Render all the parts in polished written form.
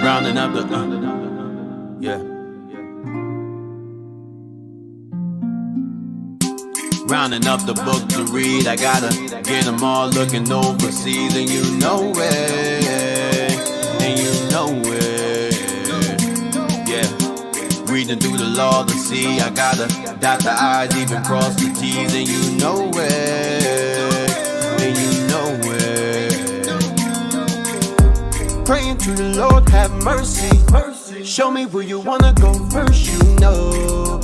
Rounding up the, yeah. Rounding up the book to read, I gotta get them all looking overseas, and you know it, and you know it, yeah. Reading through the law to see, I gotta dot the I's, even cross the T's, and you know it, and you know it. Praying to the Lord, have mercy, mercy. Show me where you wanna go first, you know.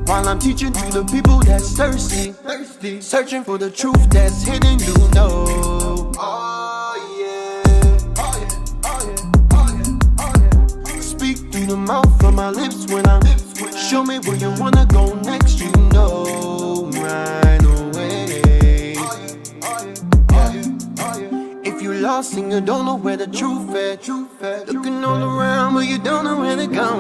While I'm teaching to the people that's thirsty, searching for the truth that's hidden, you know. Speak through the mouth of my lips when I show me where you wanna go next, you know. Right away. If you lost and you don't know where the truth at, looking all around but you don't know where to go.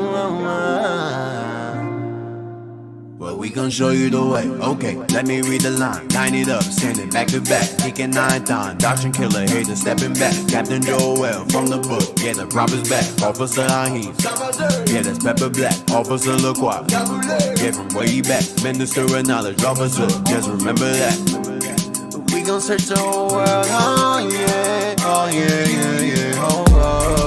Well, we gon' show you the way. Okay, let me read the line. Line it up, standing back to back, kicking 9 times. Doctrine killer, hater stepping back. Captain Joel from the book, yeah, the prophet's back. Officer Ahim, yeah, that's Pepper Black. Officer LaCroix, yeah, from way back. Minister of knowledge, officer, just remember that. We gon' search the whole world, oh yeah, oh yeah, yeah, yeah, oh, oh.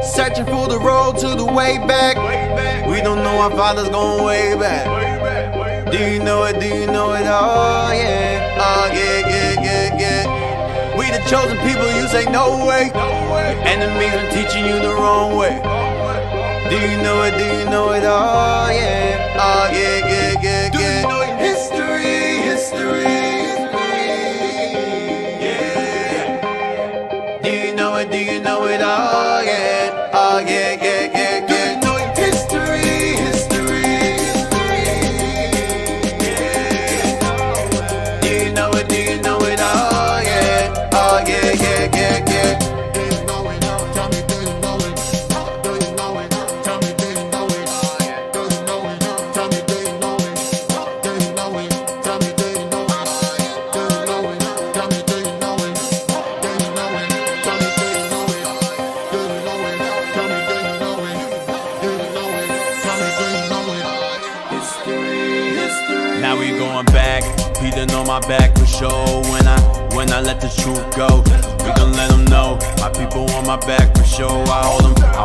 Searching for the road to the way back. We don't know our father's going way back. Do you know it? Do you know it? Oh yeah, oh yeah, yeah, yeah, yeah. We the chosen people, you say no way. Enemies are teaching you the wrong way. Do you know it? Do you know it? Oh yeah, oh yeah, yeah, yeah, yeah. History, history, yeah. Do you know it? Do you know it? Oh yeah. Oh yeah, yeah, yeah, yeah. History, history, yeah. Do you know it? Do you know it? Oh yeah, oh yeah, yeah, yeah, yeah. Do you know it? Tell me, do you know it? Do you know it? Tell me, do you know it? Do you know it? Tell me, do you know it? Do you know it? Tell me, do you know it? Do you know it? Tell me, do you know it? Do you know it? Tell me, do you know it? Do you know it? Now we going back, Peter on my back for sure. When I let the truth go, we gon' let them know. My people on my back for sure. I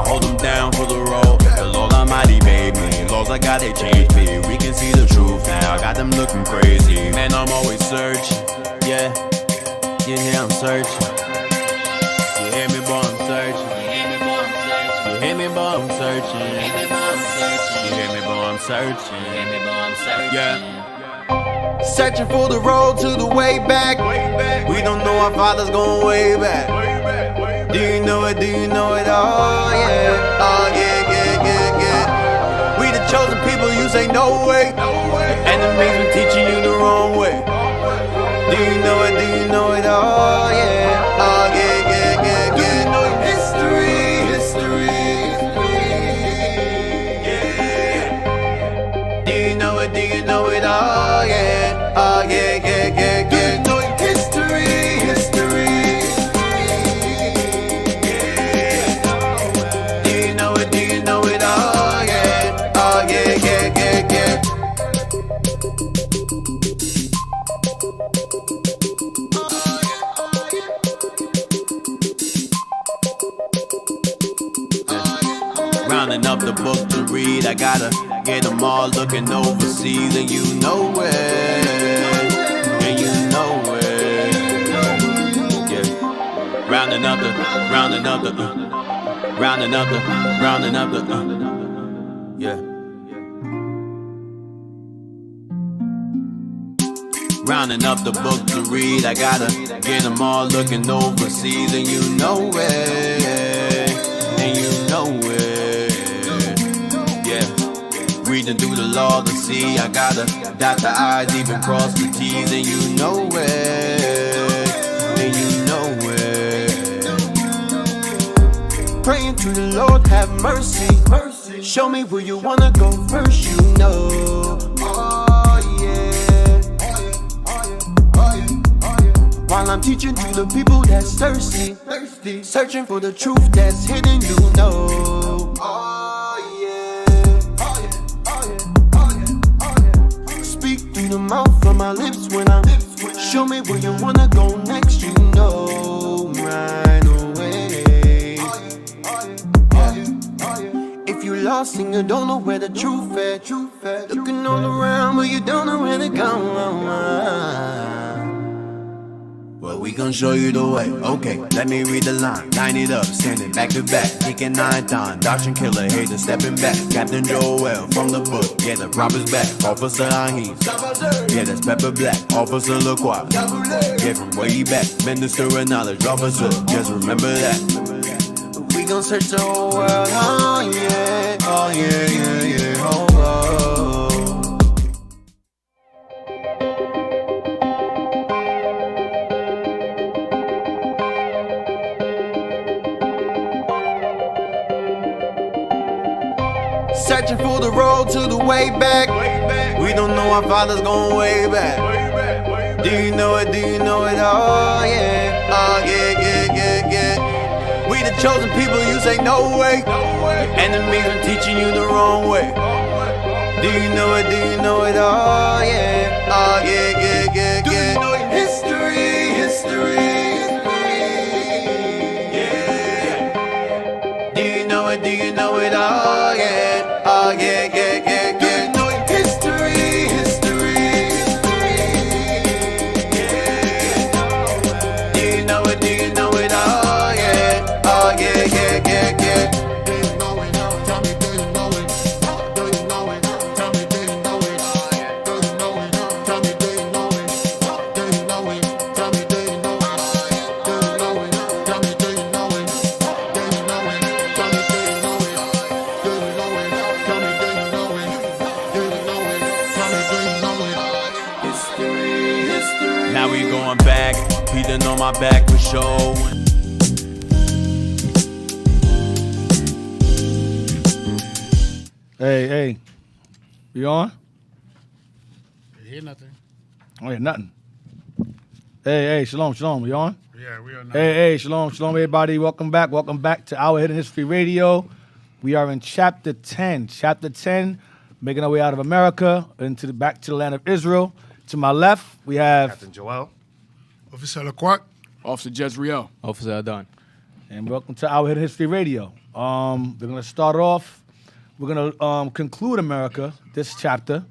hold them down for the road. The Lord Almighty made me, laws I got, they changed me. We can see the truth now, got them looking crazy. Man, I'm always searching, yeah. You hear I'm searching. You hear me, boy, I'm searching. You hear me, boy, I'm searching. You hear me, boy, I'm searching. Yeah. Searching for the road to the way back. We don't know our father's going way back. Do you know it? Do you know it? Oh yeah, oh yeah, yeah, yeah, yeah. We the chosen people, you say no way. Enemies been teaching you the wrong way. Do you know it? Do you know it? Oh yeah, oh yeah, yeah, yeah, yeah. History, history, yeah. Do you know it? Do you know it? Oh yeah, oh yeah, yeah, yeah, yeah. History, history, yeah. Do you know it? Do you know it? Oh yeah, oh yeah, yeah, yeah, yeah. Rounding up the book to read, I gotta get them all looking overseas, and you know it, and you know it, yeah. Rounding up the, yeah. Rounding up the book to read, I gotta get them all looking overseas, and you know it, and you know it, yeah. Reading through the law to see, I gotta dot the I's, even cross the T's, and you know it, and you know it. Praying to the Lord, have mercy. Show me where you wanna go first, you know. Oh yeah. While I'm teaching to the people that's thirsty, searching for the truth that's hidden, you know. Oh yeah. Speak through the mouth of my lips when I'm. Show me where you wanna go next, you know. Right away. If you lost and you don't know where the truth at, looking all around but you don't know where to go. Well, we gon' show you the way. Okay, let me read the line. Line it up, standing back to back. Kicking 9 times. Dodging killer, hater stepping back. Captain Joel from the book. Yeah, the prophet's back. Officer Ahim. Yeah, that's Pepper Black. Officer LaCroix. Yeah, from way back. Minister of knowledge. Officer, just remember that. We gon' search the whole world. Oh yeah. Oh yeah, yeah, yeah. Oh, oh. Searching for the road to the way back. We don't know our father's going way back. Do you know it? Do you know it? Oh yeah. Oh yeah, yeah, yeah, yeah. We the chosen people, you say no way. Enemies are teaching you the wrong way. Do you know it? Do you know it? Oh yeah. Oh yeah, yeah, yeah, yeah. History, history. Yeah. Do you know it? Do you know it? Oh yeah. Oh yeah, yeah, yeah, yeah. History, history. Yeah. Do you know it? Do you know it? Oh yeah. Oh yeah, yeah, yeah, yeah. Do you know it? Tell me, do you know it? Do you know it? Tell me, do you know it? Do you know it? Tell me, do you know it? Do you know it? Tell me, do you know it? Do you know it? Tell me, do you know it? Do you know it? Tell me, do you know it? Do you know it? Tell me, do you know it? Do you know it? Tell me, do you know it? History, history. Now we going back. Peter on my back for sure. Hey, you on? I hear nothing. Oh, yeah, nothing. Hey, shalom, you on? Yeah, we are not. Hey, shalom, everybody. Welcome back to Our Hidden History Radio. We are in chapter 10. Chapter 10, making our way out of America back to the land of Israel. To my left, we have Captain Joel. Officer LaQuart. Officer Jezreel. Officer Adon. and welcome to Our Hidden History Radio. We're going to start off. We're going to conclude America this chapter.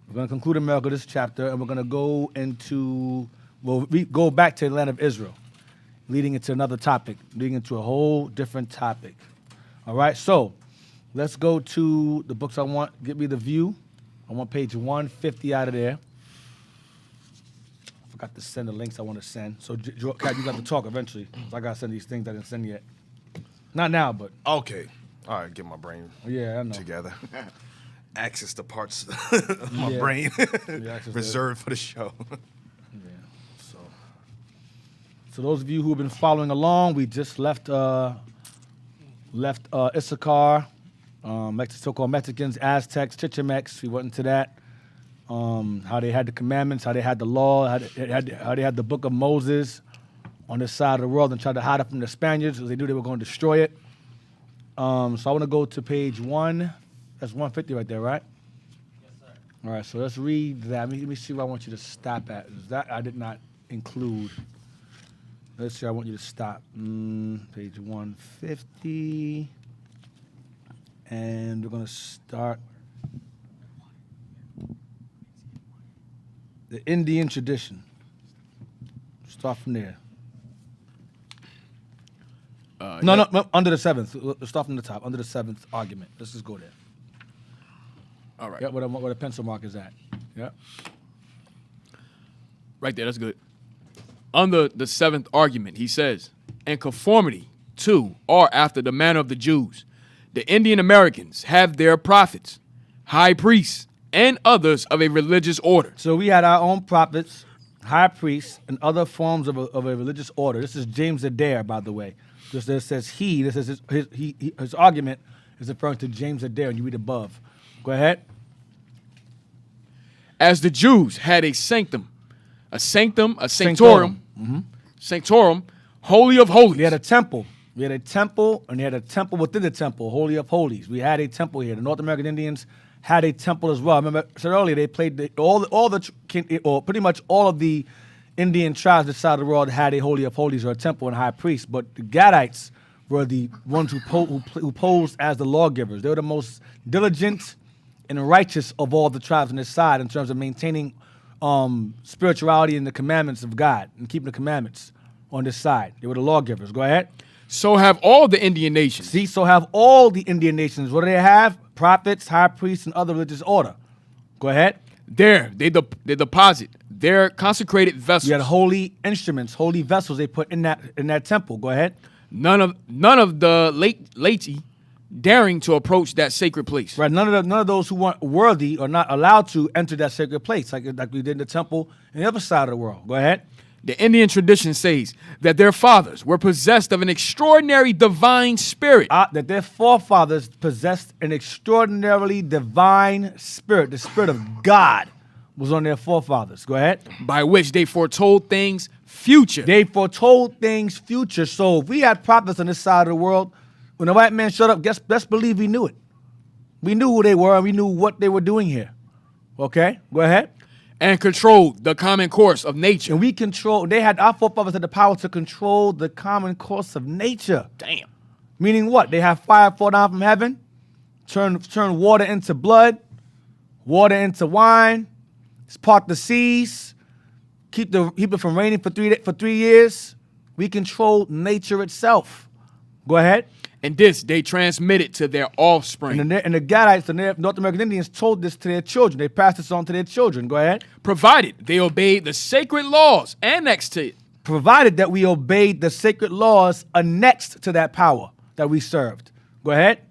We're going to conclude America this chapter, and we're going to go into, go back to the land of Israel, leading into another topic, leading into a whole different topic. All right, so let's go to the books I want. Get me the view. I want page 150 out of there. I forgot to send the links I want to send. So, Kat, you got to talk eventually. So I got to send these things I didn't send yet. Not now, but. Okay. All right, get my brain Yeah, I know. together. Access the parts of my brain reserved for the show. So those of you who have been following along, we just left Issachar, so-called Mexicans, Aztecs, Chichimex. We went into that. How they had the commandments, how they had the law, how they had the book of Moses on this side of the world and tried to hide it from the Spaniards because they knew they were going to destroy it. So I want to go to page 1. That's 150 right there, right? Yes, sir. All right, so let's read that. Let me see where I want you to stop at. That I did not include. Let's see, I want you to stop. Page 150. And we're going to start. The Indian tradition. Start from there. No, under the 7th. Let's start from the top. Under the 7th argument. Let's just go there. All right. Yeah, where the pencil mark is at. Yeah. Right there, that's good. Under the 7th argument, he says, in conformity to or after the manner of the Jews, the Indian Americans have their prophets, high priests, and others of a religious order. So we had our own prophets, high priests, and other forms of a religious order. This is James Adair, by the way. Just as it says he, this is his argument is referring to James Adair, and you read above. Go ahead. As the Jews had a sanctum, a sanctorum, sanctorum, holy of holies. We had a temple. We had a temple, and they had a temple within the temple, Holy of Holies. We had a temple here. The North American Indians had a temple as well. Remember, I said earlier, they played pretty much all of the Indian tribes this side of the world had a Holy of Holies or a temple and high priest. But the Gadites were the ones who posed as the lawgivers. They were the most diligent and righteous of all the tribes on this side in terms of maintaining spirituality and the commandments of God and keeping the commandments on this side. They were the lawgivers. Go ahead. So have all the Indian nations. See, so have all the Indian nations. What do they have? Prophets, high priests, and other religious order. Go ahead. There, they deposit their consecrated vessels. You had holy instruments, holy vessels they put in that temple. Go ahead. None of the laity daring to approach that sacred place. Right. None of those who weren't worthy or not allowed to enter that sacred place, like we did in the temple in the other side of the world. Go ahead. The Indian tradition says that their fathers were possessed of an extraordinary divine spirit. That their forefathers possessed an extraordinarily divine spirit. The spirit of God was on their forefathers. Go ahead. By which they foretold things future. They foretold things future. So if we had prophets on this side of the world, when the white man showed up, best believe we knew it. We knew who they were and we knew what they were doing here. Okay? Go ahead. And controlled the common course of nature. And our forefathers had the power to control the common course of nature. Damn. Meaning what? They have fire fall down from heaven, turn water into blood, water into wine, part the seas, keep it from raining for 3 years. We control nature itself. Go ahead. And this they transmitted to their offspring. And the Gadites, the North American Indians, told this to their children. They passed this on to their children. Go ahead. Provided they obeyed the sacred laws annexed to it. Provided that we obeyed the sacred laws annexed to that power that we served. Go ahead.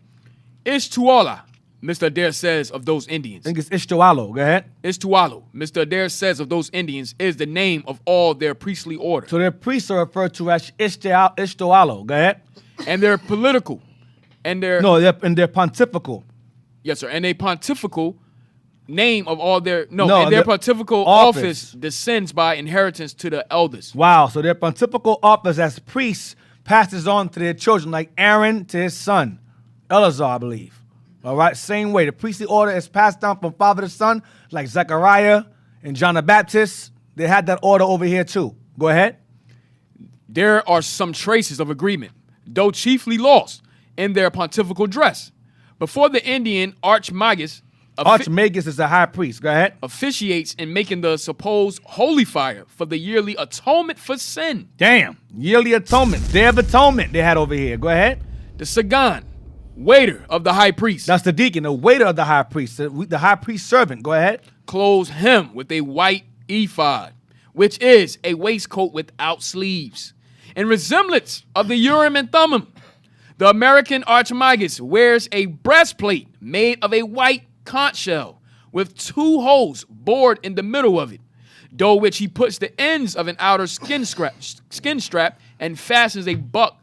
Ishtuala, Mr. Adair says of those Indians. I think it's Ishtualo. Go ahead. Ishtualo, Mr. Adair says of those Indians, is the name of all their priestly order. So their priests are referred to as Ishtualo. Go ahead. And their political, and their they're pontifical. Yes, sir. And a pontifical name of all their and their pontifical office descends by inheritance to the elders. Wow. So their pontifical office as priests passes on to their children, like Aaron to his son, Eleazar, I believe. All right. Same way. The priestly order is passed down from father to son, like Zechariah and John the Baptist. They had that order over here too. Go ahead. There are some traces of agreement, though chiefly lost in their pontifical dress. Before the Indian Archmagus is a high priest. Go ahead. Officiates in making the supposed holy fire for the yearly atonement for sin. Damn. Yearly atonement. Day of atonement they had over here. Go ahead. The Sagan, waiter of the high priest. That's the deacon, the waiter of the high priest, the high priest servant. Go ahead. Clothes him with a white ephod, which is a waistcoat without sleeves. In resemblance of the Urim and Thummim, the American Archmagus wears a breastplate made of a white conch shell with 2 holes bored in the middle of it, though which he puts the ends of an outer skin strap and fastens a buck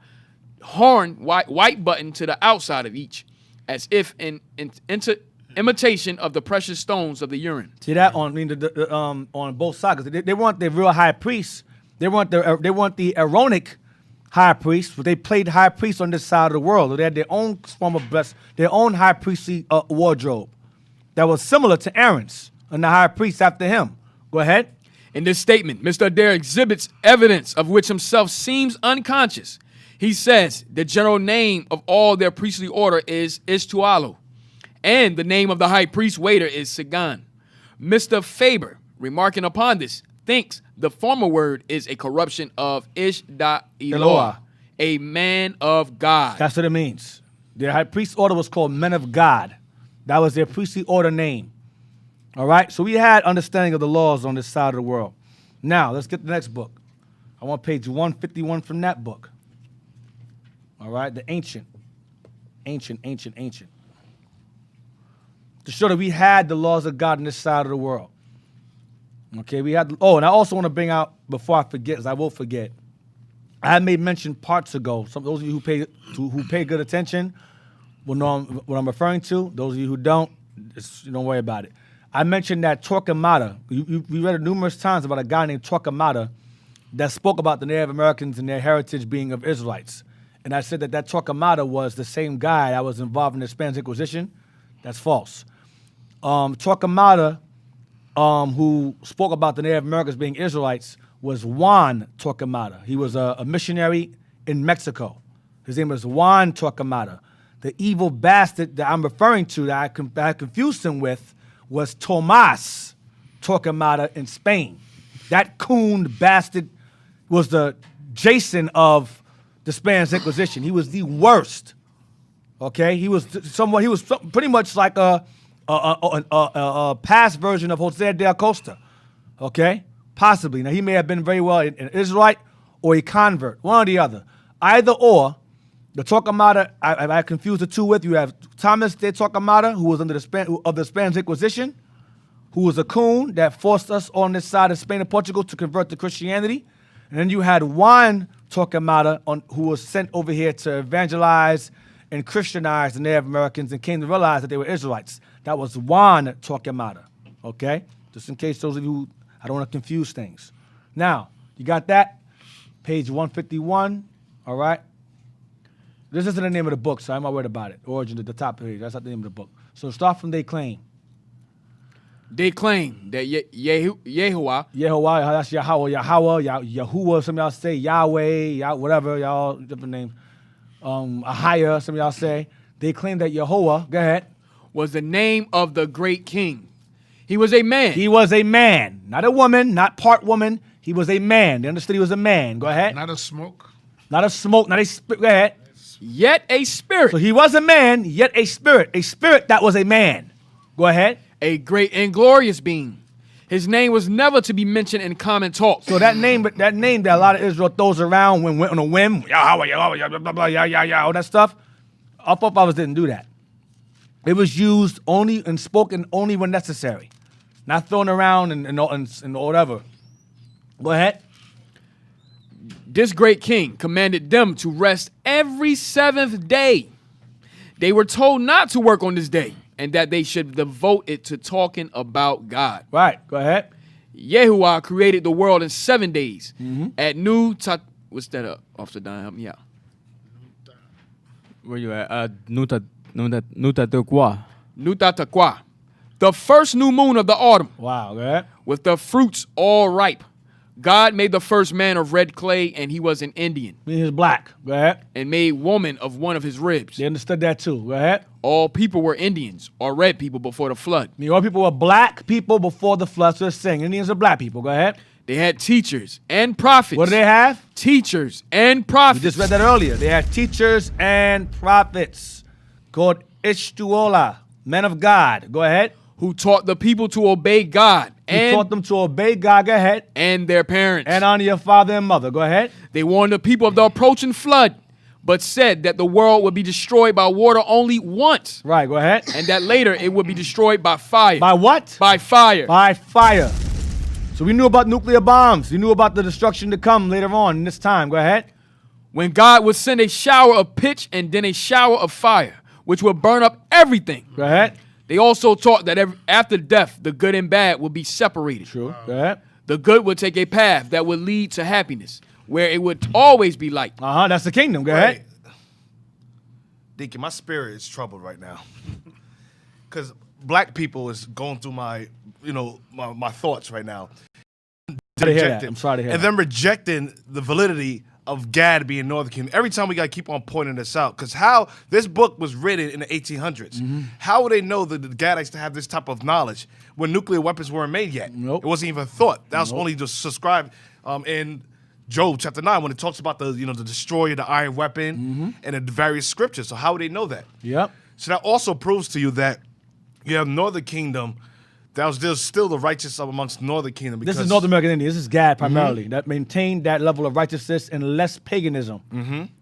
horn white button to the outside of each, as if in imitation of the precious stones of the urine. See that on both sides. They weren't the real high priests. They weren't the Aaronic high priests, but they played high priests on this side of the world. They had their own form of their own high priestly wardrobe that was similar to Aaron's and the high priest after him. Go ahead. In this statement, Mr. Adair exhibits evidence of which himself seems unconscious. He says the general name of all their priestly order is Ishtualo, and the name of the high priest waiter is Sagan. Mr. Faber, remarking upon this, thinks the former word is a corruption of Ish-da-Eloah, a man of God. That's what it means. Their high priest order was called men of God. That was their priestly order name. All right? So we had understanding of the laws on this side of the world. Now, let's get the next book. I want page 151 from that book. All right? The ancient. To show that we had the laws of God on this side of the world. Okay, and I also want to bring out, before I forget, because I will forget, I made mention parts ago. Some those of you who pay good attention will know what I'm referring to. Those of you who don't, don't worry about it. I mentioned that Torquemada. We read it numerous times about a guy named Torquemada that spoke about the Native Americans and their heritage being of Israelites. And I said that Torquemada was the same guy that was involved in the Spanish Inquisition. That's false. Torquemada, who spoke about the Native Americans being Israelites, was Juan Torquemada. He was a missionary in Mexico. His name was Juan Torquemada. The evil bastard that I'm referring to, that I confused him with, was Tomas Torquemada in Spain. That coon bastard was the Jason of the Spanish Inquisition. He was the worst. Okay, he was pretty much like a past version of Jose de Acosta. Okay, possibly. Now he may have been very well an Israelite or a convert, one or the other. Either or, the Torquemada, I confused the two with. You have Thomas de Torquemada, who was under the Spanish Inquisition, who was a coon that forced us on this side of Spain and Portugal to convert to Christianity. And then you had Juan Torquemada, who was sent over here to evangelize and Christianize the Native Americans and came to realize that they were Israelites. That was Juan Torquemada, okay? Just in case those of you, I don't want to confuse things. Now, you got that? Page 151, all right? This isn't the name of the book, so I'm not worried about it. Origin at the top page, that's not the name of the book. So start from they claim. They claim that Yehovah, that's Yahweh, Yahuwah, some of y'all say Yahweh, whatever, y'all, different names. Ahaya, some of y'all say. They claim that Yehovah, go ahead, was the name of the great king. He was a man. He was a man, not a woman, not part woman. He was a man. They understood he was a man. Go ahead. Not a smoke. Not a smoke, not a spirit. Go ahead. Yet a spirit. So he was a man, yet a spirit that was a man. Go ahead. A great and glorious being. His name was never to be mentioned in common talk. So that name that a lot of Israel throws around when on a whim, Yahweh, blah, blah, blah, all that stuff, our forefathers didn't do that. It was used only and spoken only when necessary, not thrown around and whatever. Go ahead. This great king commanded them to rest every seventh day. They were told not to work on this day and that they should devote it to talking about God. Right. Go ahead. Yahuwah created the world in 7 days. Mm-hmm. At what's that? Officer Don, help me out. Where you at? Nuta Tekwa. Nuta Takwa. The first new moon of the autumn. Wow. Go ahead. With the fruits all ripe. God made the first man of red clay, and he was an Indian. He was black. Go ahead. And made woman of one of his ribs. They understood that too. Go ahead. All people were Indians or red people before the flood. All people were black people before the flood. So they're saying Indians are black people. Go ahead. They had teachers and prophets. What do they have? Teachers and prophets. We just read that earlier. They had teachers and prophets called Ishtuola, men of God. Go ahead. Who taught the people to obey God. Who taught them to obey God. Go ahead. And their parents. And honor your father and mother. Go ahead. They warned the people of the approaching flood, but said that the world would be destroyed by water only once. Right, go ahead. And that later it would be destroyed by fire. By what? By fire. By fire. So we knew about nuclear bombs. We knew about the destruction to come later on in this time. Go ahead. When God would send a shower of pitch and then a shower of fire, which would burn up everything. Go ahead. They also taught that after death, the good and bad would be separated. True. Go ahead. The good would take a path that would lead to happiness, where it would always be light. That's the kingdom. Go ahead. Deacon, my spirit is troubled right now. Because black people is going through my thoughts right now. I'm sorry to hear that. And then rejecting the validity of Gad being Northern Kingdom. Every time we got to keep on pointing this out. Because how this book was written in the 1800s, how would they know that the Gadites to have this type of knowledge when nuclear weapons weren't made yet? Nope. It wasn't even thought. That was only just subscribed in Job chapter 9 when it talks about the destroyer, the iron weapon, and the various scriptures. So how would they know that? Yep. So that also proves to you that you have Northern Kingdom. There's still the righteous amongst Northern Kingdom. This is North American Indian. This is Gad primarily that maintained that level of righteousness and less paganism.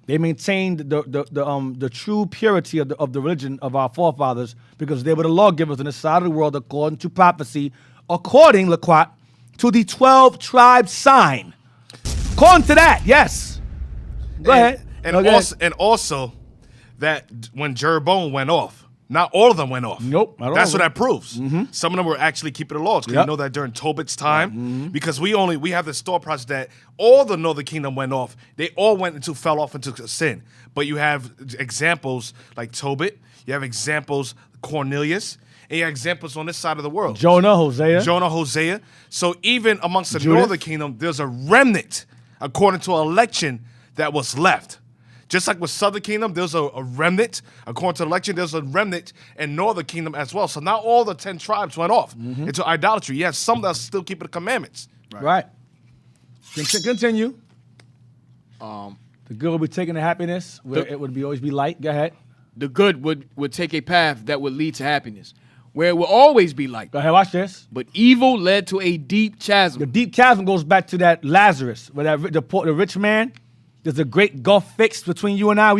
They maintained the true purity of the religion of our forefathers because they were the lawgivers on this side of the world according to prophecy, according, Laquat, to the 12 tribe sign. According to that, yes. Go ahead. And No, go also that when Jeroboam went off, not all of them went off. Nope, not all That's of what them. that proves. Some of them were actually keeping the laws. Because Yep. you know that during Tobit's time, because we have this thought process that all the Northern Kingdom went off. They all fell off into sin. But you have examples like Tobit. You have examples Cornelius. And you have examples on this side of the world. Jonah, Hosea. So even amongst the Judith. Northern Kingdom, there's a remnant according to an election that was left. Just like with Southern Kingdom, there's a remnant. According to the election, there's a remnant in Northern Kingdom as well. So not all the 10 tribes went off into idolatry. You have some that still keeping the commandments. Right. Continue. The good will be taken to happiness, where it would always be light. Go ahead. The good would take a path that would lead to happiness, where it will always be light. Go ahead, watch this. But evil led to a deep chasm. The deep chasm goes back to that Lazarus, where the rich man, there's a great gulf fixed between you and I.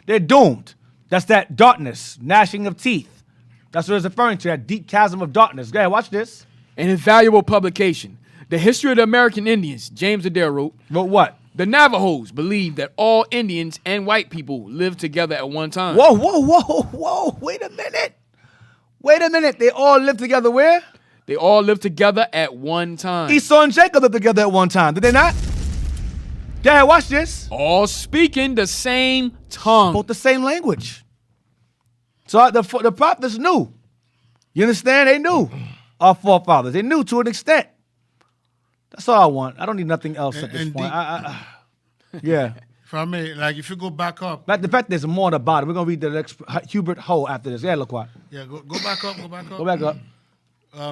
They're doomed. That's that darkness, gnashing of teeth. That's what it's referring to, that deep chasm of darkness. Go ahead, watch this. An invaluable publication. The History of the American Indians, James Adair wrote, Wrote what? the Navajos believed that all Indians and white people lived together at one time. Whoa. Wait a minute. They all lived together where? They all lived together at one time. Esau and Jacob lived together at one time. Did they not? Go ahead, watch this. All speaking the same tongue. Spoke the same language. So the prophets knew. You understand? They knew. Our forefathers. They knew to an extent. That's all I want. I don't need nothing else at this And point. Yeah. If I may, like if you go back up, But the fact there's more about it. We're gonna read the next Hubert Ho after this. Yeah, look what. yeah, go back up, Go back up.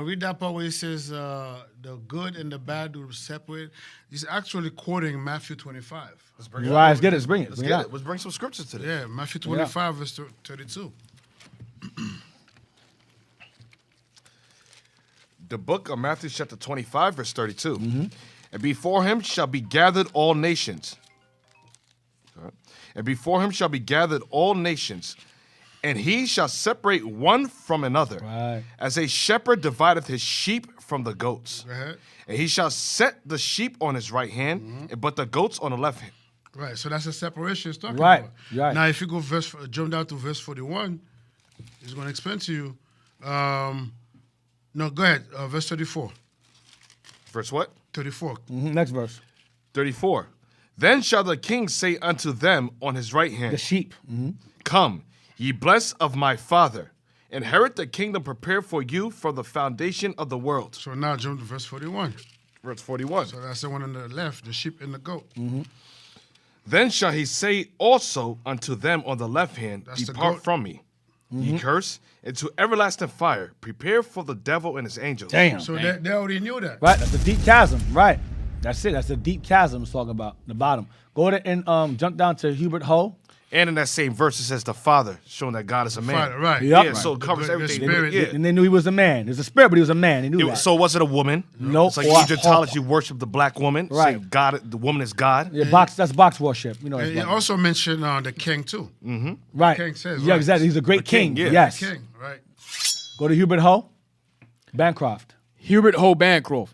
Read that part where he says the good and the bad will separate. He's actually quoting Matthew 25. Right, let's get it. Let's bring it. Let's Bring get it it. out. Let's bring some scriptures to this. Yeah, Matthew 25, verse 32. The book of Matthew chapter 25, verse 32. And before him shall be gathered all nations. And before him shall be gathered all nations. And he shall separate one from another. Right. As a shepherd divideth his sheep from the goats. Go ahead. And he shall set the sheep on his right hand, but the goats on the left hand. Right, so that's the separation he's talking Right, about. right. Now, if you go jump down to verse 41, he's going to explain to you. No, go ahead. Verse 34. Verse what? 34. Next verse. 34. Then shall the king say unto them on his right hand, The sheep. Come, ye blessed of my father, inherit the kingdom prepared for you from the foundation of the world. So now jump to verse 41. Verse 41. So that's the one on the left, the sheep and the goat. Then shall he say also unto them on the left hand, That's the Depart goat. from me, ye curse, into everlasting fire, prepare for the devil and his angels. Damn. So they already knew that. Right, that's the deep chasm. Right. That's it. That's the deep chasm it's talking about. The bottom. Go to and jump down to Hubert Ho. And in that same verse, it says the Father, showing that God is a man. Father, right. Yep. Yeah, so it covers The everything. spirit. Yeah. And they knew he was a man. There's a spirit, but he was a man. They knew that. So was it a woman? Nope. It's like Or- Egyptology worship the black woman. Right. Saying God, the woman is God. Yeah, that's box worship. You know. And That's he box. also mentioned the king, too. Right. King says, yeah, right. exactly. He's a great The king, king. yeah. Yes. King, right. Go to Hubert Ho. Bancroft. Hubert Ho Bancroft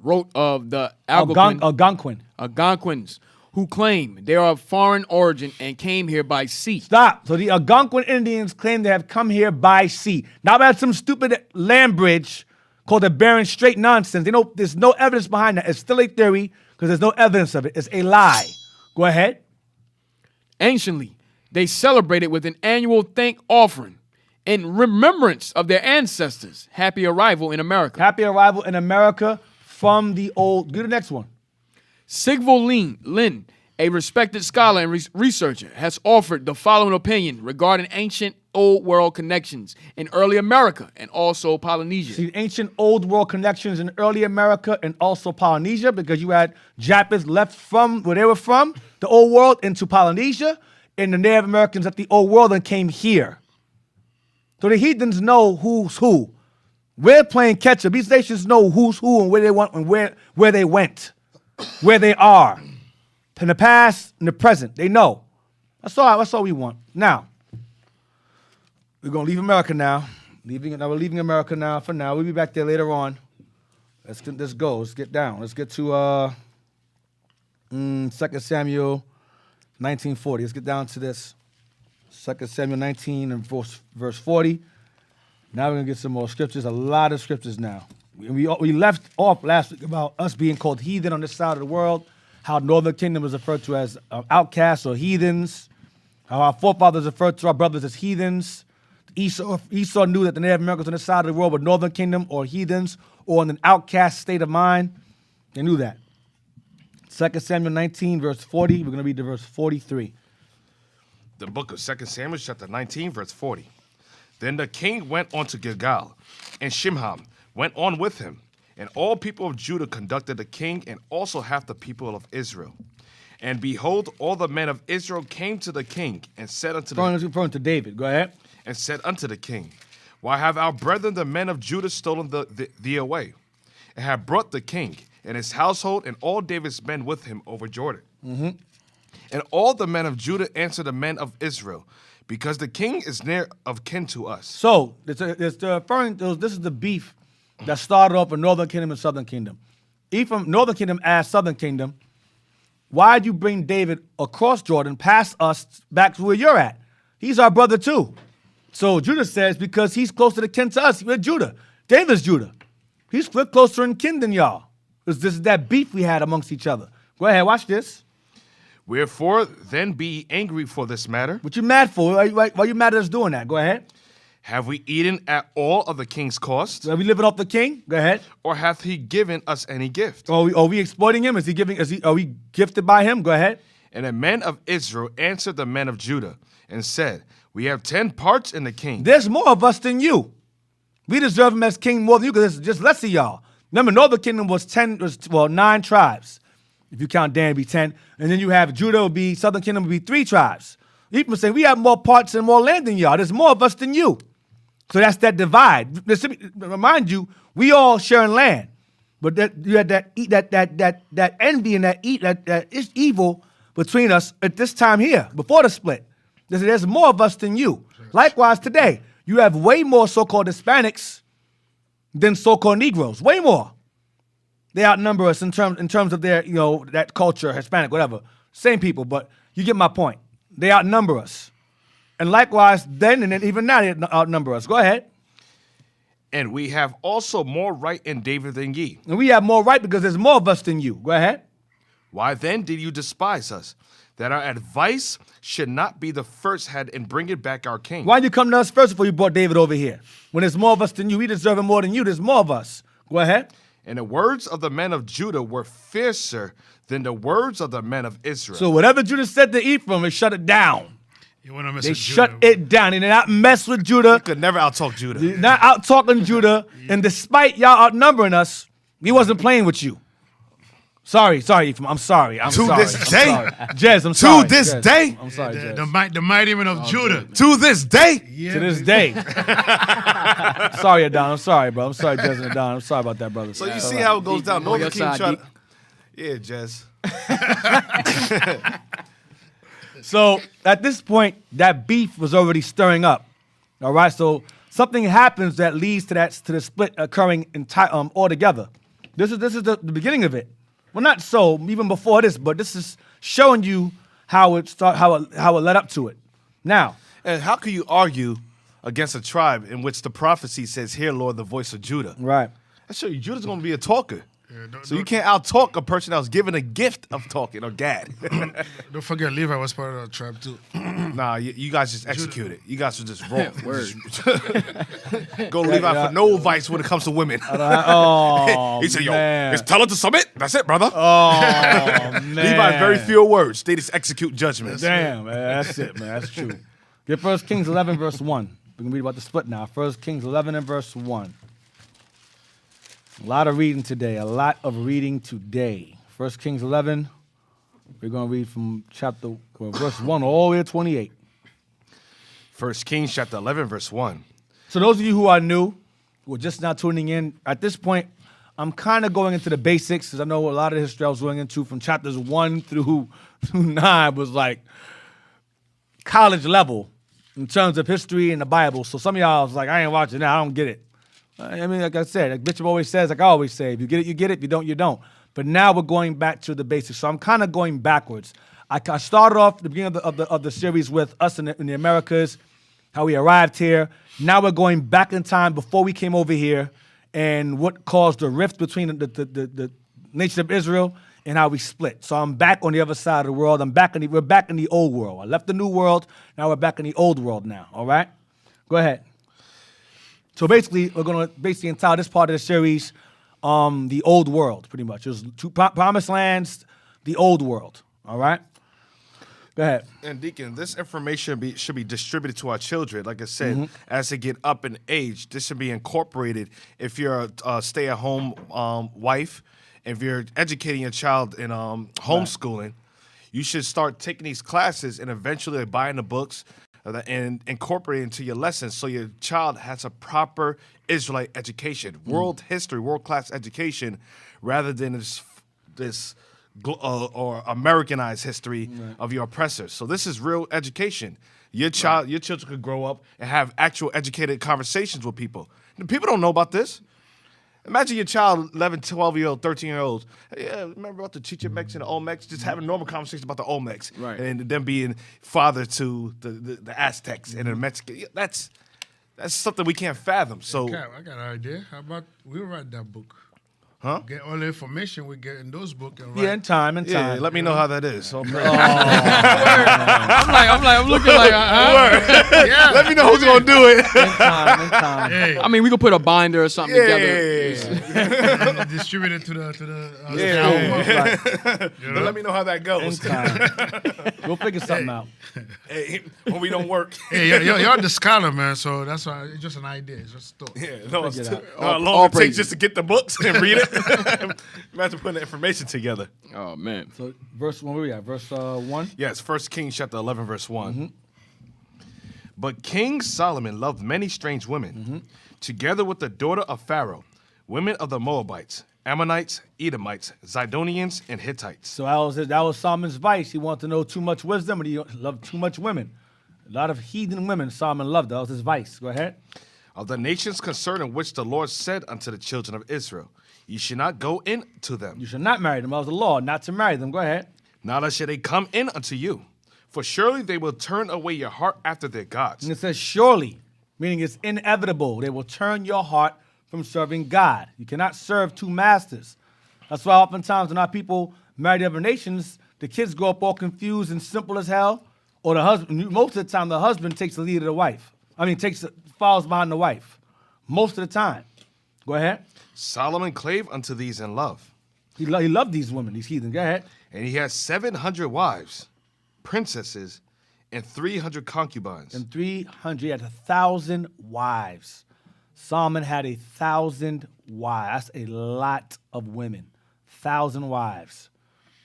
wrote of the Algonquins, who claim they are of foreign origin and came here by sea. Stop. So the Algonquin Indians claim they have come here by sea. Not by some stupid land bridge called the Bering Strait nonsense. There's no evidence behind that. It's still a theory because there's no evidence of it. It's a lie. Go ahead. Anciently, they celebrated with an annual thank offering in remembrance of their ancestors' happy arrival in America. Happy arrival in America from the old. Do the next one. Sigvald Lin, a respected scholar and researcher, has offered the following opinion regarding ancient Old World connections in early America and also Polynesia. See, ancient old world connections in early America and also Polynesia, because you had Japanese left from where they were from, the old world, into Polynesia, and the Native Americans at the old world and came here. So the heathens know who's who. We're playing catch up. These nations know who's who and where they went and where they went, where they are, in the past and the present. They know. That's all we want. Now, we're gonna leave America now. We're leaving America now for now. We'll be back there later on. Let's go. Let's get down. Let's get to 2 Samuel 1940. Let's get down to this. 2 Samuel 19 and verse 40. Now we're going to get some more scriptures, a lot of scriptures now. We left off last week about us being called heathen on this side of the world, how Northern Kingdom is referred to as outcasts or heathens, how our forefathers referred to our brothers as heathens. Esau knew that the Native Americans on this side of the world were Northern Kingdom or heathens or in an outcast state of mind. They knew that. 2 Samuel 19, verse 40. We're going to read to verse 43. The book of 2 Samuel, chapter 19, verse 40. Then the king went on to Gilgal, and Shimham went on with him. And all people of Judah conducted the king, and also half the people of Israel. And behold, all the men of Israel came to the king, and said unto Referring to David. Go ahead. and said unto the king, Why have our brethren the men of Judah stolen thee away, and have brought the king and his household and all David's men with him over Jordan? And all the men of Judah answered the men of Israel, because the king is near of kin to us. So this is the beef that started off in Northern Kingdom and Southern Kingdom. Ephraim, Northern Kingdom asked Southern Kingdom, why'd you bring David across Jordan past us back to where you're at? He's our brother too. So Judah says, because he's closer to kin to us. We're Judah. David's Judah. We're closer in kin than y'all. This is that beef we had amongst each other. Go ahead, watch this. Wherefore then be ye angry for this matter? What you mad for? Why you mad at us doing that? Go ahead. Have we eaten at all of the king's cost? Are we living off the king? Go ahead. Or hath he given us any gift? Are we exploiting him? Are we gifted by him? Go ahead. And the men of Israel answered the men of Judah and said, We have 10 parts in the king. There's more of us than you. We deserve him as king more than you because there's just less of y'all. Remember, Northern Kingdom was 9 tribes. If you count Dan, it'd be 10. And then you have Judah would be, Southern Kingdom would be 3 tribes. Ephraim say, we have more parts and more land than y'all. There's more of us than you. So that's that divide. Remind you, we all sharing land. But you had that envy and that evil between us at this time here, before the split. There's more of us than you. Likewise today, you have way more so-called Hispanics than so-called Negroes. Way more. They outnumber us in terms of their, that culture, Hispanic, whatever. Same people, but you get my point. They outnumber us. And likewise, then and then even now, they outnumber us. Go ahead. And we have also more right in David than ye. And we have more right because there's more of us than you. Go ahead. Why then did you despise us, that our advice should not be the first head in bringing back our king? Why'd you come to us first before you brought David over here? When there's more of us than you, we deserve him more than you. There's more of us. Go ahead. And the words of the men of Judah were fiercer than the words of the men of Israel. So whatever Judah said to Ephraim, they shut it down. You want to mess They with shut Judah. it down. They did not mess with Judah. could never outtalk Judah. Not out talking Judah. And despite y'all outnumbering us, we wasn't playing with you. Sorry, Ephraim. I'm sorry. To this day? Jez, I'm sorry. this Jez. day? I'm sorry, The, Jez. the mighty men of Judah. To this day? Yeah, To this day. Sorry, Adon. I'm sorry, bro. I'm sorry, Jez and Adon. I'm sorry about that, brother. So you see how it goes down. On Northern your King side, try Deke. Yeah, Jez. So at this point, that beef was already stirring up. All right, so something happens that leads to the split occurring altogether. This is the beginning of it. Well, not so even before this, but this is showing you how it led up to it. Now, And how can you argue against a tribe in which the prophecy says, Hear, Lord, the voice of Judah? right. I show you, Judah's going to be a talker. don't- So you can't out-talk a person that was given a gift of talking, or Gad. Don't forget, Levi was part of the tribe too. Nah, you guys just execute it. You guys are just wrong. Word. Go Levi for no advice when it comes to women. Oh, He said, yo, man. it's tell it to submit. That's it, brother. Oh, man. Levi, very few words. They just execute judgments. Damn, man. That's it, man. That's true. Get 1 Kings 11, verse 1. We can read about the split now. 1 Kings 11 and verse 1. A lot of reading today. 1 Kings 11. We're going to read from verse 1 all the way to 28. 1 Kings chapter 11, verse 1. So those of you who are new, who are just now tuning in, at this point, I'm kind of going into the basics because I know a lot of the history I was going into from chapters 1 through 9 was like college level in terms of history and the Bible. So some of y'all was like, I ain't watching that. I don't get it. I mean, like I said, like Bishop always says, like I always say, if you get it, you get it. If you don't, you don't. But now we're going back to the basics. So I'm kind of going backwards. I started off the beginning of the series with us in the Americas, how we arrived here. Now we're going back in time before we came over here, and what caused the rift between the nation of Israel and how we split. So I'm back on the other side of the world. We're back in the old world. I left the new world. Now we're back in the old world now. All right? Go ahead. So basically, we're going to entitle this part of the series the old world, pretty much. There's two promised lands, the old world. All right? Go ahead. And Deacon, this information should be distributed to our children. Like I said, as they get up in age, this should be incorporated. If you're a stay-at-home wife, if you're educating your child in homeschooling, you should start taking these classes and eventually buying the books and incorporating into your lessons so your child has a proper Israelite education, world history, world-class education, rather than this or Americanized history of your oppressors. So this is real education. Your children could grow up and have actual educated conversations with people. People don't know about this. Imagine your child, 11, 12-year-old, 13-year-old. Yeah, remember about the Chichimex and the Olmecs? Just having normal conversations about the Olmecs. Right. And them being father to the Aztecs and the Mexican. Yeah, that's something we can't fathom. So Cap, I got an idea. How about we write that book? Huh? Get all the information we get in those books and Yeah, in time. yeah, let me know how that is. I'm looking like, yeah. Let me know who's gonna do it. In time. Hey, I mean, we could put a binder or something together. and distribute it to the But let me know how that In goes. time. We'll figure something out. Hey, when we don't work. Hey, you're the scholar, man. So that's why it's just an idea. It's just a thought. Yeah, no, it's Figure it how long All it takes praises. just to get the books and read it. Imagine putting the information together. Oh, man. So verse 1, where we at? Verse 1? Yes, 1 Kings chapter 11, verse 1. But King Solomon loved many strange women, together with the daughter of Pharaoh, women of the Moabites, Ammonites, Edomites, Zidonians, and Hittites. So that was Solomon's vice. He wanted to know too much wisdom, and he loved too much women. A lot of heathen women Solomon loved. That was his vice. Go ahead. Of the nations concerning which the Lord said unto the children of Israel, ye should not go in to them, You should not marry them. That was the law, not to marry them. Go ahead. neither shall they come in unto you. For surely they will turn away your heart after their gods. And it says surely, meaning it's inevitable. They will turn your heart from serving God. You cannot serve two masters. That's why oftentimes when our people marry to other nations, the kids grow up all confused and simple as hell. Or the husband, most of the time, the husband takes the lead of the wife. Follows behind the wife. Most of the time. Go ahead. Solomon clave unto these in love. He loved these women, these heathen. Go ahead. And he had 700 wives, princesses, and 300 concubines. And 300, he had 1,000 wives. Solomon had 1,000 wives. That's a lot of women. 1,000 wives.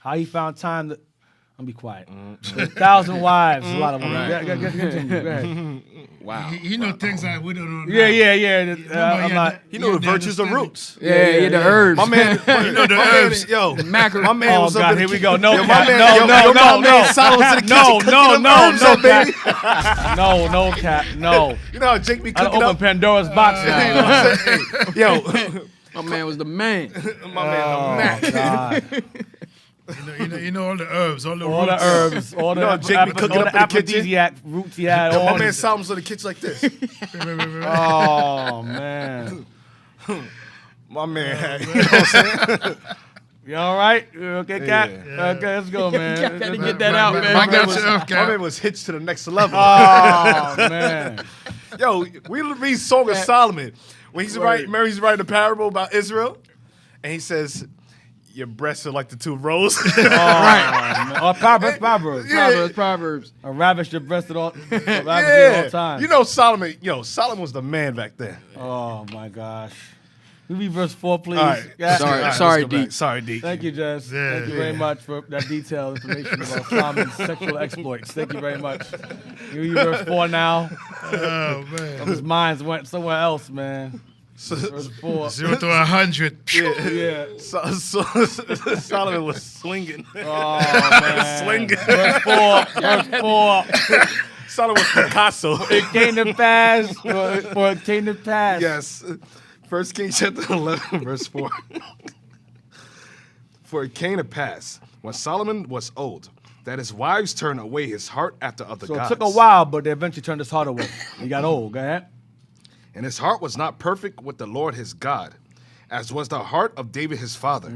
How he found time to... I'm gonna be quiet. 1,000 wives, a lot of women. Continue. Go ahead. Wow. He know things that we don't know. now. Yeah. I'm not... You know the virtues of understand it. roots. Yeah, the herbs. My man, you know the herbs. Yo, Mackerel. my man Oh, was up God, in the here we ki- go. No, Yo, Cap. my man, No. my man Solomon to the kitchen cooking them herbs up, baby. No, Cap. No. You know how Jake be I cooking open up? Pandora's box now. Hey, yo, My man was the man. my man, the Mac. God. You know all the herbs, all the All the roots. herbs, all the, know, Jake be cooking all up the in the kitchen? aphrodisiac roots he had. Yo, all my man this- Solomon's in the kitchen like this. Oh, man. My man, had, you know what I'm saying? You all right? You okay, Cap? Yeah. Okay, let's go, man. Cap had to get that out, man. I got you, Earth My Cap. man was hitched to the next level. Oh, man. Yo, we read Song of Solomon when he's writing a parable about Israel, and he says, "Your breasts are like the two rows." Oh, Proverbs. Proverbs. I ravish your breast at all times. You know Solomon. Yo, Solomon was the man back then. Oh, my gosh. Read verse 4, please. All right. Yeah. Sorry, let's sorry, go back. D. Sorry, D. Thank you, Jess. Yeah. Thank you very much for that detailed information about Solomon's sexual exploits. Thank you very much. You read verse 4 now. Oh man. His mind went somewhere else, man. Verse 4. 0 to 100. Yeah. So Solomon was swinging. Oh, man. Swinging. Verse 4. Solomon was Picasso. It came to pass. For it came to pass. Yes. 1 Kings chapter 11, verse 4. For it came to pass, when Solomon was old, that his wives turned away his heart after other So gods. it took a while, but they eventually turned his heart away. He got old. Go ahead. And his heart was not perfect with the Lord his God, as was the heart of David his father.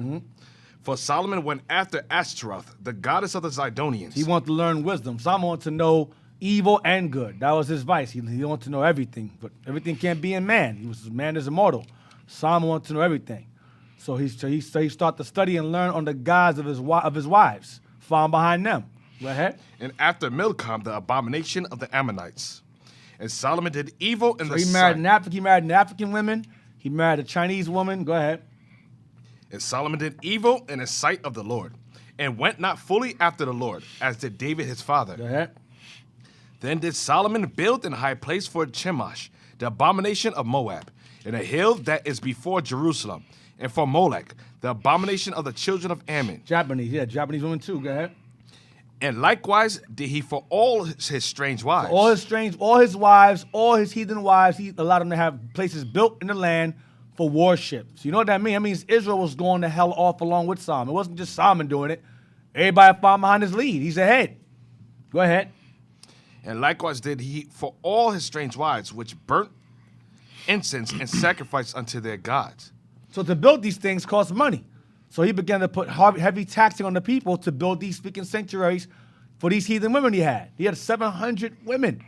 For Solomon went after Ashtaroth, the goddess of the Zidonians. He wanted to learn wisdom. Solomon wanted to know evil and good. That was his vice. He wanted to know everything, but everything can't be in man. Man is immortal. Solomon wanted to know everything. So he started to study and learn on the gods of his wives, found behind them. Go ahead. And after Milcom, the abomination of the Ammonites. And Solomon did evil in So the he sight. married an African women. He married a Chinese woman. Go ahead. And Solomon did evil in the sight of the Lord, and went not fully after the Lord, as did David his father. Go ahead. Then did Solomon build an high place for Chemosh, the abomination of Moab, in a hill that is before Jerusalem, and for Molech, the abomination of the children of Ammon. Japanese women too. Go ahead. And likewise did he for all his strange wives. All his wives, all his heathen wives, he allowed them to have places built in the land for worship. So you know what that means? That means Israel was going to hell off along with Solomon. It wasn't just Solomon doing it. Everybody followed behind his lead. He's ahead. Go ahead. And likewise did he for all his strange wives, which burnt incense and sacrificed unto their gods. So to build these things cost money. So he began to put heavy taxing on the people to build these speaking sanctuaries for these heathen women he had. He had 700 women,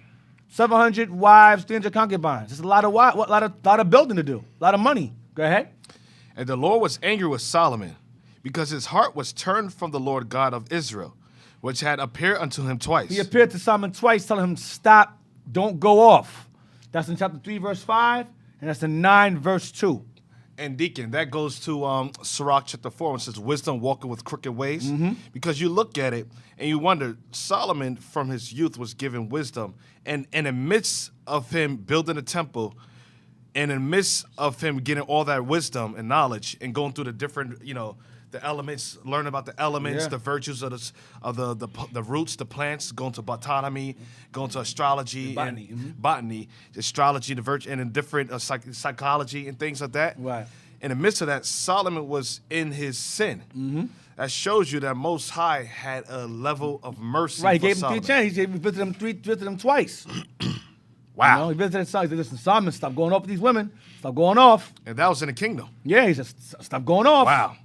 700 wives, 300 concubines. It's a lot of building to do, a lot of money. Go ahead. And the Lord was angry with Solomon, because his heart was turned from the Lord God of Israel, which had appeared unto him twice. He appeared to Solomon twice, telling him, stop, don't go off. That's in chapter 3, verse 5, and that's in 9, verse 2. And Deacon, that goes to Sirach chapter 4, which says, wisdom walking with crooked ways. Because you look at it and you wonder, Solomon from his youth was given wisdom. And in the midst of him building a temple, and in the midst of him getting all that wisdom and knowledge and going through the different, the elements, learning about the elements, Yeah. the virtues of the roots, the plants, going to botany, going to astrology, Botany, and botany, astrology, the virtue, and in different psychology and things like that. Right. In the midst of that, Solomon was in his sin. That shows you that Most High had a level of mercy. Right, he for gave him Solomon. 3 chances. He visited him twice. Wow. He visited Solomon. He said, listen, Solomon, stop going off with these women. Stop going off. And that was in the kingdom. Yeah, he said, stop going off. Wow.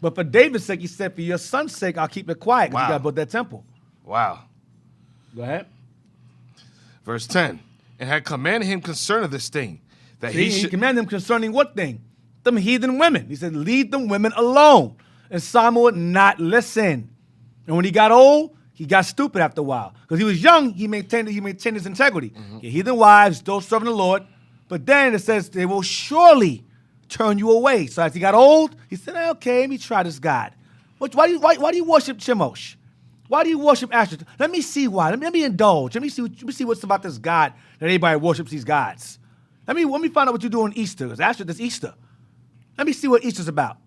But for David's sake, he said, for your son's sake, I'll keep it quiet because Wow. you got to build that temple. Wow. Go ahead. Verse 10. And had commanded him concerning this thing, that He he should... commanded him concerning what thing? Them heathen women. He said, leave them women alone. And Solomon would not listen. And when he got old, he got stupid after a while. Because he was young, he maintained his integrity. Your heathen wives, those serving the Lord. But then it says, they will surely turn you away. So as he got old, he said, okay, let me try this God. Why do you worship Chemosh? Why do you worship Ashtoreth? Let me see why. Let me indulge. Let me see what's about this God that everybody worships these gods. Let me find out what you do on Easter. Because Ashtoreth is Easter. Let me see what Easter's about.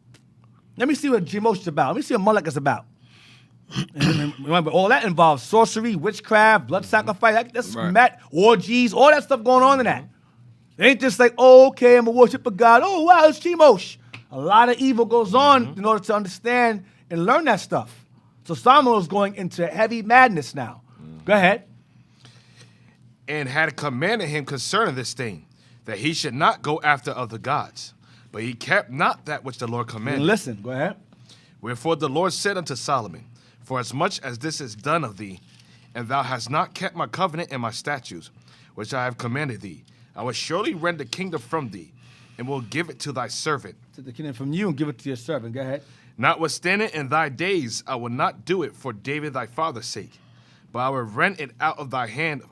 Let me see what Chemosh is about. Let me see what Molech is about. And remember, all that involves sorcery, witchcraft, blood sacrifice. That's Right. orgies, all that stuff going on in that. It ain't just like, oh, okay, I'm a worshiper God. Oh, wow, it's Chemosh. A lot of evil goes on in order to understand and learn that stuff. So Solomon was going into heavy madness now. Go ahead. and had commanded him concerning this thing, that he should not go after other gods. But he kept not that which the Lord commanded. Listen, go ahead. Wherefore the Lord said unto Solomon, For as much as this is done of thee, and thou hast not kept my covenant and my statutes, which I have commanded thee, I will surely rend the kingdom from thee, and will give it to thy servant. Take the kingdom from you and give it to your servant. Go ahead. Notwithstanding, in thy days I will not do it for David thy father's sake, but I will rend it out of thy hand.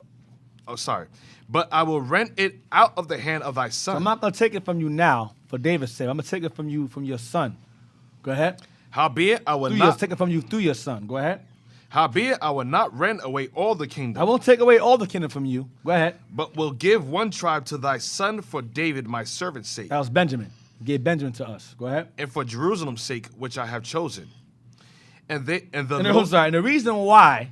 But I will rend it out of the hand of thy son. I'm not going to take it from you now for David's sake. I'm going to take it from you, from your son. Go ahead. Howbeit I will Take it from you through your son. Go ahead. Howbeit I will not rend away all the kingdom. I won't take away all the kingdom from you. Go ahead. But will give one tribe to thy son for David my servant's sake, That was Benjamin. He gave Benjamin to us. Go ahead. and for Jerusalem's sake, which I have chosen. And the And Lord, the reason why,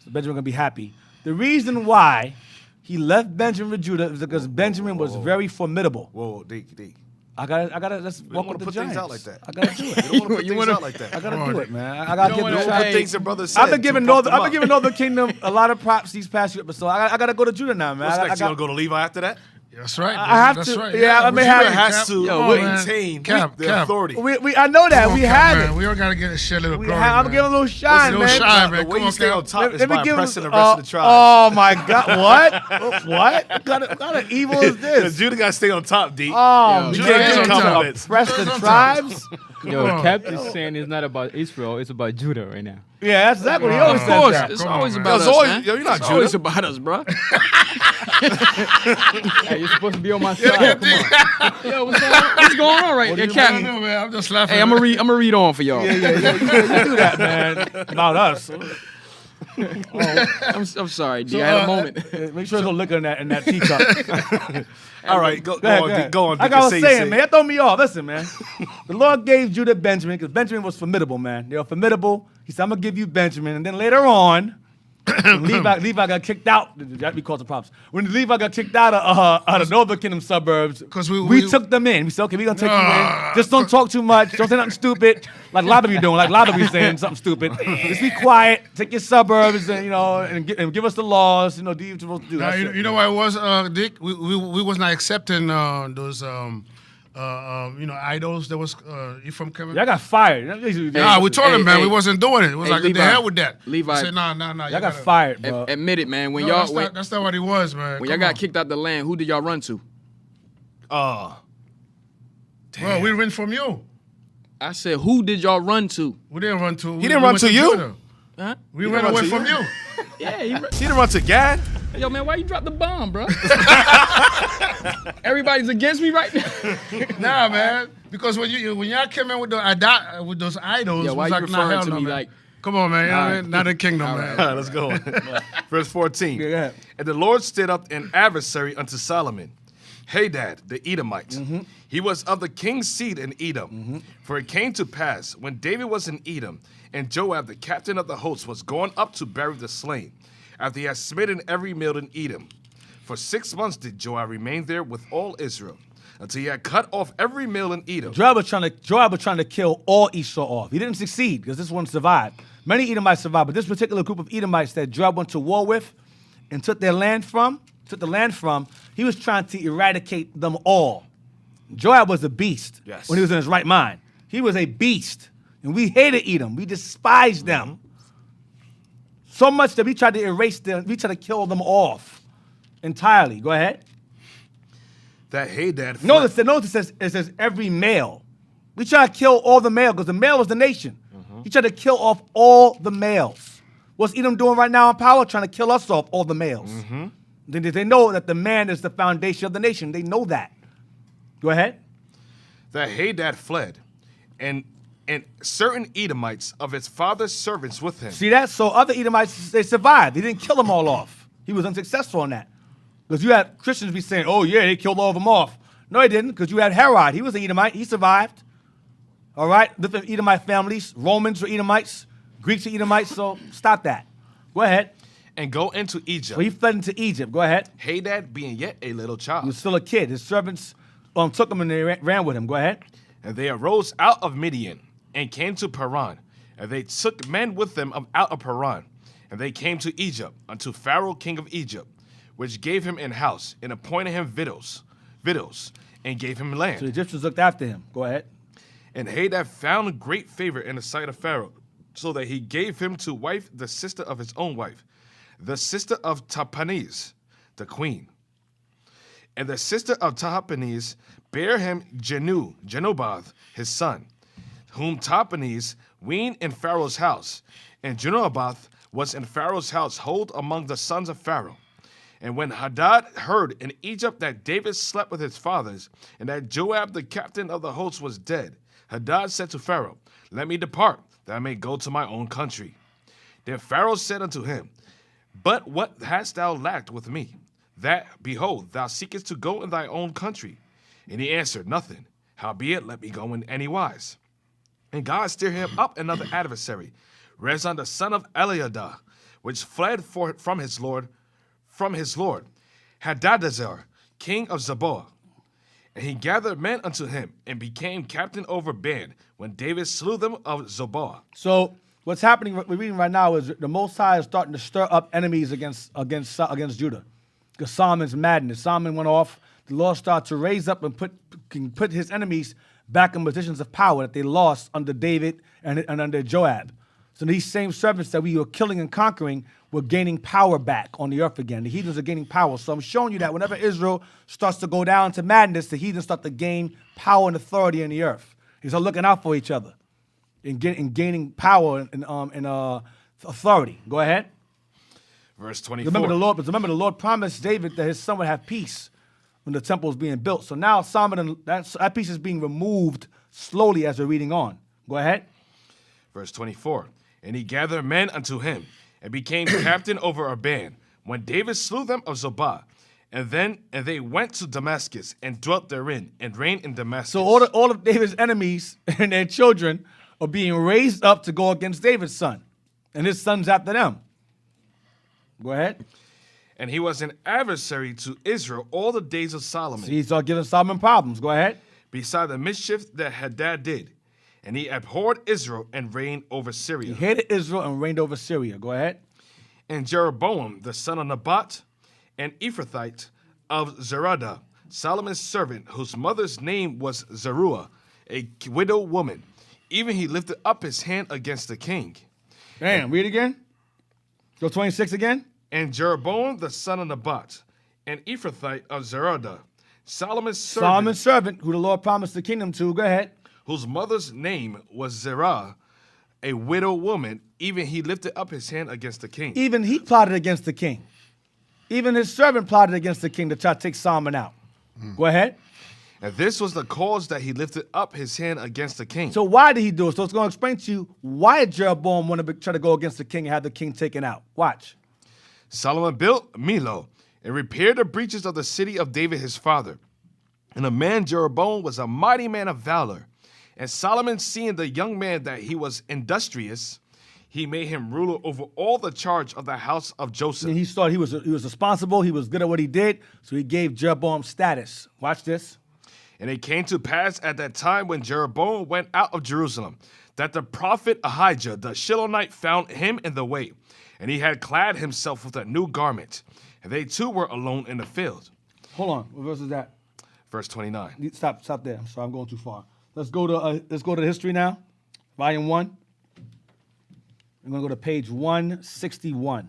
so Benjamin gonna be happy. The reason why he left Benjamin with Judah is because Benjamin was very formidable. Whoa, D. I gotta. Let's walk wanna with the put Giants. things out like that. I gotta do it. You don't want to put You things wanna- out like that. I gotta Come do on. it, man. I gotta give wanna- the Don't Giants. put things that brother said. I've been giving to puff them I've been up. giving Northern Kingdom a lot of props these past few episodes. I gotta go to Judah now, man. What's I next? You gonna go to Levi after that? That's right. I have That's to- right. yeah, I may Judah have- Judah has Cap, to come on, man. maintain Cap, the Cap. authority. I know that Come on, we Cap, have man. it. We all gotta get a shit little glory. I'm man. giving a little shine, Little man. shine, The man. way Come you on, stay on Cap. top is by give oppressing him- the rest of the tribe. Oh my God! What? What kind of evil is Because this? Judah got to stay on top, D. Oh, You man. can't get You compliments. oppress the tribes. Yo, on. Cap is saying it's not about Israel, it's about Judah right now. Yeah, that's exactly what he Of always Of says. course, that. it's Come on, always man. about It's us, always- man. yo, you're not It's always Judah. about us, bro. Hey, you're supposed to be on my side. Come on. Yo, what's going on right there, I don't Captain? know, man. I'm just laughing. Hey, I'm gonna read on for y'all. Yeah, you do that, man. About us. I'm sorry, D. I had a moment. Make sure there's no liquor in that teacup. All right, go Go ahead, on, go D. ahead. Go on, D. Like I was Say, saying, say. man, that throw me off. Listen, man. The Lord gave Judah Benjamin because Benjamin was formidable, man. They were formidable. He said, I'm going to give you Benjamin. And then later on, when Levi got kicked out. That we cause the problems. When Levi got kicked out of Northern Kingdom suburbs, 'Cause we we- took them in. We said, okay, we're going to take you Nah. in. Just don't talk too much. Don't say nothing stupid. Like a lot of you doing. Like a lot of you saying something stupid. Just be quiet. Take your suburbs and, and give us the laws. Do what you're supposed to do. Nah, That's you, it. you know what it was, Dick? We was not accepting those idols. There was you from Kevin? Y'all got fired. Nah, we told Hey, him, man, hey. we wasn't doing it. It was Hey, like, the Levi. hell with that. Levi. I said, nah. Y'all got fired, bro. Admit it, man. When No, y'all that's not what he was, man. when y'all Come got on. kicked out the land, who did y'all run to? Bro, we ran from you. I said, who did y'all run to? We didn't run to. He didn't run went to you? Judah. Huh? We He ran didn't run away to from you? you. Yeah, He didn't run to Gad. yo, man, why you drop the bomb, bro? Everybody's against me right now. Nah, man. Because when y'all came in with with those idols, Yeah, it why was you like, nah, referring hell to no, me man. like- Come on, man. You know what I All mean? Not a kingdom, man. All right, let's go on. Verse 14. Yeah. And the Lord stirred up an adversary unto Solomon, Hadad the Edomite. Mm-hmm. He was of the king's seed in Edom. For it came to pass, when David was in Edom, and Joab, the captain of the host, was gone up to bury the slain, after he had smitten every male in Edom. For 6 months did Joab remain there with all Israel, until he had cut off every male in Edom. Joab was trying to kill all Esau off. He didn't succeed because this one survived. Many Edomites survived, but this particular group of Edomites that Joab went to war with and took the land from, he was trying to eradicate them all. Joab was a beast Yes. when he was in his right mind. He was a beast, and we hated Edom. We despised them so much that we tried to erase them. We tried to kill them off entirely. Go ahead. That Hadad fled. Notice it says every male. We try to kill all the male because the male was the nation. He tried to kill off all the males. What's Edom doing right now in power? Trying to kill us off, all the males. They know that the man is the foundation of the nation. They know that. Go ahead. That Hadad fled, and certain Edomites of his father's servants with him. See that? So other Edomites, they survived. He didn't kill them all off. He was unsuccessful in that. Because you had Christians be saying, oh yeah, they killed all of them off. No, he didn't, because you had Herod. He was an Edomite. He survived. All right? Different Edomite families. Romans were Edomites. Greeks were Edomites. So stop that. Go ahead. And go into Egypt. So he fled into Egypt. Go ahead. Hadad being yet a little child. He was still a kid. His servants took him and they ran with him. Go ahead. And they arose out of Midian and came to Paran. And they took men with them out of Paran. And they came to Egypt, unto Pharaoh king of Egypt, which gave him an house, and appointed him victuals, and gave him So the land. Egyptians looked after him. Go ahead. And Hadad found great favor in the sight of Pharaoh, so that he gave him to wife the sister of his own wife, the sister of Tahpenes, the queen. And the sister of Tahpenes bare him Genobath, his son, whom Tahpenes weaned in Pharaoh's house. And Genobath was in Pharaoh's household among the sons of Pharaoh. And when Hadad heard in Egypt that David slept with his fathers, and that Joab the captain of the host was dead, Hadad said to Pharaoh, Let me depart, that I may go to my own country. Then Pharaoh said unto him, But what hast thou lacked with me? That, behold, thou seekest to go in thy own country. And he answered, Nothing. Howbeit, let me go in any wise. And God stirred him up another adversary, Rezon the son of Eliadah, which fled from his lord, Hadadezer, king of Zeboah. And he gathered men unto him, and became captain over a band, when David slew them of Zobah. So what's happening? What we're reading right now is the Most High is starting to stir up enemies against Judah, because Solomon's madness. Solomon went off. The Lord started to raise up and put his enemies back in positions of power that they lost under David and under Joab. So these same servants that we were killing and conquering were gaining power back on the earth again. The heathens are gaining power. So I'm showing you that whenever Israel starts to go down to madness, the heathens start to gain power and authority in the earth. They start looking out for each other and gaining power and authority. Go ahead. Verse 24. Remember the Lord promised David that his son would have peace when the temple was being built. So now Solomon, that peace is being removed slowly as we're reading on. Go ahead. Verse 24. And he gathered men unto him, and became captain over a band, when David slew them of Zobah. And they went to Damascus, and dwelt therein, and reigned in Damascus. So all of David's enemies and their children are being raised up to go against David's son, and his sons after them. Go ahead. And he was an adversary to Israel all the days of Solomon, So he started giving Solomon problems. Go ahead. beside the mischief that Hadad did. And he abhorred Israel, and reigned over He Syria. hated Israel and reigned over Syria. Go ahead. And Jeroboam, the son of Nebat, an Ephrathite of Zeradah, Solomon's servant, whose mother's name was Zeruiah, a widow woman, even he lifted up his hand against the king. Damn, read again. Go 26 again. And Jeroboam, the son of Nebat, an Ephrathite of Zeradah, Solomon's servant, who the Lord promised the kingdom to. Go ahead. whose mother's name was Zerah, a widow woman, even he lifted up his hand against the king. Even he plotted against the king. Even his servant plotted against the king to try to take Solomon out. Go ahead. And this was the cause that he lifted up his hand against the king. So why did he do it? So it's going to explain to you why did Jeroboam want to try to go against the king and have the king taken out. Watch. Solomon built Millo and repaired the breaches of the city of David his father. And the man Jeroboam was a mighty man of valor. And Solomon, seeing the young man that he was industrious, he made him ruler over all the charge of the house of Joseph. And he thought he was responsible. He was good at what he did. So he gave Jeroboam status. Watch this. And it came to pass at that time when Jeroboam went out of Jerusalem, that the prophet Ahijah the Shilonite found him in the way, and he had clad himself with a new garment. And they two were alone in the field. Hold on. What verse is that? Verse 29. Stop there. I'm sorry, I'm going too far. Let's go to history now. Volume 1. I'm going to go to page 161.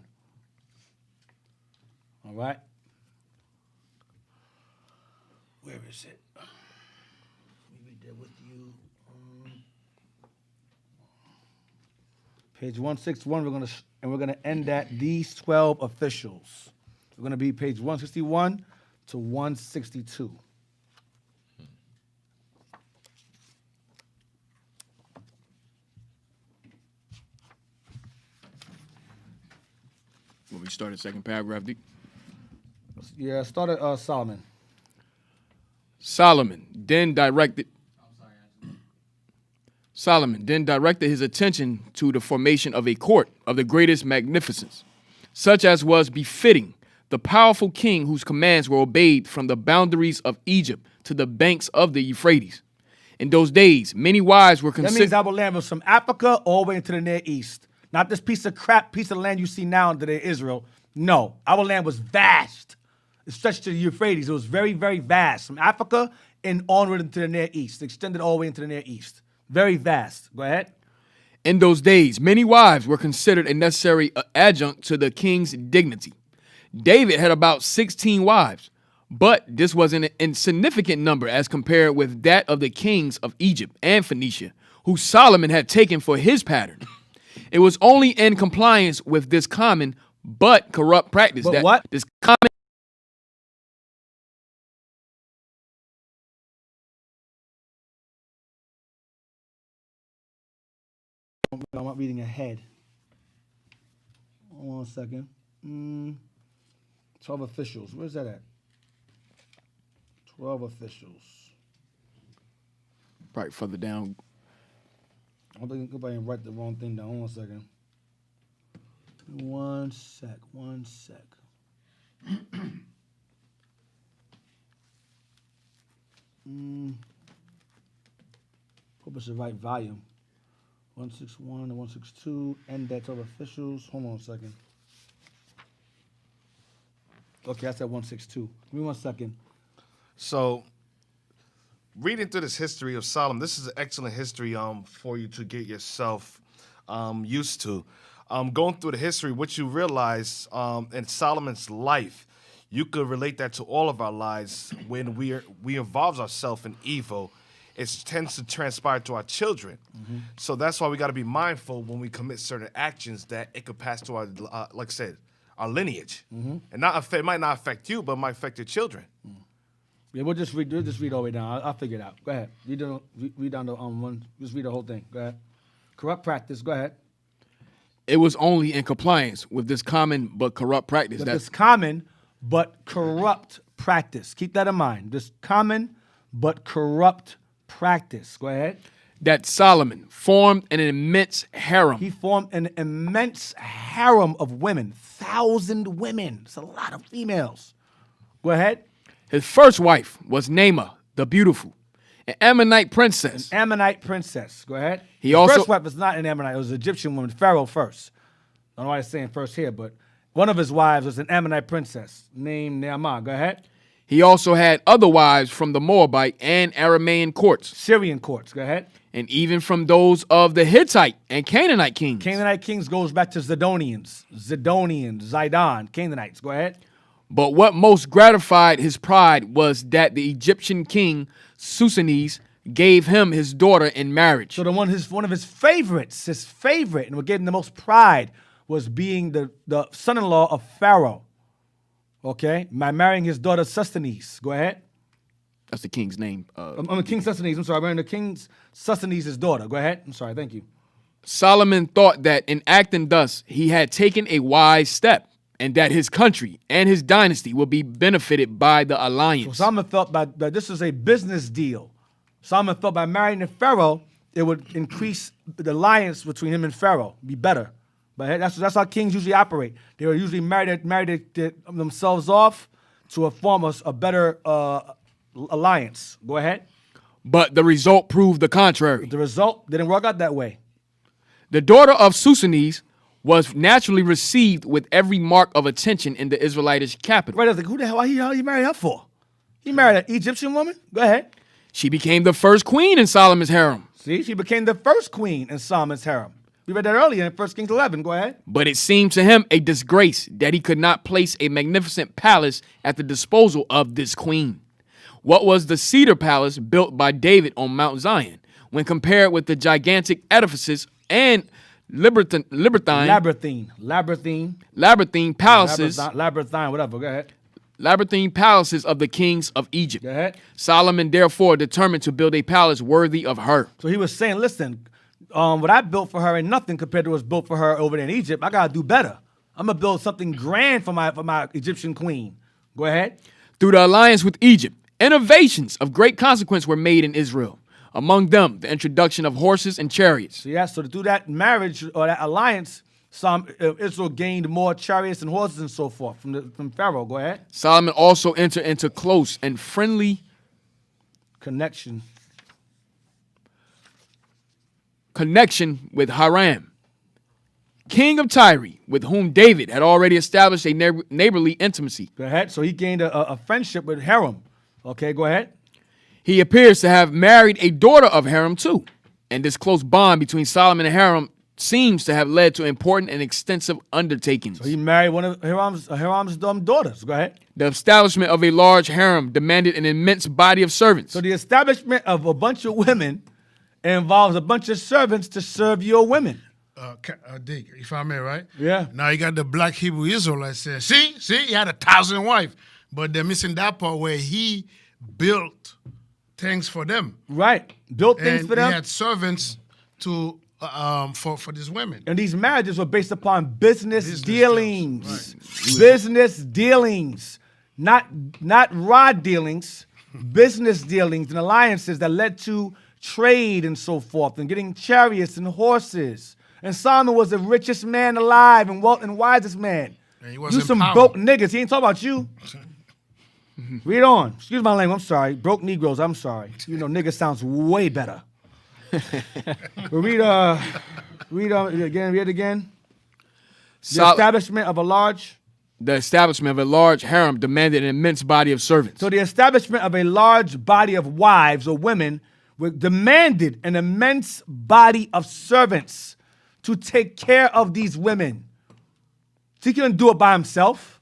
All right. Where is it? Let me read that with you. Page 161. We're going to end at these 12 officials. We're going to be page 161 to 162. When we start the second paragraph, D. Yeah, start at Solomon. Solomon then directed his attention to the formation of a court of the greatest magnificence, such as was befitting the powerful king whose commands were obeyed from the boundaries of Egypt to the banks of the Euphrates. In those days, many wives were That means considered. our land was from Africa all the way into the Near East. Not this piece of crap piece of land you see now today, Israel. No, our land was vast. It stretched to the Euphrates. It was very, very vast. From Africa and onward into the Near East. It extended all the way into the Near East. Very vast. Go ahead. In those days, many wives were considered a necessary adjunct to the king's dignity. David had about 16 wives, but this was an insignificant number as compared with that of the kings of Egypt and Phoenicia, who Solomon had taken for his pattern. It was only in compliance with this common but corrupt practice But that what? this common I'm not reading ahead. Hold on a second. 12 officials. Where's that at? 12 officials. right further down. I don't think anybody write the wrong thing down. Hold on a second. One sec. What's the right volume? 161 and 162. Index of officials. Hold on a second. Okay, that's at 162. Give me 1 second. So, reading through this history of Solomon, this is an excellent history for you to get yourself used to. Going through the history, what you realize in Solomon's life, you could relate that to all of our lives. When we involve ourselves in evil, it tends to transpire to our children. So that's why we got to be mindful when we commit certain actions that it could pass to our, like I said, our lineage, and it might not affect you, but it might affect your children. Yeah, we'll just read all the way down. I'll figure it out. Go ahead. Read down the one. Just read the whole thing. Go ahead. Corrupt practice. Go ahead. It was only in compliance with this common but corrupt practice But that this common but corrupt practice. Keep that in mind. This common but corrupt practice. Go ahead. that Solomon formed an immense harem. He formed an immense harem of women, 1,000 women. It's a lot of females. Go ahead. His first wife was Naamah the Beautiful, an Ammonite princess. Ammonite princess. Go ahead. He His also- first wife was not an Ammonite. It was an Egyptian woman, Pharaoh first. I don't know why it's saying first here, but one of his wives was an Ammonite princess named Naamah. Go ahead. He also had other wives from the Moabite and Aramaean courts, Syrian courts. Go ahead. and even from those of the Hittite and Canaanite kings. Canaanite kings goes back to Zidonians, Zidon, Canaanites. Go ahead. But what most gratified his pride was that the Egyptian king Susanes gave him his daughter in marriage. So one of his favorites, and what gave him the most pride was being the son-in-law of Pharaoh. Okay, by marrying his daughter Sustanes. Go ahead. That's the king's name. King Sustanes. I'm sorry, marrying the king Sustanes' daughter. Go ahead. I'm sorry. Thank you. Solomon thought that in acting thus, he had taken a wise step, and that his country and his dynasty would be benefited by the So alliance. Solomon felt that this was a business deal. Solomon felt by marrying the Pharaoh, it would increase the alliance between him and Pharaoh, be better. But that's how kings usually operate. They were usually married themselves off to form a better alliance. Go ahead. But the result proved the contrary. The result didn't work out that way. The daughter of Susanes was naturally received with every mark of attention in the Israelitish capital. Right, I was like, who the hell you married her for? You married an Egyptian woman? Go ahead. She became the first queen in Solomon's harem. See, she became the first queen in Solomon's harem. We read that earlier in 1 Kings 11. Go ahead. But it seemed to him a disgrace that he could not place a magnificent palace at the disposal of this queen. What was the cedar palace built by David on Mount Zion when compared with the gigantic edifices and labyrinthine palaces, Labyrinthine, whatever. Go ahead. labyrinthine palaces of the kings of Egypt? Go ahead. Solomon therefore determined to build a palace worthy of her. So he was saying, listen, what I built for her ain't nothing compared to what's built for her over there in Egypt. I gotta do better. I'm gonna build something grand for my Egyptian queen. Go ahead. Through the alliance with Egypt, innovations of great consequence were made in Israel. Among them, the introduction of horses and chariots. So yeah, so through that marriage or that alliance, Israel gained more chariots and horses and so forth from Pharaoh. Go ahead. Solomon also entered into close and friendly Connection. connection with Hiram, king of Tyre, with whom David had already established a neighborly intimacy. Go ahead. So he gained a friendship with Hiram. Okay, go ahead. He appears to have married a daughter of Hiram too, and this close bond between Solomon and Hiram seems to have led to important and extensive undertakings. He married one of Hiram's daughters. Go ahead. The establishment of a large harem demanded an immense body of servants. So the establishment of a bunch of women involves a bunch of servants to serve your women. Dick, if I may, right? Yeah. Now you got the black Hebrew Israelites saying, see, he had 1,000 wives, but they're missing that part where he built things for them. Right. Built things And for them. he had servants to for these women. And these marriages were based upon business Business dealings. deals, Business dealings. Not rod dealings, business dealings and alliances that led to trade and so forth and getting chariots and horses. And Solomon was the richest man alive and wisest man. And he You wasn't some powerful. broke niggas. He ain't talking about you. Read on. Excuse my language. I'm sorry. Broke Negroes. I'm sorry. You know, nigga sounds way better. We'll read again. Read it again. The Sol- establishment of a large. the establishment of a large harem demanded an immense body of servants. So the establishment of a large body of wives or women demanded an immense body of servants to take care of these women. So he couldn't do it by himself.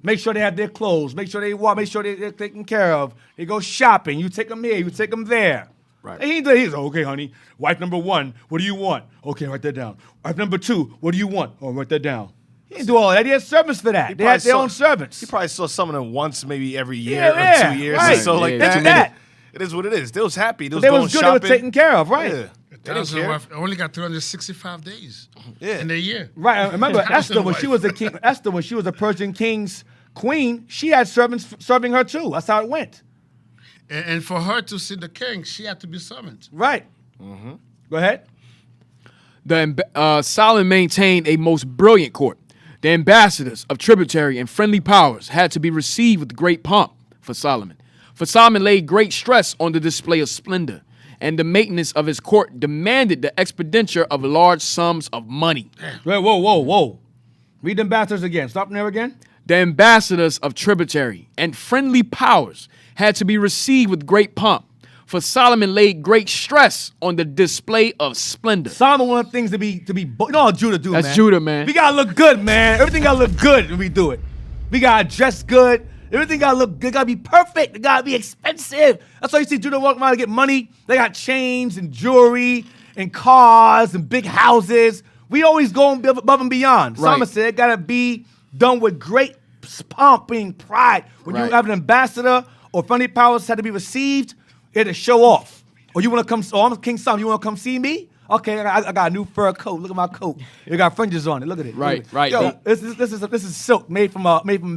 Make sure they have their clothes. Make sure they walk. Make sure they're taken care of. They go shopping. You take them here. You take them there. Right. And he's okay, honey. Wife number 1, what do you want? Okay, write that down. Wife number 2, what do you want? Oh, write that down. He didn't do all that. He had servants for that. They had their own servants. He probably saw some of them once, maybe every year Yeah, or 2 years right. or so like Yeah, that. too many. It is what it is. They was happy. They was They going was good. shopping. They were taken care of, right? Yeah. They didn't Thousand care. wife only got 365 days Yeah. in the year. Right. I remember Thousand Esther when she was a king. Esther when she was a Persian king's queen, she had servants serving her too. That's how it went. And for her to see the king, she had to be summoned. Right. Go ahead. Solomon maintained a most brilliant court. The ambassadors of tributary and friendly powers had to be received with great pomp for Solomon. For Solomon laid great stress on the display of splendor, and the maintenance of his court demanded the expenditure of large sums of money. Wait, whoa. Read the ambassadors again. Stop there again. The ambassadors of tributary and friendly powers had to be received with great pomp, for Solomon laid great stress on the display of splendor. Solomon wanted things to be. You know how Judah do, That's man. Judah, man. We gotta look good, man. Everything gotta look good when we do it. We gotta dress good. Everything gotta look good. It gotta be perfect. It gotta be expensive. That's why you see Judah walking around to get money. They got chains and jewelry and cars and big houses. We always go above and beyond. Right. Solomon said it gotta be done with great pomp and pride. When Right. you have an ambassador or friendly powers had to be received, it had to show off. Or you want to come? Oh, I'm King Solomon. You want to come see me? Okay, I got a new fur coat. Look at my coat. It got fringes on it. Look at it. Right, Look at it. right. Yo, this is silk made from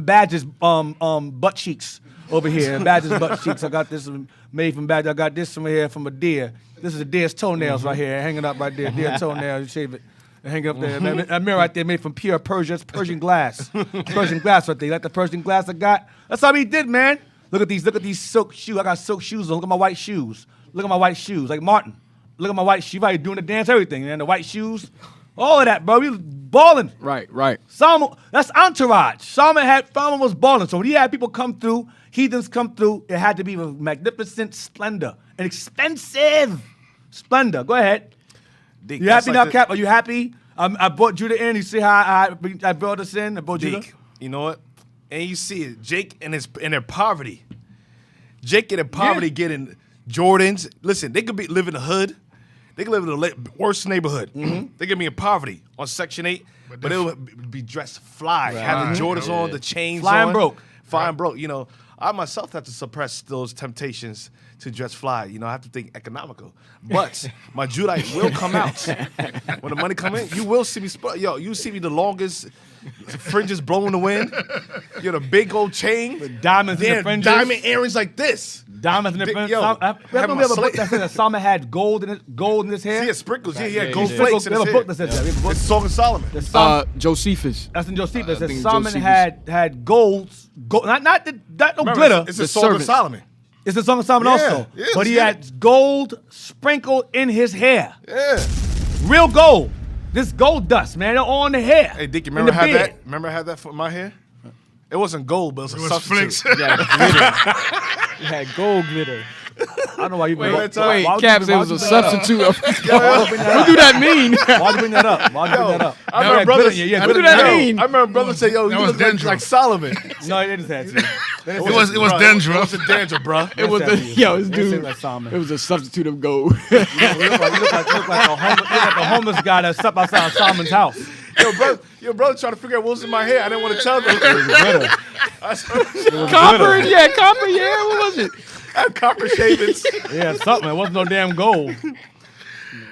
Badger's butt cheeks over here. Badger's butt cheeks. I got this one made from Badger. I got this from here from a deer. This is a deer's toenails right here, hanging up right there. Deer toenails. You shave it. Hang it up there. That mirror right there made from pure Persian glass. Persian glass right there. You like the Persian glass I got? That's how he did, man. Look at these silk shoes. I got silk shoes on. Look at my white shoes. Look at my white shoes. Like Martin. Look at my white shoes. Right, doing the dance, everything, man. The white shoes. All of that, bro. We was balling. Right. Solomon, that's entourage. Solomon was balling. So when he had people come through, heathens come through, it had to be with magnificent splendor and expensive splendor. Go ahead. Deke, You that's happy like now, Cap? Are you happy? I brought Judah in. You see how I brought us in? I brought Judah. Deke, you know what? And you see it. Jake in their poverty. Jake in their poverty getting Jordans. Listen, they could live in the hood. They could live in the worst neighborhood. They could be in poverty on Section 8, but they'll be dressed fly. Have the Jordans on, the chains Fly on. and broke. Fly and broke. You know, I myself have to suppress those temptations to dress fly. You know, I have to think economical. But my Judite will come out. When the money come in, you will see me. You see me the longest fringes blowing the wind. You know, the big old chain. The diamonds in the Then fringes. diamond earrings like this. Diamonds in the Big- fringes. yo, Remember having we have a my book slate- that said that Solomon had gold in his hair? See, it sprinkles. Yeah, yeah, gold yeah. flakes. We have a book that says that. We have a book. It's Song of Solomon. that Solomon- Josephus. That's in Josephus. It says think Solomon Josephus. had gold, not no Remember, glitter. It's The a Song of servant. Solomon. It's the Song of Solomon Yeah, also. yeah, But he let's had gold sprinkled in his hair. Yeah. Real gold. This gold dust, man. All in the hair. Hey, Dick, you in remember the I had beard. that? Remember I had that for my hair? It wasn't gold, but it was It a was substitute. flicks. Yeah, glitter. It had gold glitter. I don't know why you bring Wait, that Wait, up. Caps, it was a substitute of. What do that mean? Why'd you bring that up? Why'd you bring that up? I You remember had brothers. glitter in your- What glitter do in your that hair. mean? I remember brothers say, "Yo, That you was look like, dandruff. like Solomon." No, they just had to. It was Bro, dandruff. It was a dandruff, bro. It was That's the that yo, dude. this They say dude. like Solomon. It was a substitute of gold. You look like a homeless guy that slept outside Solomon's house. Your brother trying to figure out what was in my hair. I didn't want to tell them. Glitter. Copper, yeah, copper, yeah. What was it? I had copper shavings. Yeah, something. It wasn't no damn gold.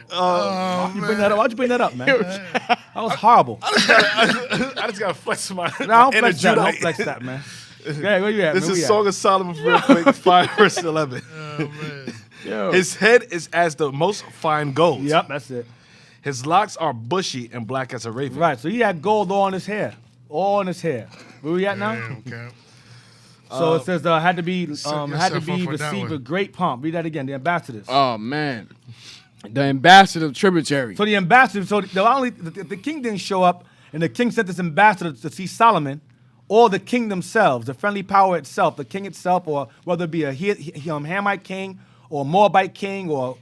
Why'd you bring that up? Why'd you bring that up, man? That was horrible. I just gotta flex my No, don't inner flex that. Don't Judite. flex that, man. Yeah, where you at? This man? Where is you Song of Solomon, real quick, 5 verse 11. Yo. His head is as the most fine gold. at? Yep, that's it. His locks are bushy and black as a raven. Right, so he had gold all in his hair. All in his hair. Where we at now? Okay. So it says had to be Set received yourself up for that with one. great pomp. Read that again. The ambassadors. Oh man. The ambassador tributary. So the ambassador, the king didn't show up, and the king sent this ambassador to see Solomon, or the king themselves, the friendly power itself, the king itself, or whether it be a Hamite king, or Moabite king, or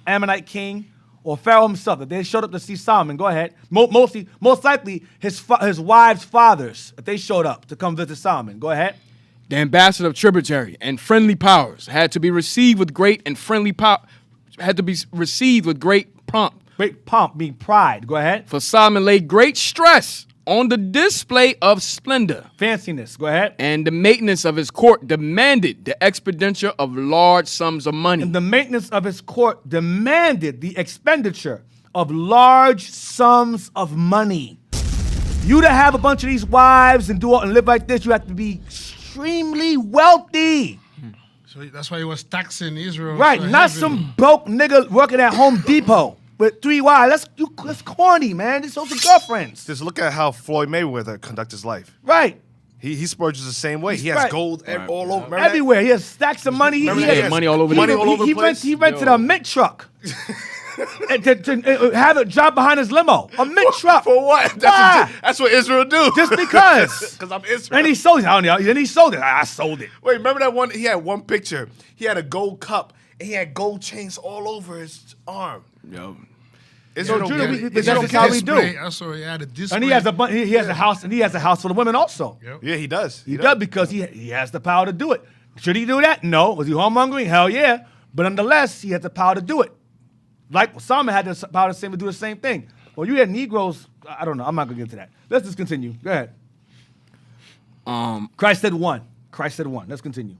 Ammonite king, or Pharaoh himself. If they showed up to see Solomon, go ahead. Most likely his wives' fathers, if they showed up to come visit Solomon, go ahead. The ambassador of tributary and friendly powers had to be received with great pomp. Great pomp, meaning pride. Go ahead. For Solomon laid great stress on the display of splendor. Fanciness. Go ahead. And the maintenance of his court demanded the expenditure of large sums of money. And the maintenance of his court demanded the expenditure of large sums of money. You to have a bunch of these wives and live like this, you have to be extremely wealthy. So that's why he was taxing Israel. Right, so not heavily. some broke nigga working at Home Depot with 3 wives. That's corny, man. These those are girlfriends. Just look at how Floyd Mayweather conducts his life. Right. He spurges the same way. He has right. gold all over. Remember that? Everywhere. He has stacks of money. Remember He that? has Yeah, money all over the Money all over the place. He rented a mint truck. and to have it drive behind his limo. A mint truck. For what? Why? That's what Israel do. Just because. Because I'm Israel. And he sold it. I don't know. Then he sold it. I sold it. Wait, remember that one? He had one picture. He had a gold cup and he had gold chains all over his arm. Yo. Israel Judah, don't we- get it. that's Israel just don't how get we it. do. Display. I saw he had a display. And he has a house. And he has a house full of women also. Yep. Yeah, he does. He does because he has the power to do it. Should he do that? No. Was he homongering? Hell yeah. But nonetheless, he had the power to do it. Like Solomon had the power to do the same thing. Well, you had Negroes. I don't know. I'm not gonna get into that. Let's just continue. Go ahead. Christ said one. Christ said one. Let's continue.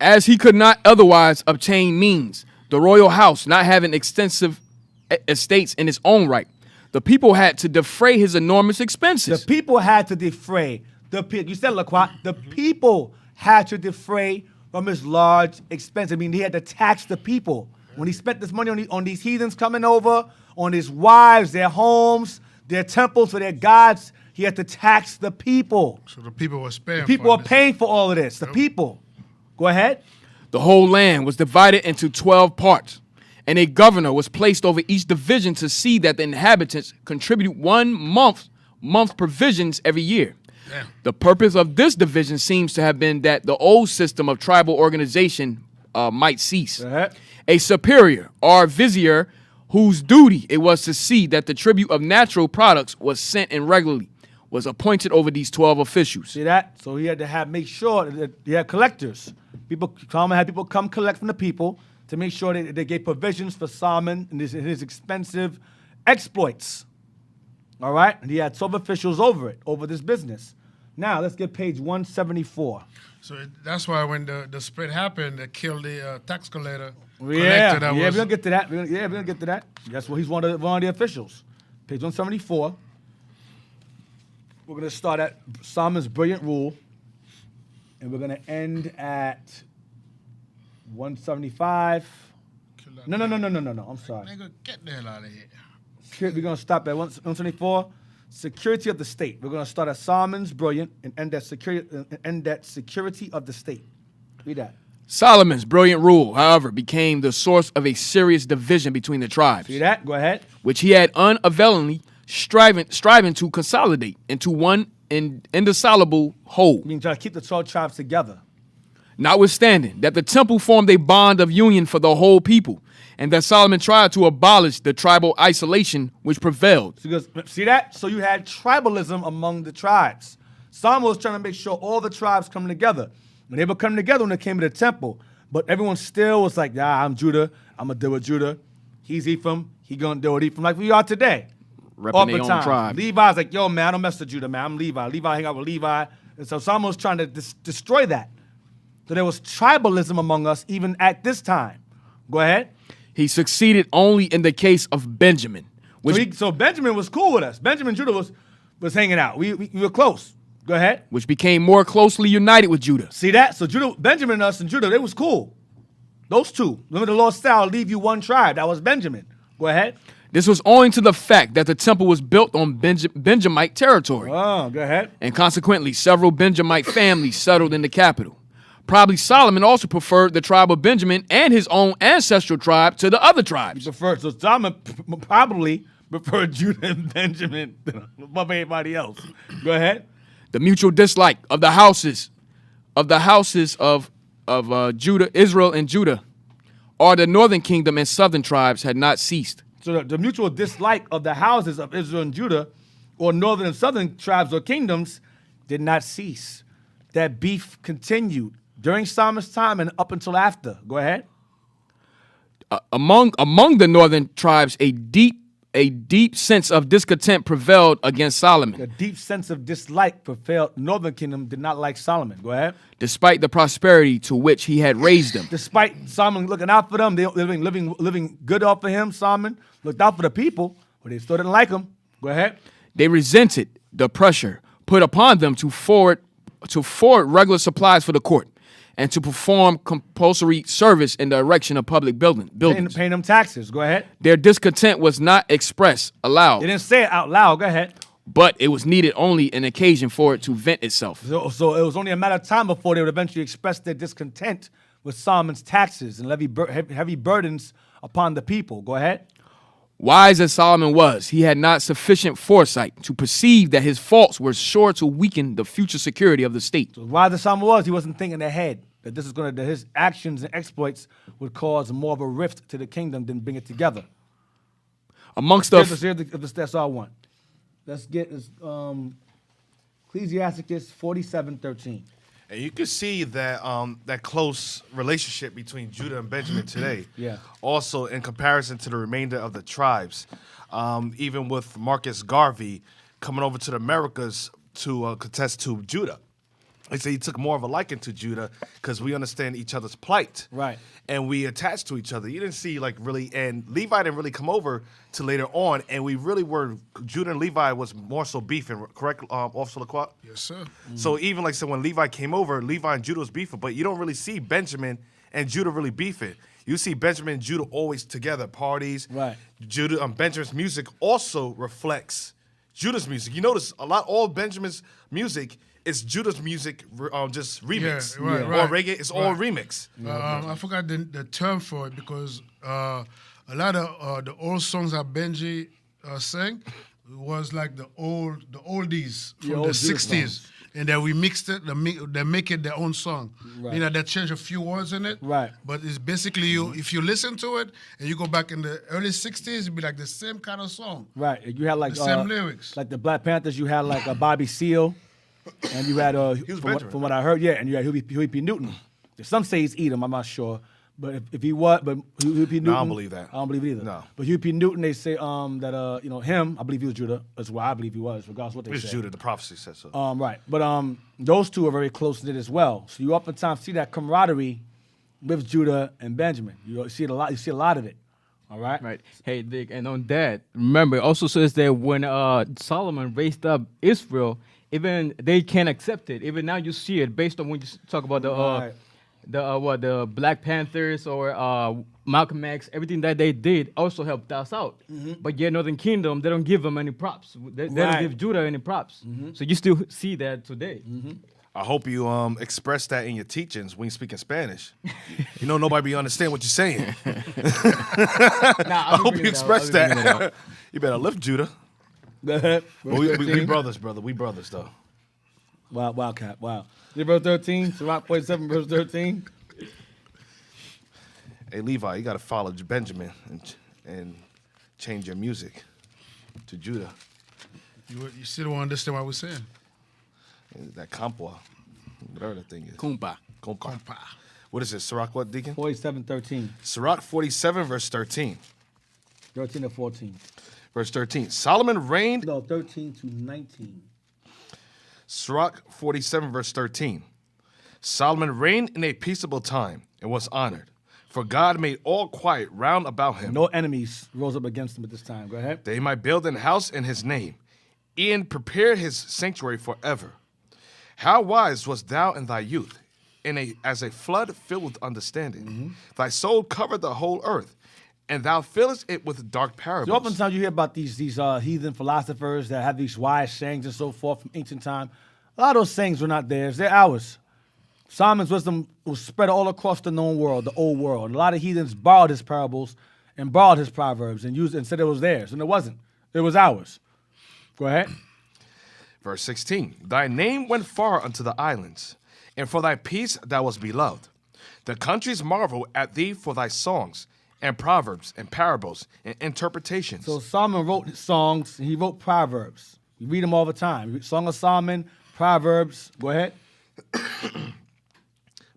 As he could not otherwise obtain means, the royal house not having extensive estates in its own right, the people had to defray his enormous The expenses. people had to defray. You said Lacroix. The people had to defray from his large expense. I mean, he had to tax the people. When he spent this money on these heathens coming over, on his wives, their homes, their temples for their gods, he had to tax the people. So the people were paying. People for are this. paying for all of this. The people. Go ahead. The whole land was divided into 12 parts, and a governor was placed over each division to see that the inhabitants contribute 1 month provisions every year. Damn. The purpose of this division seems to have been that the old system of tribal organization might cease. Go ahead. A superior or vizier whose duty it was to see that the tribute of natural products was sent in regularly was appointed over these 12 officials. See that? So he had to make sure that he had collectors. Solomon had people come collect from the people to make sure that they gave provisions for Solomon and his expensive exploits. All right? And he had 12 officials over this business. Now, let's get page 174. So that's why when the split happened, they killed the tax collector. Yeah, that we're was- gonna get to that. We're gonna get to that. That's what he's one of the officials. Page 174. We're gonna start at Solomon's brilliant rule, and we're gonna end at 175. Kill that No. I'm sorry. Nigga, get the hell out of here. We're gonna stop at 174. Security of the state. We're gonna start at Solomon's brilliant and end at security of the state. Read that. Solomon's brilliant rule, however, became the source of a serious division between the tribes, See that? Go ahead. which he had unavailingly striving to consolidate into one indissoluble whole. I mean, try to keep the 12 tribes together. Notwithstanding that the temple formed a bond of union for the whole people, and that Solomon tried to abolish the tribal isolation which prevailed. See that? So you had tribalism among the tribes. Solomon was trying to make sure all the tribes come together. When they were coming together when they came to the temple, but everyone still was like, I'm Judah, I'm going to deal with Judah. He's Ephraim, he going to deal with Ephraim, like we are today. Repping All their the own time. tribe. Levi's like, yo, man, I don't mess with Judah, man. I'm Levi. Levi hang out with Levi. And so Solomon was trying to destroy that. So there was tribalism among us even at this time. Go ahead. He succeeded only in the case of Benjamin, which, So Benjamin was cool with us. Benjamin Judah was hanging out. We were close. Go ahead. which became more closely united with Judah. See that? So Benjamin and us and Judah, they was cool. Those two. Remember the Lord said, I'll leave you one tribe. That was Benjamin. Go ahead. This was owing to the fact that the temple was built on Benjamite territory, Oh, go ahead. and consequently several Benjamite families settled in the capital. Probably Solomon also preferred the tribe of Benjamin and his own ancestral tribe to the other tribes. So Solomon probably preferred Judah and Benjamin above everybody else. Go ahead. The mutual dislike of the houses of Judah, Israel and Judah, or the northern kingdom and southern tribes had not ceased. So the mutual dislike of the houses of Israel and Judah, or northern and southern tribes or kingdoms, did not cease. That beef continued during Solomon's time and up until after. Go ahead. Among the northern tribes, a deep sense of discontent prevailed against Solomon. A deep sense of dislike prevailed. Northern kingdom did not like Solomon. Go ahead. Despite the prosperity to which he had raised them. Despite Solomon looking out for them, they living good off of him. Solomon looked out for the people, but they still didn't like him. Go ahead. They resented the pressure put upon them to forward regular supplies for the court and to perform compulsory service in the erection of public buildings. Paying them taxes. Go ahead. Their discontent was not expressed aloud, They didn't say it out loud. Go ahead. but it was needed only an occasion for it to vent itself. So it was only a matter of time before they would eventually express their discontent with Solomon's taxes and heavy burdens upon the people. Go ahead. Wise as Solomon was, he had not sufficient foresight to perceive that his faults were sure to weaken the future security of the state. Why the Solomon was, he wasn't thinking ahead that that his actions and exploits would cause more of a rift to the kingdom than bring it together. Amongst That's all I want. Let's get this, Ecclesiasticus 47:13. And you can see that that close relationship between Judah and Benjamin today. Yeah. Also, in comparison to the remainder of the tribes, even with Marcus Garvey coming over to the Americas to contest to Judah. They say he took more of a liking to Judah because we understand each other's plight. Right. And we attached to each other. You didn't see and Levi didn't really come over till later on, and we really were, Judah and Levi was more so beefing, correct, Officer Lacroix? Yes, sir. So even like I said, when Levi came over, Levi and Judah was beefing, but you don't really see Benjamin and Judah really beefing. You see Benjamin and Judah always together, parties. Right. Benjamin's music also reflects Judah's music. You notice all Benjamin's music is Judah's music, just remix. Yeah, right, Or right. reggae, it's all remix. I forgot the term for it because a lot of the old songs that Benji sang was like the oldies from old the Judah 60s. songs. And then we mixed it, they make it their own song. Right. You know, they change a few words in it. Right. But it's basically, if you listen to it and you go back in the early 60s, it'd be like the same kind of song. Right. You had like The same lyrics. Like the Black Panthers, you had like Bobby Seale, and you had was from Benjamin. what I heard, yeah, and you had Huey P. Newton. Some say he's Edom, I'm not sure. But if he was, but Huey P. Newton, I don't believe that. I don't believe it either. No. But Huey P. Newton, they say that him, I believe he was Judah. That's why I believe he was, regardless of what they It's say. Judah, the prophecy says so. Right. But those two are very close knit as well. So you oftentimes see that camaraderie with Judah and Benjamin. You see it a lot. You see a lot of it. All right. Right. Hey, Dick, and on that, remember, it also says that when Solomon raised up Israel, even they can't accept it. Even now you see it based on when you talk about Right. the Black Panthers or Malcolm X, everything that they did also helped us out. But yet Northern Kingdom, they don't give them any props. They don't Right. give Judah any props. So you still see that today. I hope you express that in your teachings when you speak in Spanish. You know nobody be understand what you're saying. I hope you express that. You better lift Judah. But we brothers, brother. We brothers, though. Wow, Wildcat, wow. Verse 13, Sirach 47, verse 13. Hey, Levi, you got to follow Benjamin and change your music to Judah. You still don't understand what we're saying. That compwa, whatever that thing is. Kumpa. Compa. What is it, Sirach what, Deacon? 47, 13. Sirach 47, verse 13. 13 to 14. Verse 13. Solomon reigned. No, 13 to 19. Sirach 47, verse 13. Solomon reigned in a peaceable time and was honored, for God made all quiet round about him. No enemies rose up against him at this time. Go ahead. That he might build an house in his name, and prepare his sanctuary forever. How wise wast thou in thy youth, as a flood filled with understanding. Thy soul covered the whole earth, and thou fillest it with dark parables. So oftentimes you hear about these heathen philosophers that have these wise sayings and so forth from ancient time. A lot of those sayings were not theirs. They're ours. Solomon's wisdom was spread all across the known world, the old world. A lot of heathens borrowed his parables and borrowed his proverbs and used and said it was theirs, and it wasn't. It was ours. Go ahead. Verse 16. Thy name went far unto the islands, and for thy peace thou wast beloved. The countries marvel at thee for thy songs, and proverbs, and parables, and interpretations. So Solomon wrote songs, and he wrote proverbs. You read them all the time. Song of Solomon, Proverbs. Go ahead.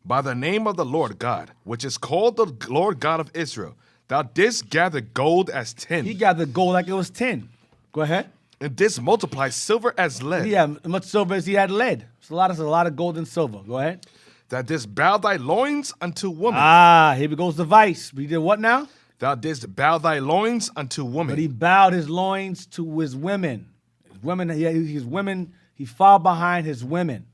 By the name of the Lord God, which is called the Lord God of Israel, thou didst gather gold as tin, He gathered gold like it was tin. Go ahead. and didst multiply silver as lead. He had much silver as he had lead. It's a lot of gold and silver. Go ahead. Thou didst bow thy loins unto woman. Ah, here goes the vice. He did what now? Thou didst bow thy loins unto woman. But he bowed his loins to his women. His women, he followed behind his women.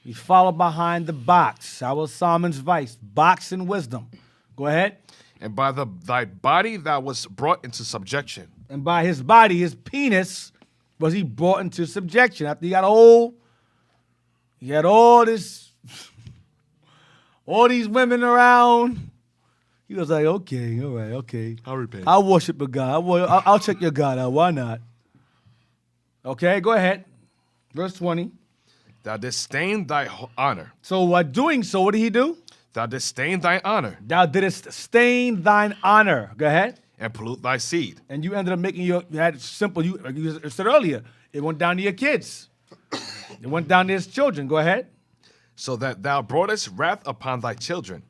He followed behind the box. That was Solomon's vice. Box and wisdom. Go ahead. And by thy body thou wast brought into subjection. And by his body, his penis, was he brought into subjection. After he had all these women around. He was like, okay, all right, okay. I'll repent. I'll worship a God. I'll check your God out. Why not? Okay, go ahead. Verse 20. Thou didst stain thy honor. So while doing so, what did he do? Thou didst stain thy honor, Thou didst stain thine honor. Go ahead. and pollute thy seed. And you ended up making you had simple, like you said earlier, it went down to your kids. It went down to his children. Go ahead. So that thou broughtest wrath upon thy children,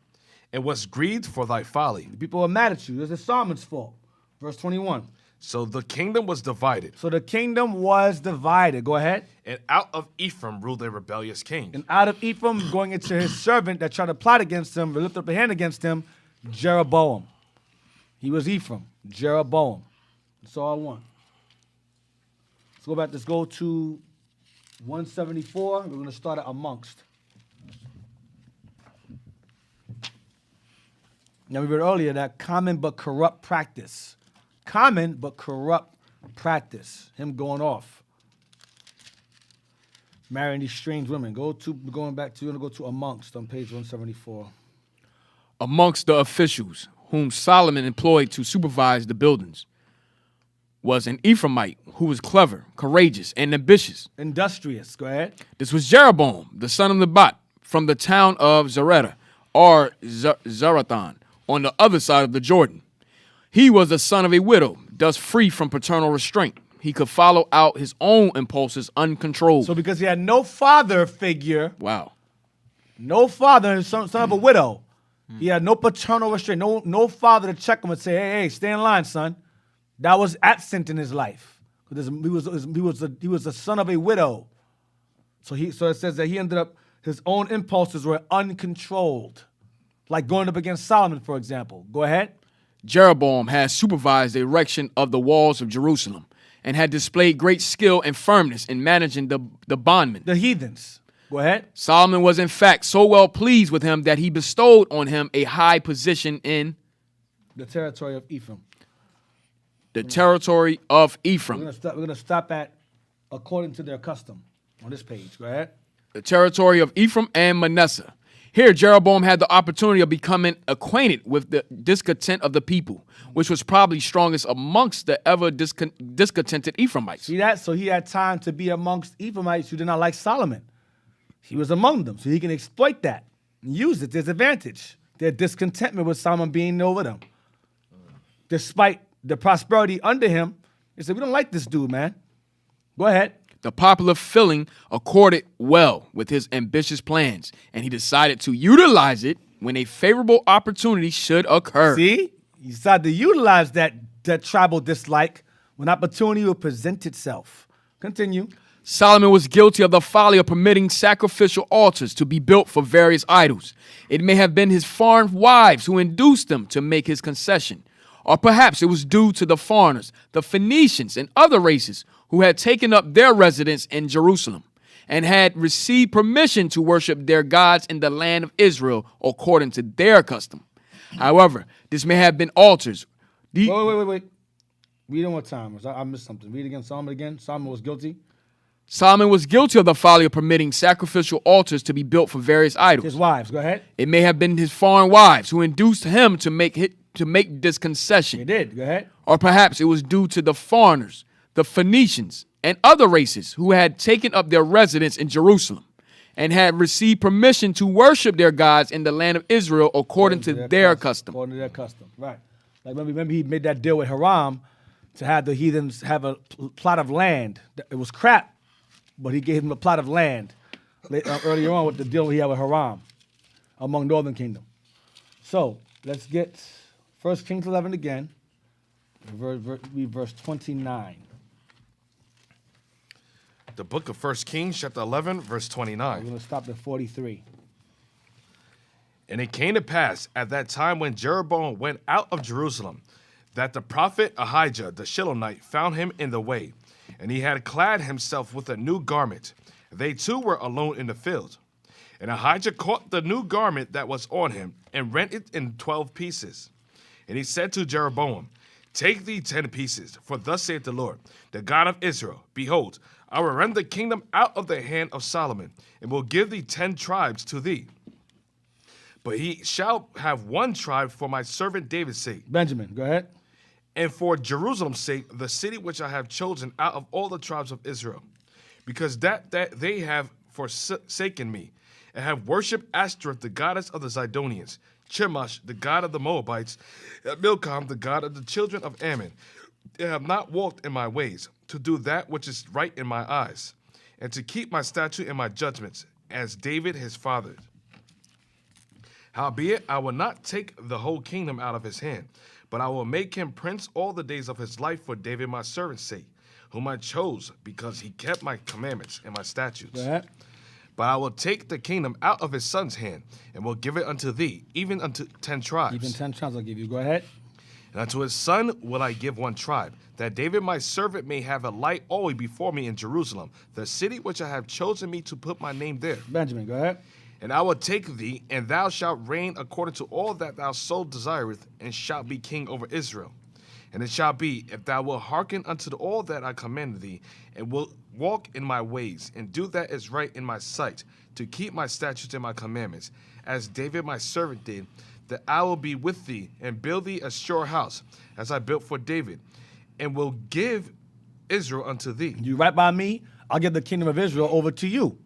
and wast grieved for thy folly. People are mad at you. This is Solomon's fault. Verse 21. So the kingdom was divided, So the kingdom was divided. Go ahead. and out of Ephraim ruled a rebellious king. And out of Ephraim, going into his servant that tried to plot against him, lift up a hand against him, Jeroboam. He was Ephraim, Jeroboam. That's all I want. Let's go back. Let's go to 174. We're going to start at amongst. Now, we read earlier that common but corrupt practice. Common but corrupt practice. Him going off. Marrying these strange women. You're going to go to amongst on page 174. Amongst the officials whom Solomon employed to supervise the buildings was an Ephraimite who was clever, courageous, and ambitious. Industrious. Go ahead. This was Jeroboam, the son of Nebat, from the town of Zaretta, or Zarathan, on the other side of the Jordan. He was the son of a widow, thus free from paternal restraint. He could follow out his own impulses uncontrolled. So because he had no father figure, Wow. no father, son of a widow, he had no paternal restraint, no father to check him and say, hey, stay in line, son. That was absent in his life. He was the son of a widow. So it says that he ended up, his own impulses were uncontrolled. Like going up against Solomon, for example. Go ahead. Jeroboam had supervised the erection of the walls of Jerusalem and had displayed great skill and firmness in managing the bondmen. The heathens. Go ahead. Solomon was in fact so well pleased with him that he bestowed on him a high position in The territory of Ephraim. the territory of We're Ephraim. gonna stop at according to their custom on this page. Go ahead. The territory of Ephraim and Manasseh. Here, Jeroboam had the opportunity of becoming acquainted with the discontent of the people, which was probably strongest amongst the ever discontented Ephraimites. See that? So he had time to be amongst Ephraimites who did not like Solomon. He was among them, so he can exploit that and use it to his advantage. Their discontentment with Solomon being over them. Despite the prosperity under him, they said, we don't like this dude, man. Go ahead. The popular feeling accorded well with his ambitious plans, and he decided to utilize it when a favorable opportunity should occur. See? He decided to utilize that tribal dislike when opportunity will present itself. Continue. Solomon was guilty of the folly of permitting sacrificial altars to be built for various idols. It may have been his foreign wives who induced him to make his concession, or perhaps it was due to the foreigners, the Phoenicians, and other races who had taken up their residence in Jerusalem and had received permission to worship their gods in the land of Israel according to their custom. However, this may have been altars. Wait. Read it one more time. I missed something. Read again. Solomon again. Solomon was guilty. Solomon was guilty of the folly of permitting sacrificial altars to be built for various idols. His wives, go ahead. It may have been his foreign wives who induced him to make this concession. He did, go ahead. Or perhaps it was due to the foreigners, the Phoenicians, and other races who had taken up their residence in Jerusalem and had received permission to worship their gods in the land of Israel according to their custom. According to their custom, right. Like remember he made that deal with Hiram to have the heathens have a plot of land. It was crap, but he gave him a plot of land earlier on with the deal he had with Hiram among Northern Kingdom. So let's get 1 Kings 11 again, verse 29. The book of 1 Kings, chapter 11, verse We're 29. going to stop at 43. And it came to pass at that time when Jeroboam went out of Jerusalem, that the prophet Ahijah the Shilonite found him in the way, and he had clad himself with a new garment. They two were alone in the field. And Ahijah caught the new garment that was on him, and rent it in 12 pieces. And he said to Jeroboam, Take thee 10 pieces, for thus saith the Lord, the God of Israel, Behold, I will rend the kingdom out of the hand of Solomon, and will give thee 10 tribes to thee. But he shall have one tribe for my servant David's sake, Benjamin, go ahead. and for Jerusalem's sake, the city which I have chosen out of all the tribes of Israel, because that they have forsaken me, and have worshipped Ashtoreth, the goddess of the Zidonians, Chemosh, the god of the Moabites, and Milcom, the god of the children of Ammon. They have not walked in my ways, to do that which is right in my eyes, and to keep my statute and my judgments, as David his father. Howbeit, I will not take the whole kingdom out of his hand, but I will make him prince all the days of his life for David my servant's sake, whom I chose, because he kept my commandments and my statutes. Go ahead. But I will take the kingdom out of his son's hand, and will give it unto thee, even unto 10 tribes. Even 10 tribes I'll give you. Go ahead. And unto his son will I give one tribe, that David my servant may have a light always before me in Jerusalem, the city which I have chosen me to put my name there. Benjamin, go ahead. And I will take thee, and thou shalt reign according to all that thou soul desireth, and shalt be king over Israel. And it shall be, if thou wilt hearken unto all that I command thee, and wilt walk in my ways, and do that is right in my sight, to keep my statutes and my commandments, as David my servant did, that I will be with thee, and build thee a sure house, as I built for David, and will give Israel unto thee. You right by me, I'll give the kingdom of Israel over to you.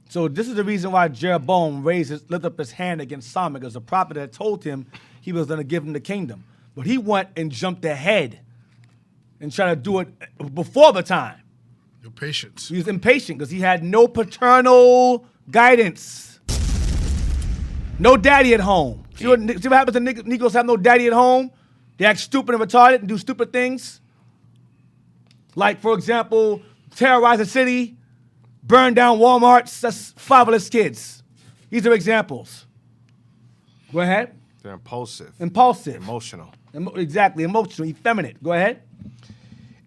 So this is the reason why Jeroboam lifted up his hand against Solomon, because the prophet had told him he was going to give him the kingdom. But he went and jumped ahead and tried to do it before the time. Your patience. He was impatient because he had no paternal guidance. No daddy at home. See what happens to Negroes have no daddy at home? They act stupid and retarded and do stupid things. Like, for example, terrorize a city, burn down Walmarts. That's fatherless kids. These are examples. Go ahead. They're impulsive, Impulsive. emotional. Exactly. Emotional. Effeminate. Go ahead.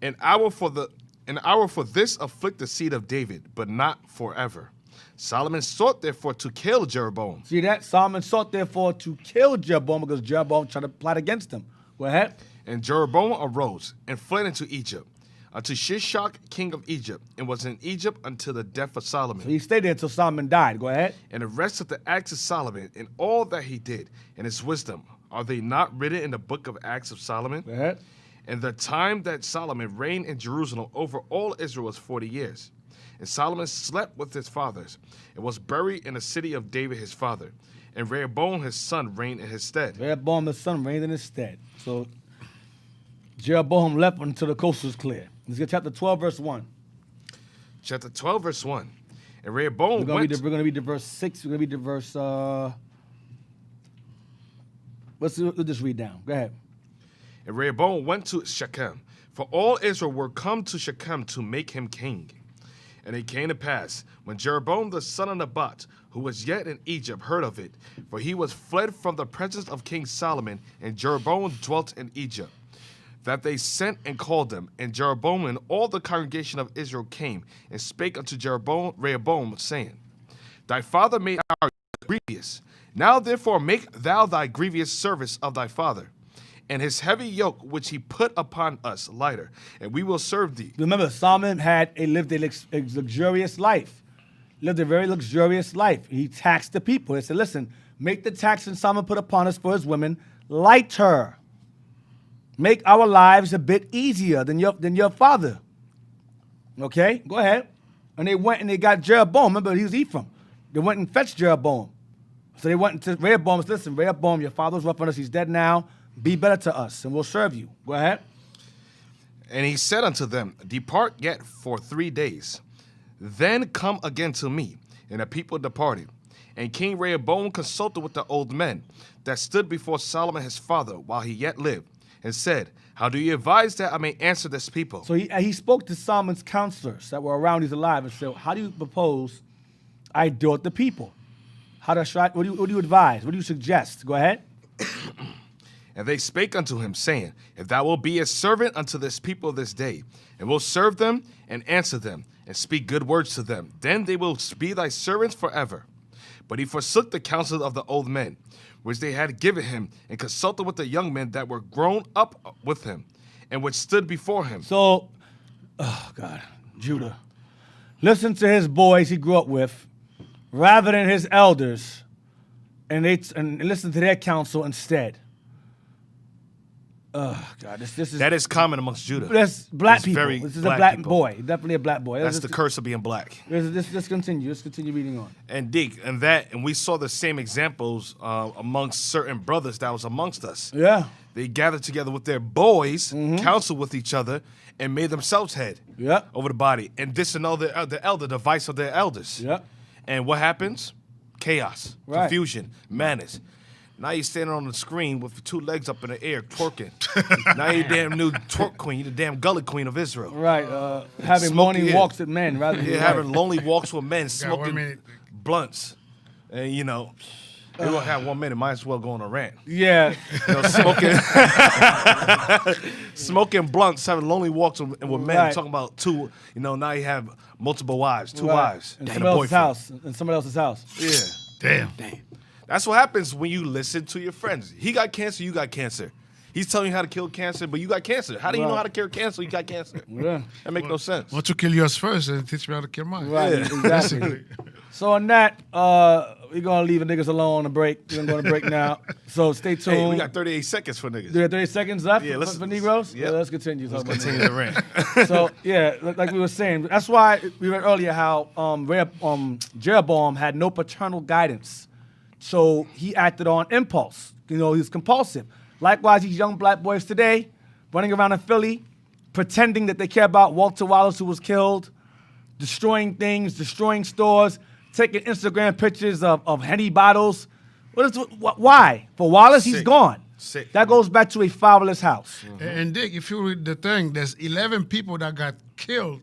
An hour for this afflict the seed of David, but not forever. Solomon sought therefore to kill Jeroboam. See that? Solomon sought therefore to kill Jeroboam because Jeroboam tried to plot against him. Go ahead. And Jeroboam arose and fled into Egypt, unto Shishak, king of Egypt, and was in Egypt until the death of Solomon. So he stayed there until Solomon died. Go ahead. And the rest of the acts of Solomon, and all that he did, and his wisdom, are they not written in the book of Acts of Solomon? Go ahead. And the time that Solomon reigned in Jerusalem over all Israel was 40 years. And Solomon slept with his fathers, and was buried in the city of David his father. And Rehoboam his son reigned in his stead. Rehoboam his son reigned in his stead. So Jeroboam left until the coast was clear. Let's get chapter 12, verse 1. Chapter 12, verse 1. And Rehoboam We're went... going to read the verse 6. We're going to read the verse... We'll just read down. Go ahead. And Rehoboam went to Shechem, for all Israel were come to Shechem to make him king. And it came to pass, when Jeroboam the son of Nebat, who was yet in Egypt, heard of it, for he was fled from the presence of King Solomon, and Jeroboam dwelt in Egypt, that they sent and called him. And Jeroboam and all the congregation of Israel came, and spake unto Rehoboam, saying, Thy father made our grievous. Now therefore make thou thy grievous service of thy father. and his heavy yoke which he put upon us lighter, and we will serve thee. Remember, Solomon lived a luxurious life. Lived a very luxurious life. He taxed the people. He said, listen, make the tax that Solomon put upon us for his women lighter. Make our lives a bit easier than your father. Okay, go ahead. And they went and they got Jeroboam. Remember, he was Ephraim. They went and fetched Jeroboam. So they went to Rehoboam and said, listen, Rehoboam, your father was rough on us. He's dead now. Be better to us, and we'll serve you. Go ahead. And he said unto them, Depart yet for 3 days, then come again to me. And the people departed. And King Rehoboam consulted with the old men that stood before Solomon his father while he yet lived, and said, How do you advise that I may answer this people? So he spoke to Solomon's counselors that were around, he's alive, and said, how do you propose I deal with the people? What do you advise? What do you suggest? Go ahead. And they spake unto him, saying, If thou wilt be a servant unto this people this day, and will serve them, and answer them, and speak good words to them, then they will be thy servants forever. But he forsook the counsel of the old men, which they had given him, and consulted with the young men that were grown up with him, and which stood before him. So, Judah. Listen to his boys he grew up with, rather than his elders, and listen to their counsel instead. This is That is common amongst Judah. that's black It's people. very This is black a black people. boy, definitely a black boy. That's the curse of being black. Let's continue. Let's continue reading on. And Deke, and we saw the same examples amongst certain brothers that was amongst us. Yeah. They gathered together with their boys, counseled with each other, and made themselves head Yep. over the body, and disannul the vice of their elders. Yep. And what happens? Chaos, Right. confusion, madness. Now you're standing on the screen with 2 legs up in the air, twerking. Now you're damn new twerk queen. You're the damn gullet queen of Israel. Right. Having Smoking, morning yeah. walks with men rather than You're having lonely walks with men, smoking 1 minute. blunts. And, you don't have 1 minute. Might as well go on a rant. Yeah. Smoking blunts, having lonely walks with men, Right. talking about 2, now you have multiple wives, 2 Right. wives, In and somebody a else's boyfriend. house. In somebody else's house. Yeah. Damn. That's what happens when you listen to your friends. He got cancer, you got cancer. He's telling you how to kill cancer, but you got cancer. How do you know Right. how to cure cancer? You got cancer. Yeah. That make no sense. Want to kill yours first and teach me how to kill mine. Right. Exactly. So on that, we're gonna leave the niggas alone on a break. We're gonna go on a break now. So stay tuned. Hey, we got 38 seconds for niggas. We got 30 seconds left Yeah, for Negroes? yeah. Let's continue. Let's talking about continue the rant. So yeah, like we were saying, that's why we read earlier how Jeroboam had no paternal guidance, so he acted on impulse. He was compulsive. Likewise, these young black boys today, running around in Philly, pretending that they care about Walter Wallace, who was killed, destroying things, destroying stores, taking Instagram pictures of Henny bottles. Why? For Wallace, he's Sick. gone. Sick. That goes back to a fatherless house. And Dick, if you read the thing, there's 11 people that got killed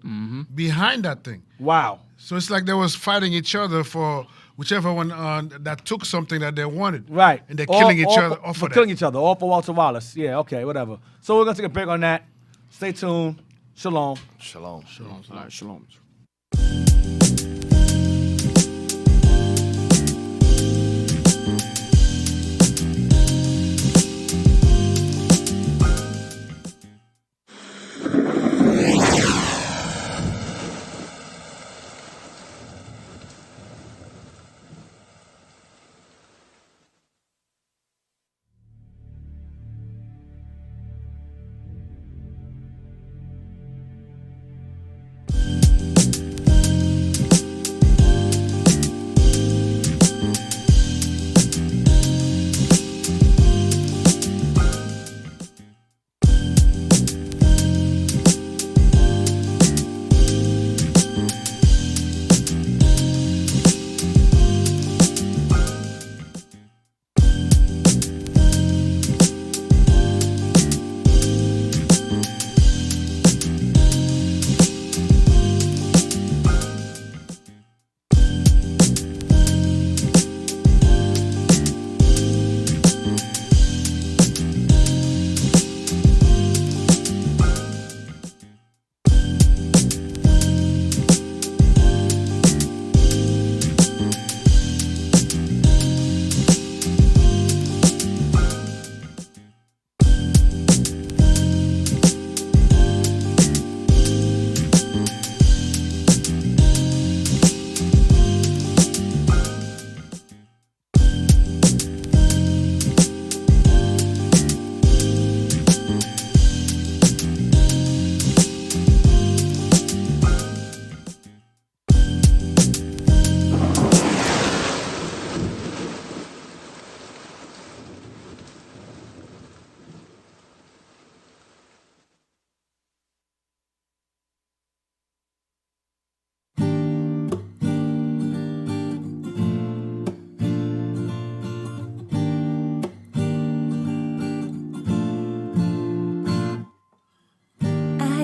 behind that thing. Wow. So it's like they was fighting each other for whichever one that took something that they wanted. Right. And they're killing each other for, off for of killing that. each other, all for Walter Wallace. Yeah, okay, whatever. So we're going to take a break on that. Stay tuned. Shalom. Shalom. All right, shalom.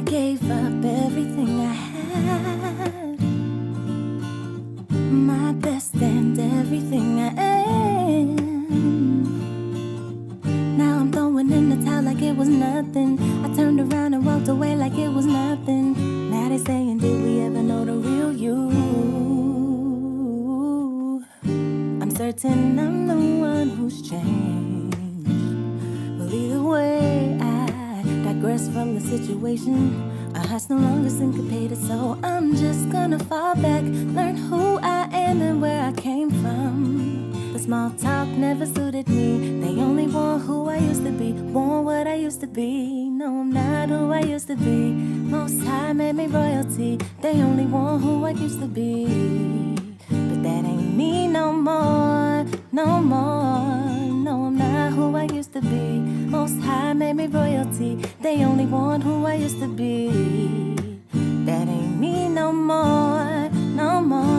gave up everything I had, my best and everything I am. Now I'm throwing in the towel like it was nothing. I turned around and walked away like it was nothing. Now they saying, did we ever know the real you? I'm certain I'm the one who's changed. Well, either way, I digress from the situation. Our heart's no longer syncopated, so I'm just gonna fall back, learn who I am and where I came from. The small talk never suited me. They only want who I used to be, want what I used to be. No, I'm not who I used to be. Most High made me royalty. They only want who I used to be, but that ain't me no more, no more. No, I'm not who I used to be. Most High made me royalty. They only want who I used to be. That ain't me no more, no more.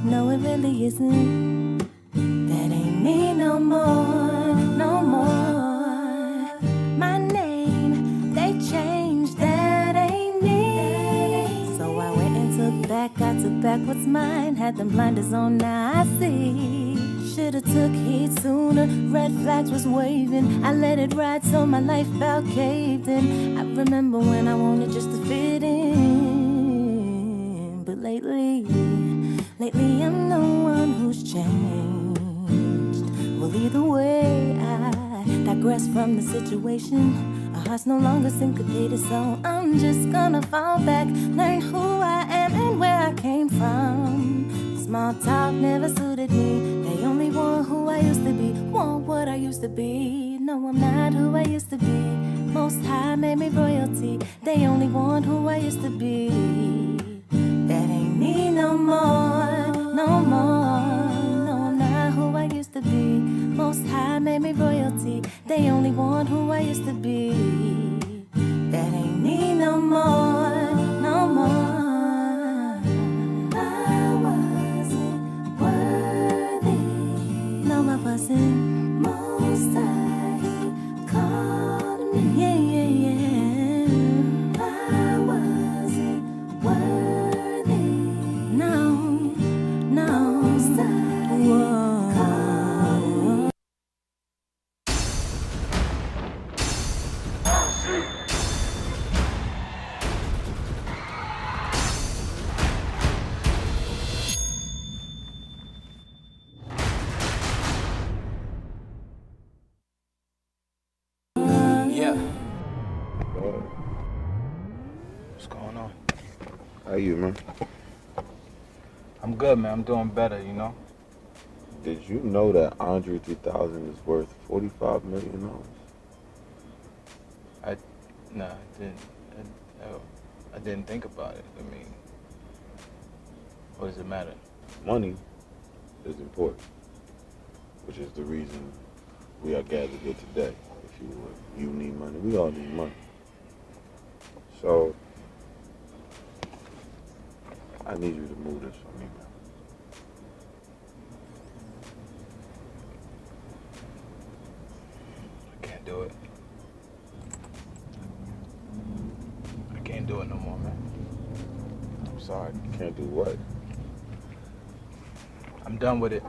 No, it really isn't. That ain't me no more, no more. My name, they changed. That ain't me. So I went and took back, I took back what's mine. Had them blinders on, now I see. Should've took heed sooner, red flags was waving. I let it ride so my life about caved in. I remember when I wanted just to fit in, but lately I'm the one who's changed. Well, either way, I digress from the situation. Our heart's no longer syncopated, so I'm just gonna fall back, learn who I am and where I came from. Small talk never suited me. They only want who I used to be, want what I used to be. No, I'm not who I used to be. Most High made me royalty. They only want who I used to be. That ain't me no more, no more. No, I'm not who I used to be. Most High made me royalty. They only want who I used to be. That ain't me no more, no more. I wasn't worthy. No, I wasn't. Most High, He called me. Yeah, yeah, yeah. I wasn't worthy. No, no. Most High, He called me. Yeah. What's going on? How you, man? I'm good, man. I'm doing better, you know? Did you know that Andre 3000 is worth $45 million? Nah, I didn't. I didn't think about it. I mean, what does it matter? Money is important, which is the reason we are gathered here today. If you would, you need money. We all need money. So I need you to move this for me, man. I can't do it. I can't do it no more, man. I'm sorry. You can't do what? I'm done with it.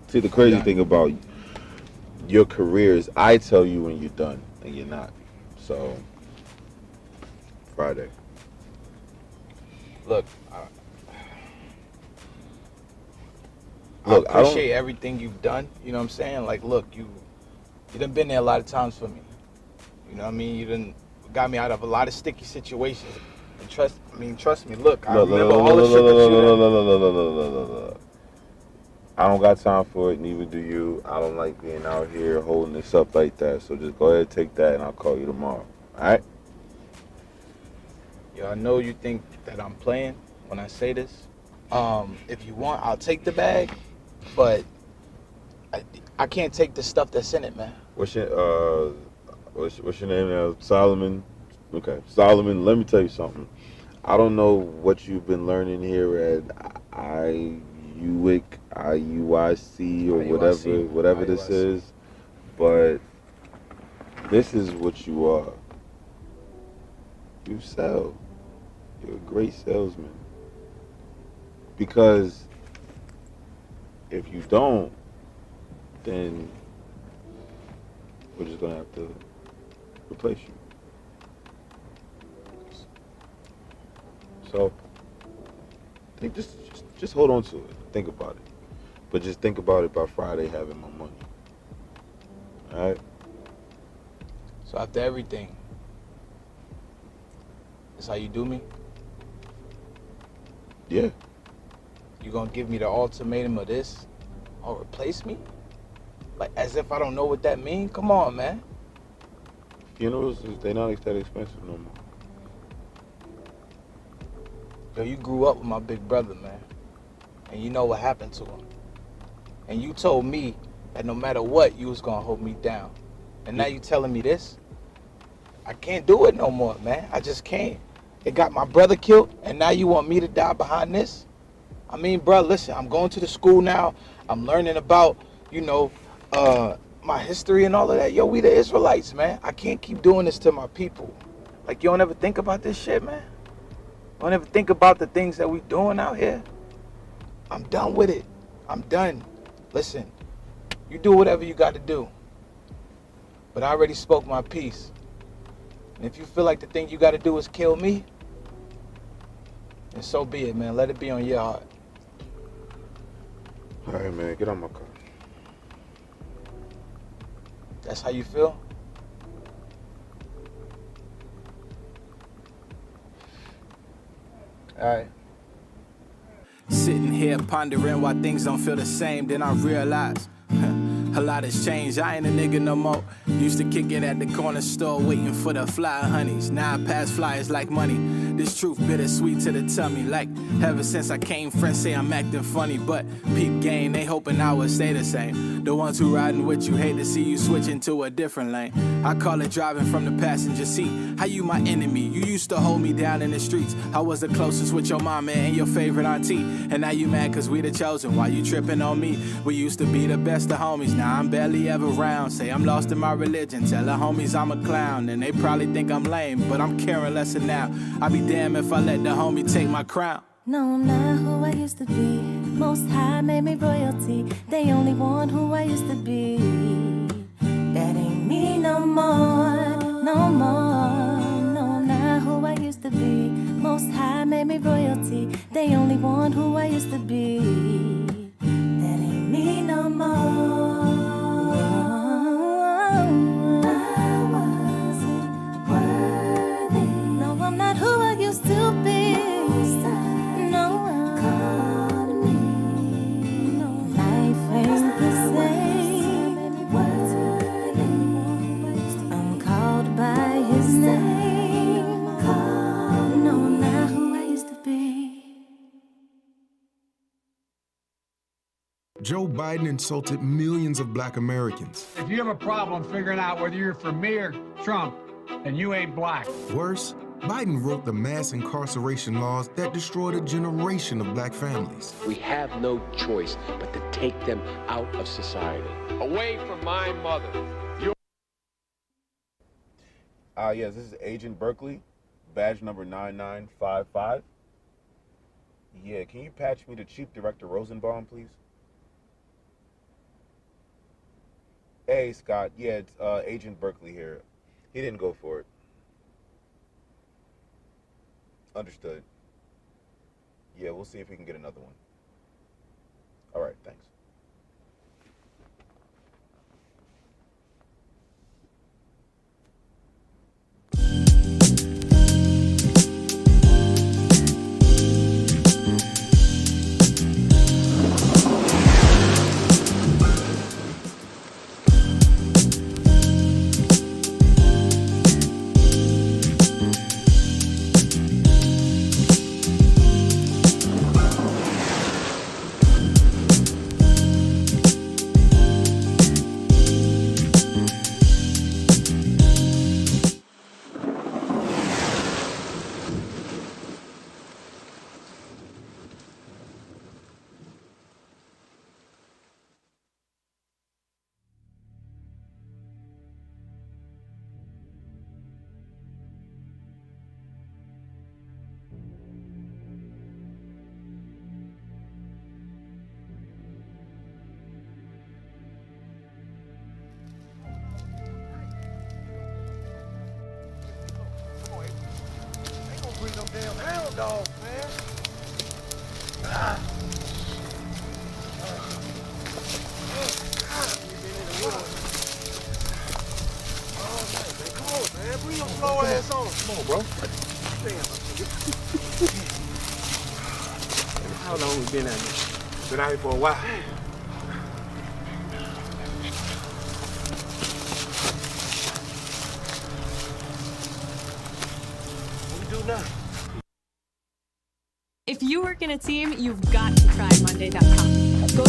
See, the crazy thing about your career is I tell you when you're done and you're not. So, Friday. Look, Look, I appreciate everything you've done. You know what I'm saying? Like, look, you done been there a lot of times for me. You know what I mean? You done got me out of a lot of sticky situations. And trust me. Look, I remember all the shit that you did. Look. I don't got time for it, neither do you. I don't like being out here holding this up like that. So just go ahead, take that, and I'll call you tomorrow. All right? Yo, I know you think that I'm playing when I say this. If you want, I'll take the bag, but I can't take the stuff that's in it, man. What's your name now? Solomon. Okay, Solomon. Let me tell you something. I don't know what you've been learning here at IUIC or IUIC, whatever this IUIC. is, but this is what you are. You sell. You're a great salesman. Because if you don't, then we're just gonna have to replace you. So think just hold on to it. Think about it. But just think about it by Friday having my money. Alright? So after everything, that's how you do me? Yeah. You gonna give me the ultimatum of this or replace me? Like as if I don't know what that means? Come on, man. Funerals, they're not that expensive no more. Yo, you grew up with my big brother, man. And you know what happened to him. And you told me that no matter what, you was gonna hold me down. And now you telling me this? I can't do it no more, man. I just can't. It got my brother killed, and now you want me to die behind this? I mean, bro, listen, I'm going to the school now. I'm learning about, my history and all of that. Yo, we the Israelites, man. I can't keep doing this to my people. Like, you don't ever think about this shit, man? You don't ever think about the things that we doing out here? I'm done with it. I'm done. Listen, you do whatever you got to do. But I already spoke my piece. And if you feel like the thing you got to do is kill me, then so be it, man. Let it be on your heart. All right, man, get on my car. That's how you feel? All right. Sitting here pondering why things don't feel the same, then I realize a lot has changed. I ain't a nigga no more. Used to kick it at the corner store waiting for the fly honeys. Now I pass flyers like money. This truth bittersweet to the tummy. Like ever since I came, friends say I'm acting funny, but peep game, they hoping I would stay the same. The ones who riding with you hate to see you switch into a different lane. I call it driving from the passenger seat. How you my enemy? You used to hold me down in the streets. I was the closest with your mama and your favorite auntie. And now you mad cause we the chosen. Why you tripping on me? We used to be the best of homies. Now I'm barely ever around. Say I'm lost in my religion. Tell the homies I'm a clown. And they probably think I'm lame, but I'm caring lesser now. I be damned if I let the homie take my crown. No, I'm not who I used to be. Most High made me royalty. They only want who I used to be. That ain't me no more, no more. No, I'm not who I used to be. Most High made me royalty. They only want who I used to be. That ain't me no more. I wasn't worthy. No, I'm not who I used to be. Joe Biden insulted millions of black Americans. If you have a problem figuring out whether you're for me or Trump, then you ain't black. Worse, Biden wrote the mass incarceration laws that destroyed a generation of black families. We have no choice but to take them out of society. Away from my mother. Yes, this is Agent Berkeley, badge number 9955. Yeah, can you patch me to Chief Director Rosenbaum, please? Hey, Scott. Yeah, it's Agent Berkeley here. He didn't go for it. Understood. Yeah, we'll see if we can get another one. All right, thanks. breed no damn hound dogs, man. Come on, man. Bring your slow ass on. Come on, bro. How long we been at this? Been out here for a while. What we do now? If you work in a team, you've got to try Monday.com. Go.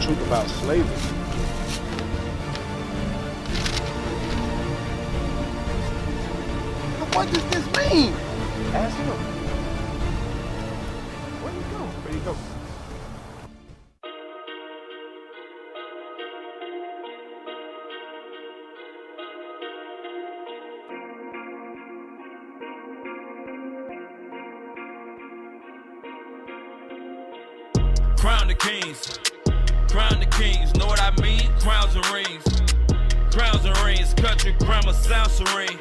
Truth about slavery. What does this mean? Ask him. Where you go? Where you go? Crown the kings. Crown the kings, know what I mean? Crowns and rings. Crowns and rings, country grammar sound serene.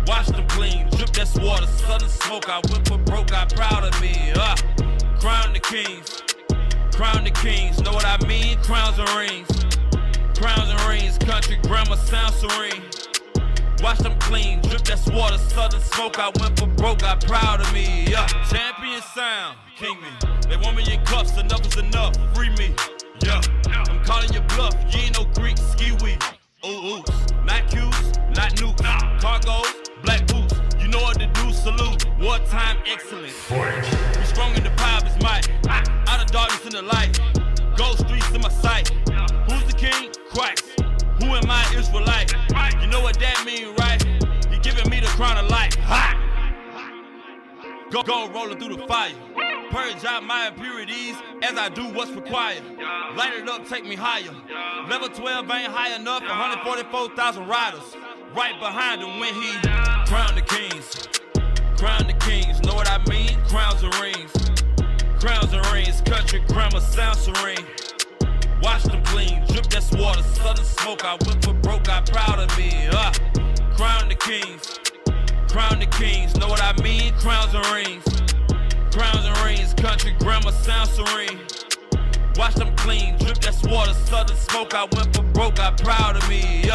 Wash them clean, drip that's water, southern smoke. I went for broke, got proud of me. Crown the kings. Crown the kings, know what I mean? Crowns and rings. Crowns and rings, country grammar sound serene. Wash them clean, drip that's water, southern smoke. I went for broke, got proud of me. Champion sound, king me. They want me in cuffs, enough is enough, free me. Yeah, I'm calling your bluff, you ain't no Greek, ski weed. Ooh, not Q's, not nukes. Cargos, black boots, you know what to do, salute. Wartime excellence. We strong in the power of his might. Out of darkness in the light. Gold streets in my sight. Who's the king? Christ. Who am I, Israelite? You know what that mean, right? He giving me the crown of life. Go rolling through the fire. Purge out my impurities as I do what's required. Light it up, take me higher. Level 12 ain't high enough. 144,000 riders right behind him when he crowned the kings. Crown the kings, know what I mean? Crowns and rings. Crowns and rings, country grammar sound serene. Wash them clean, drip that's water, southern smoke. I went for broke, got proud of me. Crown the kings. Crown the kings, know what I mean? Crowns and rings. Crowns and rings, country grammar sound serene. Wash them clean, drip that's water, southern smoke. I went for broke, got proud of me.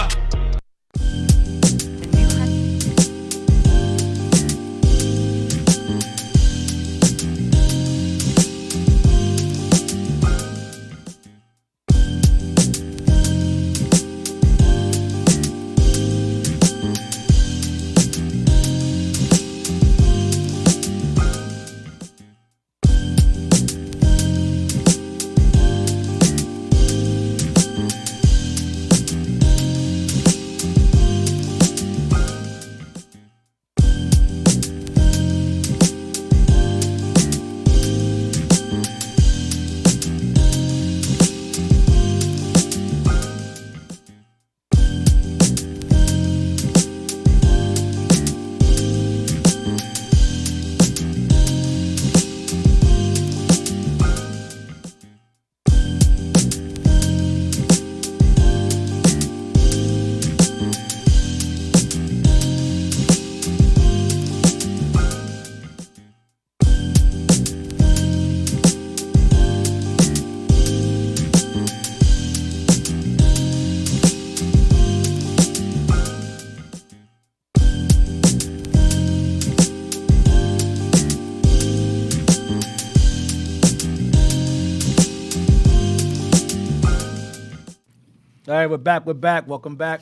All right, we're back. Welcome back.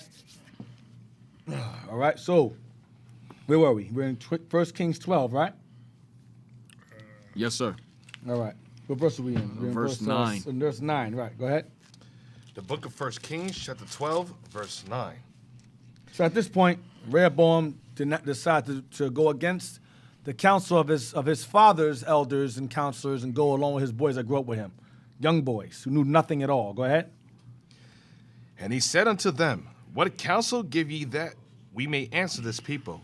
All right, so where were we? We're in 1 Kings 12, right? Yes, sir. All right. What verse are we in? We're in Verse 9. Verse 9, right. Go ahead. The book of 1 Kings, chapter 12, verse 9. So at this point, Rehoboam did not decide to go against the counsel of his father's elders and counselors and go along with his boys that grew up with him, young boys who knew nothing at all. Go ahead. And he said unto them, What counsel give ye that we may answer this people,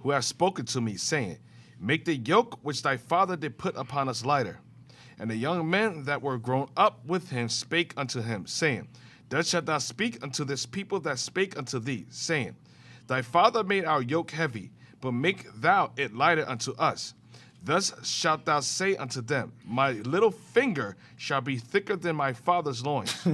who have spoken to me, saying, Make the yoke which thy father did put upon us lighter. And the young men that were grown up with him spake unto him, saying, Thus shalt thou speak unto this people that spake unto thee, saying, Thy father made our yoke heavy, but make thou it lighter unto us. Thus shalt thou say unto them, My little finger shall be thicker than my father's loins.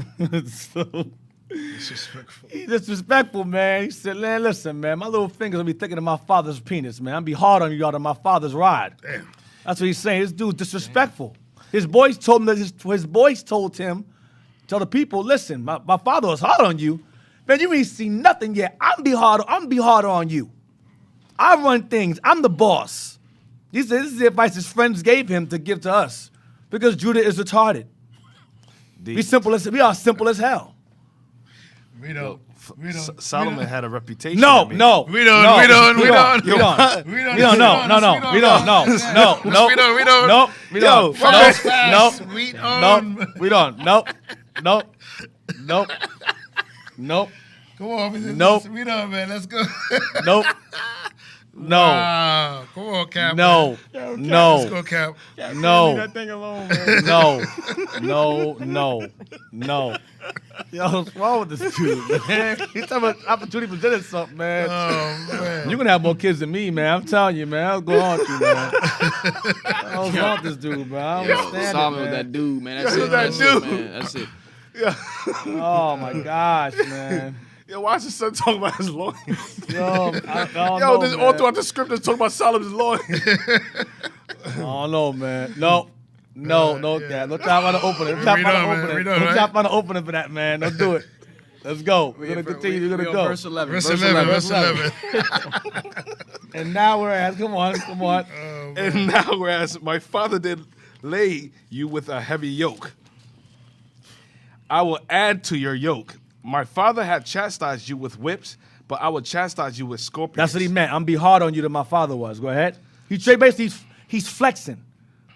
Disrespectful. He's disrespectful, man. He said, man, listen, man, my little finger's gonna be thicker than my father's penis, man. I'm gonna be hard on you out of my father's rod. Damn. That's what he's saying. This dude's disrespectful. His boys told him that his boys told him, tell the people, listen, my father was hard on you. Man, you ain't seen nothing yet. I'm gonna be harder on you. I run things. I'm the boss. He said this is the advice his friends gave him to give to us. Because Judah is retarded. We are simple as hell. We don't. Solomon had a reputation. No. We don't. We don't. No. We don't. We don't. Come on, Nope. We don't, man. Let's go. Nope. No. Wow. Come on, Cap. No. Cap. No. Let's go, Cap. No. Leave that thing alone, man. No. Yo, what's wrong with this dude, man? He's talking about opportunity presented something, man. Oh, man. You're gonna have more kids than me, man. I'm telling you, man. I'll go on to you, man. I don't want this dude, man. I don't understand Solomon it, was man. that dude, man. That's Yeah, it. that That's dude. it, man. That's it. Oh my gosh, man. Yo, why is his son talking about his loins? Yo, I don't Yo, know, this man. all throughout the script is talking about Solomon's loins. I don't know, man. No, Dad. Don't try to open it. Don't try We to know, man. open it. We know, Don't right? try to open it for that, man. Don't do it. Let's go. We're gonna continue. We're gonna go. Verse 11. Verse 11. And now we're at. Come on. And now, whereas my father did lay you with a heavy yoke, I will add to your yoke. My father had chastised you with whips, but I will chastise you with scorpions. That's what he meant. I'm be hard on you than my father was. Go ahead. He's flexing.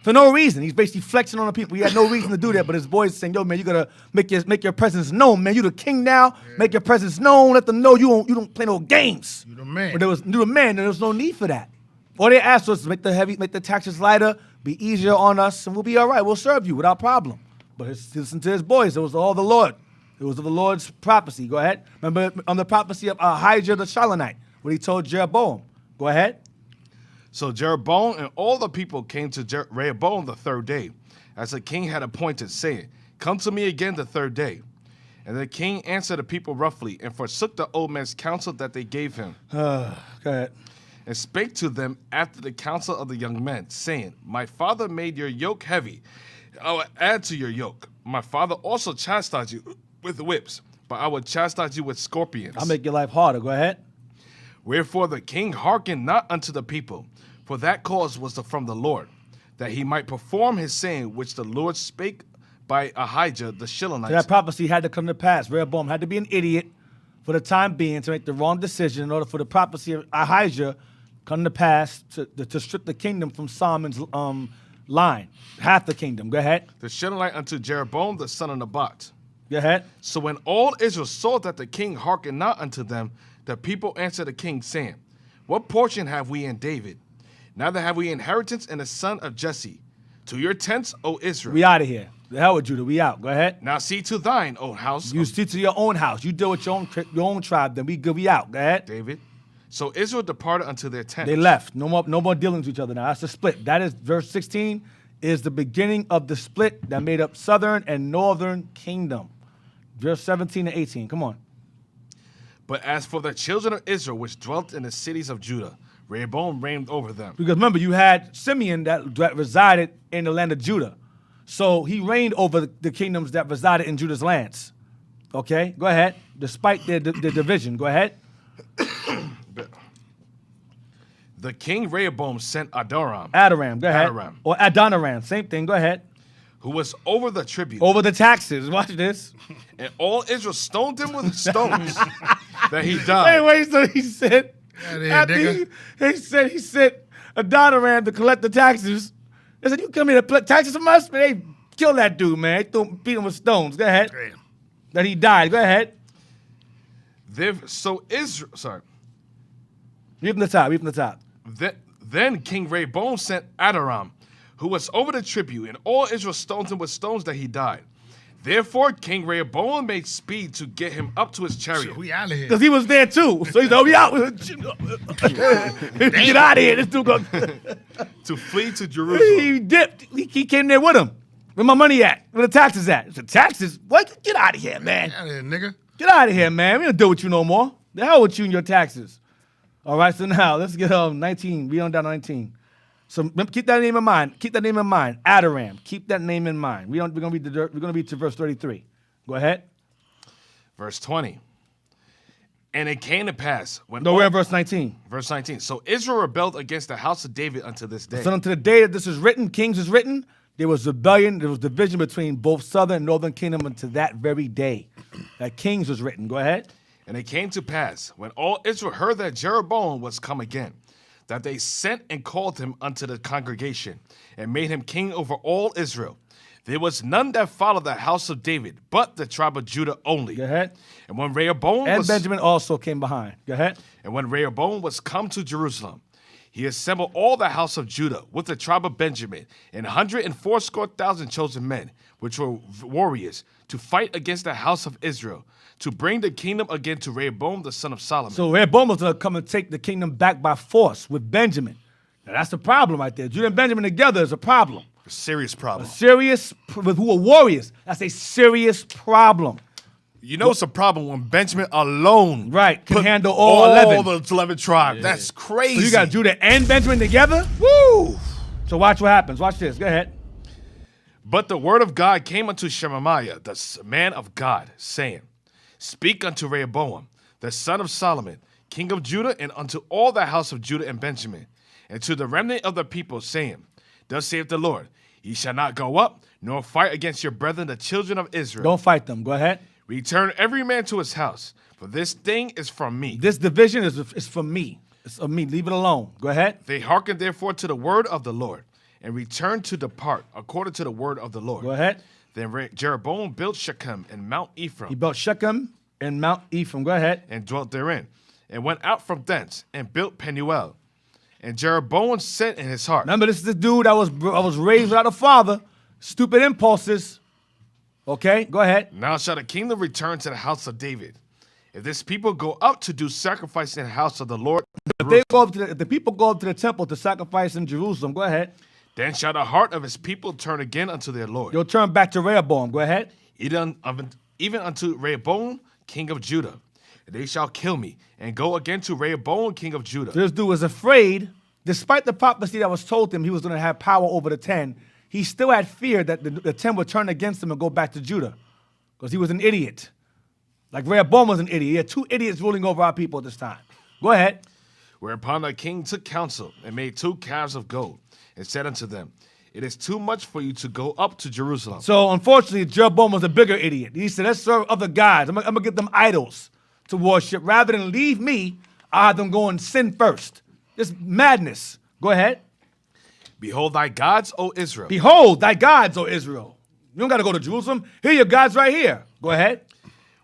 For no reason. He's basically flexing on the people. He had no reason to do that, but his boys saying, yo, man, you gotta make your presence known, man. You the king now. Yeah. Make your presence known. Let them know you don't play no games. You the man. But you the man, and there was no need for that. All they asked was to make the taxes lighter, be easier on us, and we'll be all right. We'll serve you without problem. But listen to his boys. It was all the Lord. It was the Lord's prophecy. Go ahead. Remember on the prophecy of Ahijah the Shilonite, what he told Jeroboam. Go ahead. So Jeroboam and all the people came to Rehoboam the third day, as the king had appointed, saying, Come to me again the third day. And the king answered the people roughly, and forsook the old man's counsel that they gave him. Go ahead. And spake to them after the counsel of the young men, saying, My father made your yoke heavy. I will add to your yoke. My father also chastised you with whips, but I will chastise you with scorpions. I'll make your life harder. Go ahead. Wherefore the king hearkened not unto the people, for that cause was from the Lord, that he might perform his saying which the Lord spake by Ahijah the Shilonite. So that prophecy had to come to pass. Rehoboam had to be an idiot for the time being to make the wrong decision in order for the prophecy of Ahijah come to pass to strip the kingdom from Solomon's line, half the kingdom. Go ahead. The Shilonite unto Jeroboam the son of Nebat. Go ahead. So when all Israel saw that the king hearkened not unto them, the people answered the king, saying, What portion have we in David? Neither have we inheritance in the son of Jesse. To your tents, O Israel. We out of here. The hell with Judah. We out. Go ahead. Now see to thine own house. You see to your own house. You deal with your own tribe. Then we good. We out. Go ahead. David. So Israel departed unto their tents. They left. No more dealing with each other now. That's the split. That is verse 16 is the beginning of the split that made up southern and northern kingdom. Verse 17 and 18. Come on. But as for the children of Israel which dwelt in the cities of Judah, Rehoboam reigned over them. Because remember, you had Simeon that resided in the land of Judah. So he reigned over the kingdoms that resided in Judah's lands. Okay, go ahead. Despite their division, go ahead. The king Rehoboam sent Adoram, Adoram, go ahead. Adoram. Or Adoniram, same thing, go ahead. who was over the tribute. Over the taxes, watch this. And all Israel stoned him with stones that he died. Wait, so he said, he said Adoniram to collect the taxes. They said, you come here to collect taxes from us? But they killed that dude, man. They beat him with stones. Go ahead. Damn. That he died. Go ahead. So Israel, sorry. Read from the top, read from the top. Then King Rehoboam sent Adoram, who was over the tribute, and all Israel stoned him with stones that he died. Therefore, King Rehoboam made speed to get him up to his chariot. We out of here. Because he was there too. So he's like, we out. Get out of here. This dude go. To flee to Jerusalem. He dipped. He came there with him. Where my money at? Where the taxes at? The taxes? What? Get out of here, man. Get out of here, nigga. Get out of here, man. We don't deal with you no more. The hell with you and your taxes. All right, so now let's get 19. We on down to 19. So keep that name in mind. Keep that name in mind. Adoram. Keep that name in mind. We're gonna read to verse 33. Go ahead. Verse 20. And it came to pass when No, we're in verse 19. Verse 19. So Israel rebelled against the house of David unto this day. So unto the day that this is written, Kings is written, there was rebellion, there was division between both southern and northern kingdom until that very day that Kings was written. Go ahead. And it came to pass, when all Israel heard that Jeroboam was come again, that they sent and called him unto the congregation, and made him king over all Israel. There was none that followed the house of David, but the tribe of Judah only. Go ahead. And when Rehoboam And Benjamin also came behind. Go ahead. And when Rehoboam was come to Jerusalem, he assembled all the house of Judah with the tribe of Benjamin, and 180,000 chosen men, which were warriors, to fight against the house of Israel, to bring the kingdom again to Rehoboam the son of Solomon. So Rehoboam was going to come and take the kingdom back by force with Benjamin. Now that's the problem right there. Judah and Benjamin together is a problem. A serious problem. With who are warriors. That's a serious problem. You know it's a problem when Benjamin alone can handle all 11. the 11 tribes. Yeah. That's crazy. So you got Judah and Benjamin together? Woo! So watch what happens. Watch this. Go ahead. But the word of God came unto Shemaiah, the man of God, saying, Speak unto Rehoboam, the son of Solomon, king of Judah, and unto all the house of Judah and Benjamin, and to the remnant of the people, saying, Thus saith the Lord, Ye shall not go up, nor fight against your brethren, the children of Israel. Don't fight them. Go ahead. Return every man to his house, for this thing is from me. This division is from me. It's of me. Leave it alone. Go ahead. They hearkened therefore to the word of the Lord, and returned to depart according to the word of the Lord. Go ahead. Then Jeroboam built Shechem and Mount Ephraim. He built Shechem and Mount Ephraim. Go ahead. And dwelt therein, and went out from thence, and built Penuel. And Jeroboam said in his heart. Remember, this is the dude I was raised without a father. Stupid impulses. Okay, go ahead. Now shall the kingdom return to the house of David. If this people go up to do sacrifice in the house of the Lord, if the people go up to the temple to sacrifice in Jerusalem, go ahead. Then shall the heart of his people turn again unto their Lord. You'll turn back to Rehoboam. Go ahead. Even unto Rehoboam, king of Judah. And they shall kill me, and go again to Rehoboam, king of Judah. So this dude was afraid, despite the prophecy that was told him he was going to have power over the 10. He still had fear that the 10 would turn against him and go back to Judah, because he was an idiot. Like Rehoboam was an idiot. He had two idiots ruling over our people at this time. Go ahead. Whereupon the king took counsel and made 2 calves of gold, and said unto them, It is too much for you to go up to Jerusalem. So unfortunately, Jeroboam was a bigger idiot. He said, let's serve other gods. I'm going to get them idols to worship. Rather than leave me, I'll have them go and sin first. This madness. Go ahead. Behold thy gods, O Israel. Behold thy gods, O Israel. You don't got to go to Jerusalem. Here are your gods right here. Go ahead.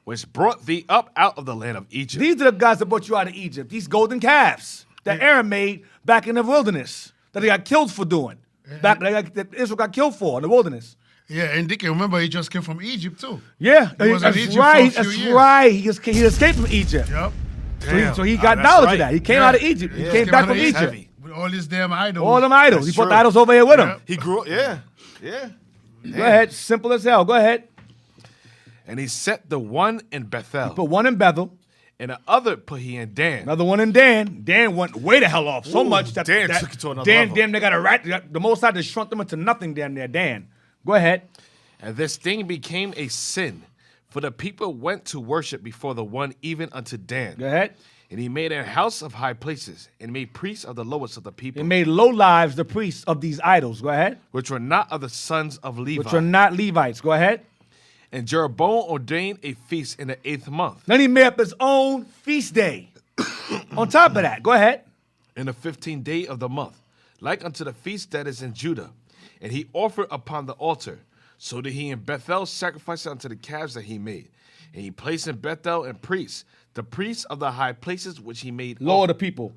Which brought thee up out of the land of Egypt. These are the gods that brought you out of Egypt. These golden calves that Aaron made back in the wilderness that they got killed for doing. That Israel got killed for in the wilderness. Yeah, and Dick, remember he just came from Egypt too. Yeah, he was in Egypt right. for a few That's years. right. He escaped from Egypt. Yep. So he got knowledge of that. He came out of Egypt. He came back from Egypt. Heavy. With all these damn idols. All them idols. That's He brought the true. idols over here with him. He grew up, yeah. Go ahead. Simple as hell. Go ahead. And he set the one in Bethel. Put one in Bethel. And the other put he in Dan. Another one in Dan. Dan went way the hell off. So much that Dan took it to another Dan, level. damn, they got a right. The Most High just shrunk them into nothing down there. Dan. Go ahead. And this thing became a sin, For the people went to worship before the one even unto Dan. Go ahead. And he made a house of high places, and made priests of the lowest of the people. It made low lives the priests of these idols. Go ahead. Which were not of the sons of Levi. Which are not Levites. Go ahead. And Jeroboam ordained a feast in the 8th month. Then he made up his own feast day. On top of that, go ahead. In the 15th day of the month, like unto the feast that is in Judah. And he offered upon the altar. So did he in Bethel sacrifice unto the calves that he made. And he placed in Bethel and priests, the priests of the high places which he made. Lord of the people.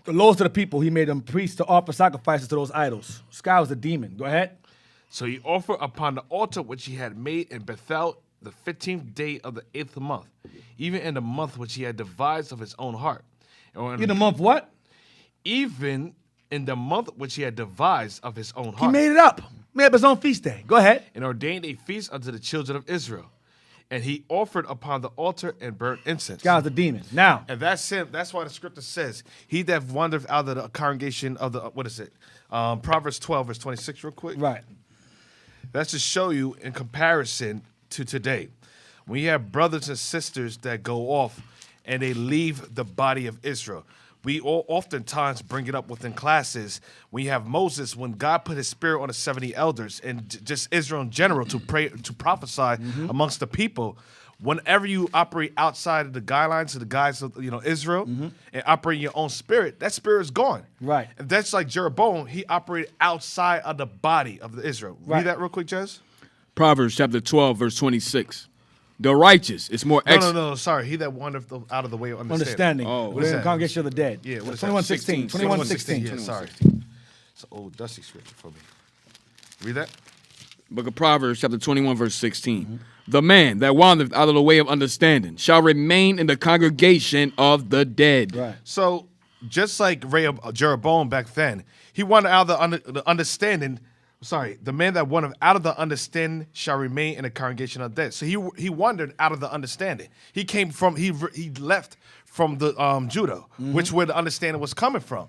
The lords of the people, he made them priests to offer sacrifices to those idols. This guy was a demon. Go ahead. So he offered upon the altar which he had made in Bethel the 15th day of the 8th month, even in the month which he had devised of his own heart. In the month what? Even in the month which he had devised of his own heart. He made it up. Made up his own feast day. Go ahead. And ordained a feast unto the children of Israel. And he offered upon the altar and burnt incense. God's a demon. Now. And that's him. That's why the scripture says, he that wandereth out of the congregation of the, what is it? Proverbs 12, verse 26 real quick. Right. That's to show you in comparison to today. When you have brothers and sisters that go off and they leave the body of Israel. We all oftentimes bring it up within classes. When you have Moses, when God put his spirit on the 70 elders and just Israel in general to pray, to prophesy amongst the people, whenever you operate outside of the guidelines of the guides of Israel and operate your own spirit, that spirit is gone. Right. And that's like Jeroboam. He operated outside of the body of the Israel. Right. Read that real quick, Jez. Proverbs chapter 12, verse 26. The righteous is more excellent. No, sorry. He that wandereth out of the way of Understanding. understanding. What is that? Congregation of the dead. Yeah, what is 21:16. 21:16. Yeah, sorry. It's an old dusty scripture for me. Read that. Book of Proverbs chapter 21, verse 16. The man that wandereth out of the way of understanding shall remain in the congregation of the dead. Right. So just like Jeroboam back then, he wandered out of the understanding. Sorry, the man that wandered out of the understanding shall remain in the congregation of the dead. So he wandered out of the understanding. He came from he left from the Judah, which where the understanding was coming from.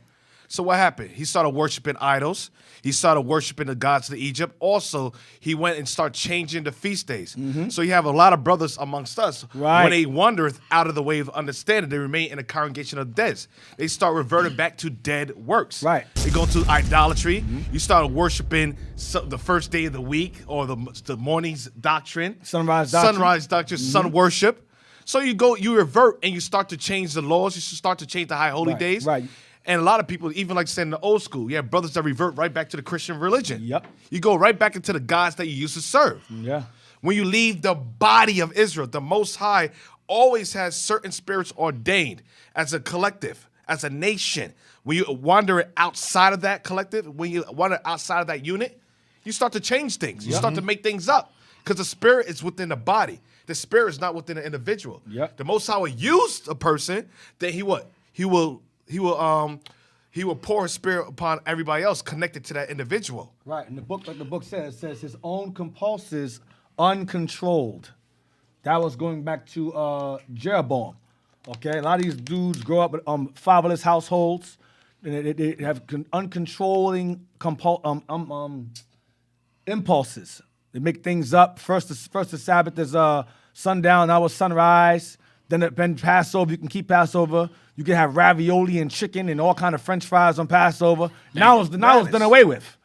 So what happened? He started worshiping idols. He started worshiping the gods of Egypt. Also, he went and started changing the feast days. So you have a lot of brothers amongst us. Right. When they wandereth out of the way of understanding, they remain in the congregation of the dead. They start reverting back to dead works. Right. They go to idolatry. You start worshiping the first day of the week or the morning's doctrine. Sunrise doctrine. Sun worship. So you revert and you start to change the laws. You start to change the high holy days. Right. And a lot of people, even like saying in the old school, you have brothers that revert right back to the Christian religion. Yep. You go right back into the gods that you used to serve. Yeah. When you leave the body of Israel, the Most High always has certain spirits ordained as a collective, as a nation. When you wander outside of that collective, when you wander outside of that unit, you start to change things. You start to make things up because the spirit is within the body. The spirit is not within the individual. Yep. The Most High will use a person, then he will pour his spirit upon everybody else connected to that individual. Right. And the book, like the book says, it says his own compulses uncontrolled. That was going back to Jeroboam. Okay. A lot of these dudes grow up in fatherless households. And they have uncontrolling impulses. They make things up. First the Sabbath is sundown, now it's sunrise. Then Passover, you can keep Passover. You can have ravioli and chicken and all kind of French fries on Passover. Now it's done away with.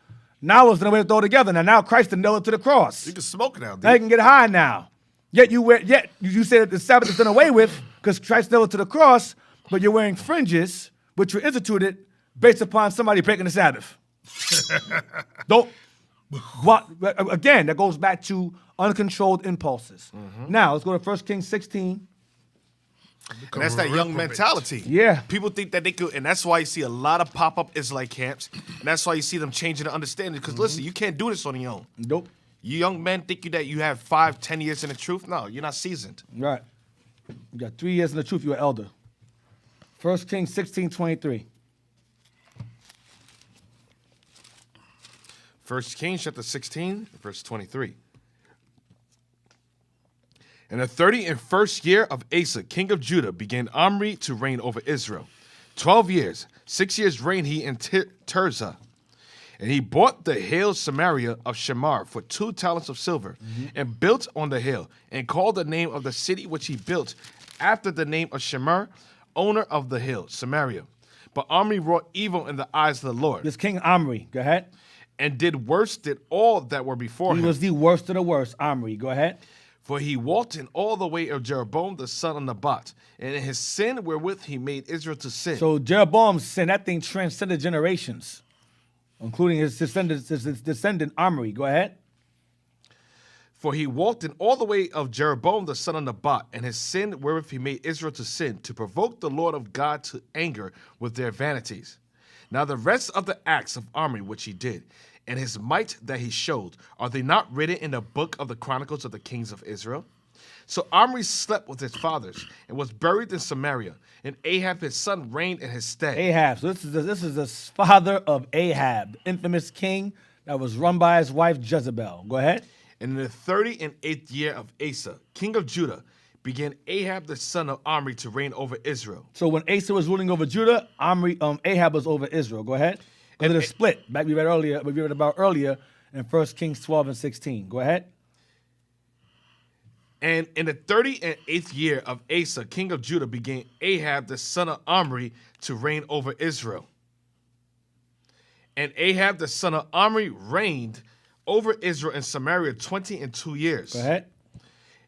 Now it's done away with altogether. Now Christ nailed it to the cross. You can smoke now, dude. Now you can get high now. Yet you say that the Sabbath is done away with because Christ nailed it to the cross, but you're wearing fringes, which were instituted based upon somebody breaking the Sabbath. Again, that goes back to uncontrolled impulses. Now let's go to 1 Kings 16. And that's that young mentality. Yeah. People think that they could, and that's why you see a lot of pop-up Israelite camps, and that's why you see them changing the understanding. Because listen, you can't do this on your own. Nope. You young men think that you have 5-10 years in the truth. No, you're not seasoned. Right. You got 3 years in the truth, you're an elder. 1 Kings 16:23. 1 Kings chapter 16, verse 23. In the 31st year of Asa, king of Judah, began Omri to reign over Israel. 12 years. 6 years reigned he in Tirzah. And he bought the hill Samaria of Shamar for 2 talents of silver, and built on the hill, and called the name of the city which he built after the name of Shamar, owner of the hill, Samaria. But Omri wrought evil in the eyes of the Lord. This King Omri, go ahead. And did worse than all that were before him. He was the worst of the worst, Omri. Go ahead. For he walked in all the way of Jeroboam the son of Nebat, and in his sin wherewith he made Israel to sin. So Jeroboam's sin, that thing transcended generations, including his descendant Omri. Go ahead. For he walked in all the way of Jeroboam the son of Nebat, and his sin wherewith he made Israel to sin, to provoke the Lord of God to anger with their vanities. Now the rest of the acts of Omri which he did, and his might that he showed, are they not written in the book of the Chronicles of the kings of Israel? So Omri slept with his fathers, and was buried in Samaria, and Ahab his son reigned in his stead. Ahab. So this is the father of Ahab, the infamous king that was run by his wife Jezebel. Go ahead. And in the 38th year of Asa, king of Judah, began Ahab the son of Omri to reign over Israel. So when Asa was ruling over Judah, Ahab was over Israel. Go ahead. And the split, like we read about earlier in 1 Kings 12 and 16. Go ahead. And in the 38th year of Asa, king of Judah, began Ahab the son of Omri to reign over Israel. And Ahab the son of Omri reigned over Israel and Samaria 22 years. Go ahead.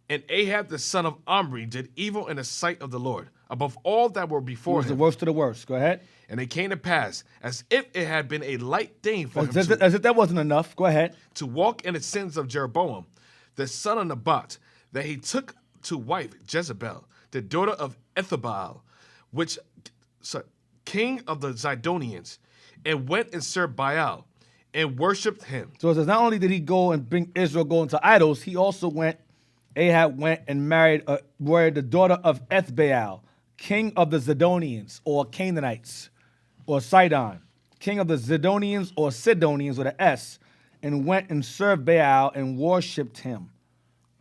And Ahab the son of Omri did evil in the sight of the Lord, above all that were He before was him. the worst of the worst. Go ahead. And it came to pass, as if it had been a light thing for him As if that wasn't enough. Go ahead. to walk in the sins of Jeroboam, the son of Nebat, that he took to wife Jezebel, the daughter of Ethabal, king of the Zidonians, and went and served Baal, and worshipped him. So it says not only did he go and bring Israel going to idols, he also Ahab went and married the daughter of Ethbaal, king of the Zidonians or Canaanites or Sidon, king of the Zidonians or Sidonians with an S, and went and served Baal and worshipped him.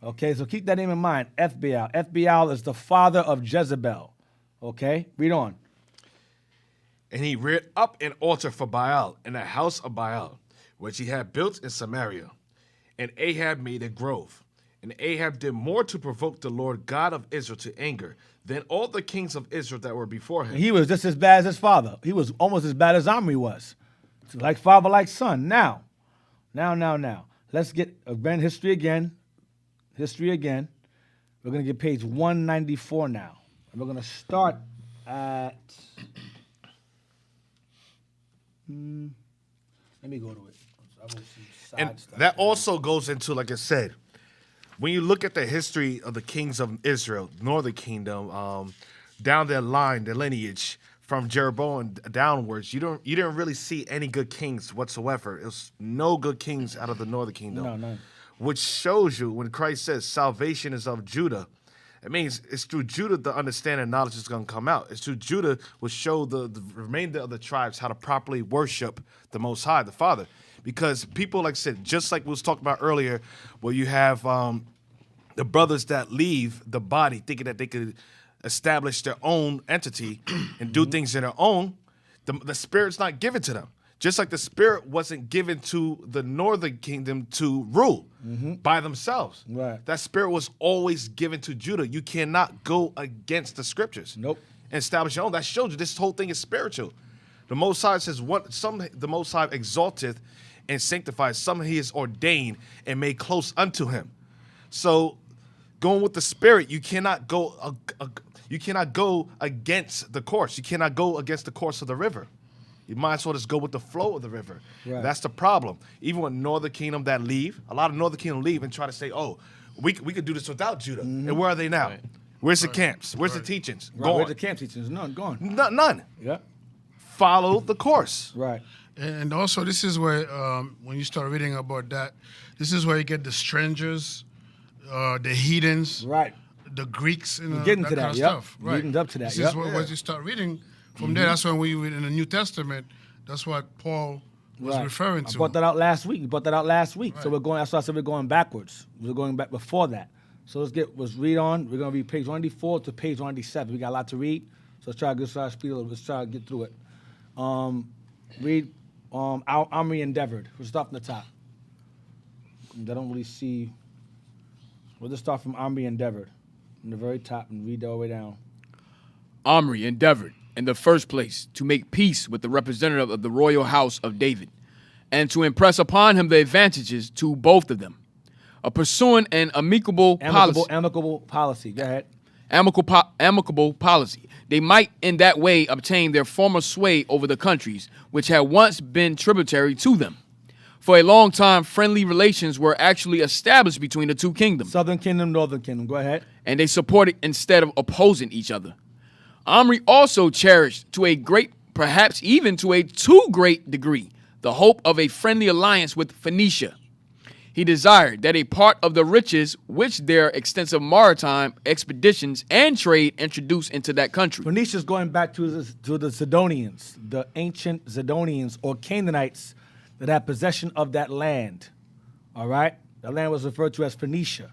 Okay, so keep that name in mind, Ethbaal. Ethbaal is the father of Jezebel. Okay, read on. And he reared up an altar for Baal in the house of Baal, which he had built in Samaria. And Ahab made a grove. And Ahab did more to provoke the Lord God of Israel to anger than all the kings of Israel that were before him. He was just as bad as his father. He was almost as bad as Omri was. So like father, like son. Now. Let's get history again. We're going to get page 194 now. And we're going to start at... let me go to it. I will see side And stuff. that also goes into, like I said, when you look at the history of the kings of Israel, Northern Kingdom, down their line, their lineage, from Jeroboam downwards, you didn't really see any good kings whatsoever. It was no good kings out of the Northern Kingdom. No, none. Which shows you when Christ says salvation is of Judah, it means it's through Judah the understanding and knowledge is going to come out. It's through Judah will show the remainder of the tribes how to properly worship the Most High, the Father. Because people, like I said, just like we was talking about earlier, where you have the brothers that leave the body thinking that they could establish their own entity and do things in their own, the Spirit's not given to them. Just like the Spirit wasn't given to the Northern Kingdom to rule by themselves. Right. That Spirit was always given to Judah. You cannot go against the Scriptures. Nope. And establish your own. That shows you this whole thing is spiritual. The Most High says, the Most High exalteth and sanctifies, some he is ordained and made close unto him. So going with the Spirit, you cannot go against the course. You cannot go against the course of the river. You might as well just go with the flow of the river. Right. That's the problem. Even with Northern Kingdom that leave, a lot of Northern Kingdom leave and try to say, oh, we could do this without Judah. And where are they now? Right. Where's the camps? Where's the teachings? Right, Gone. where's the camp teachings? None, gone. None. Yeah. Follow the course. Right. And also, this is where, when you start reading about that, this is where you get the strangers, the heathens, right, the Greeks, and We're getting that to kind that, of yep. stuff. We're Right. getting up to that, This yep. is what, Yeah. once you start reading from there, that's when we read in the New Testament. That's what Paul was Right. referring I to. brought that out last week. We brought that out last week. So Right. we're going. That's why I said we're going backwards. We're going back before that. So let's read on. We're gonna read page 194 to page 197. We got a lot to read. So let's try to get speed a little. Let's try to get through it. Read Omri endeavored. We'll start from the top. I don't really see. We'll just start from Omri endeavored, from the very top, and read all the way down. Omri endeavored, in the first place, to make peace with the representative of the royal house of David, and to impress upon him the advantages to both of them, pursuing an amicable policy. Amicable policy. Go ahead. Amicable policy. They might in that way obtain their former sway over the countries which had once been tributary to them. For a long time, friendly relations were actually established between the two kingdoms. Southern Kingdom, Northern Kingdom. Go ahead. And they supported instead of opposing each other. Omri also cherished to a great, perhaps even to a too great degree, the hope of a friendly alliance with Phoenicia. He desired that a part of the riches which their extensive maritime expeditions and trade introduced into that country. Phoenicia is going back to the Zidonians, the ancient Zidonians or Canaanites that had possession of that land. All right? That land was referred to as Phoenicia.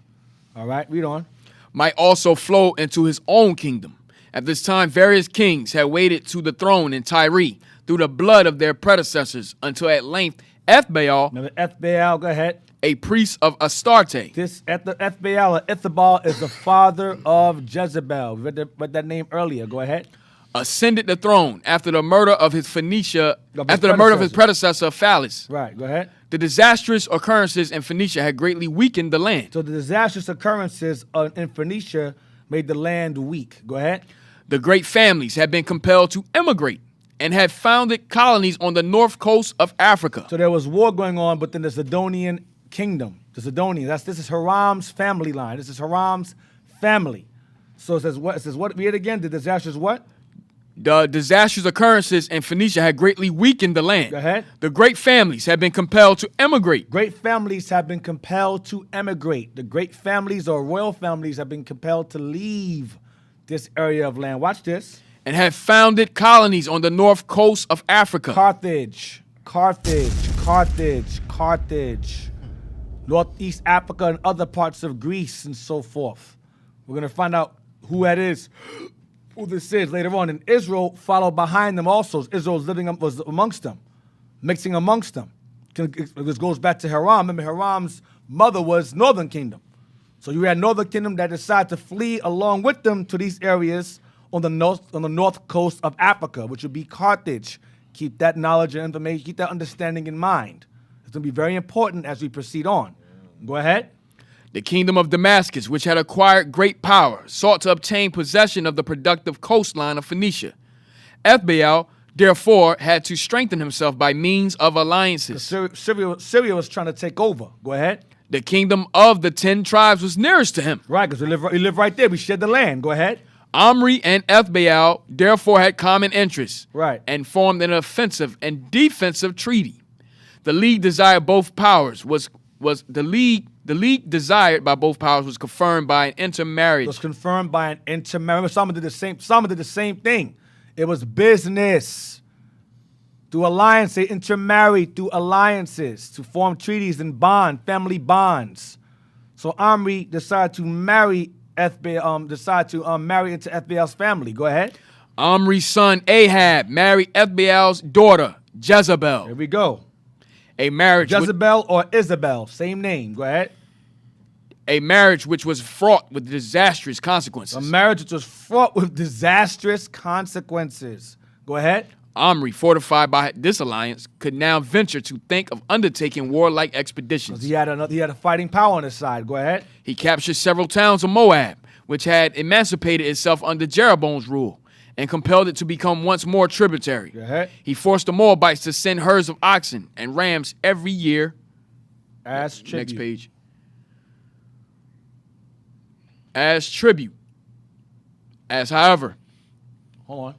All right? Read on. Might also flow into his own kingdom. At this time, various kings had waited to the throne in Tyre through the blood of their predecessors until at length Ethbaal, remember Ethbaal, go ahead. A priest of Astarte. This Ethbaal or Ethbaal is the father of Jezebel. We read that name earlier. Go ahead. Ascended the throne after the murder of his predecessor Phallus. Right, go ahead. The disastrous occurrences in Phoenicia had greatly weakened the land. So the disastrous occurrences in Phoenicia made the land weak. Go ahead. The great families had been compelled to emigrate and had founded colonies on the north coast of Africa. So there was war going on within the Zidonian kingdom. The Zidonians. This is Hiram's family line. This is Hiram's family. So it says what? It says what? Read it again. The disastrous what? The disastrous occurrences in Phoenicia had greatly weakened the land. Go ahead. The great families had been compelled to emigrate. Great families have been compelled to emigrate. The great families or royal families have been compelled to leave this area of land. Watch this. And had founded colonies on the north coast of Africa. Carthage. Northeast Africa and other parts of Greece and so forth. We're going to find out who that is, who this is later on. And Israel followed behind them also. Israel was amongst them, mixing amongst them. This goes back to Hiram. Remember, Hiram's mother was Northern Kingdom. So you had Northern Kingdom that decided to flee along with them to these areas on the north coast of Africa, which would be Carthage. Keep that knowledge and information, keep that understanding in mind. It's going to be very important as we proceed on. Go ahead. The kingdom of Damascus, which had acquired great power, sought to obtain possession of the productive coastline of Phoenicia. Ethbaal, therefore, had to strengthen himself by means of alliances. Syria was trying to take over. Go ahead. The kingdom of the 10 tribes was nearest to him. Right, because we live right there. We shared the land. Go ahead. Omri and Ethbaal therefore had common interests. Right. And formed an offensive and defensive treaty. The league desired both powers was the league desired by both powers was confirmed by an intermarriage. It was confirmed by an intermarriage. Some did the same thing. It was business. Through alliance, they intermarried through alliances to form treaties and family bonds. So Omri decided to marry marry into Ethbaal's family. Go ahead. Omri's son Ahab married Ethbaal's daughter Jezebel. Here we go. A marriage Jezebel or Isabel, same name. Go ahead. A marriage which was fraught with disastrous consequences. A marriage which was fraught with disastrous consequences. Go ahead. Omri, fortified by this alliance, could now venture to think of undertaking warlike expeditions. He had a fighting power on his side. Go ahead. He captured several towns of Moab, which had emancipated itself under Jeroboam's rule, and compelled it to become once more tributary. Go ahead. He forced the Moabites to send herds of oxen and rams every year. As tribute. Next page. As tribute. As however. Hold on.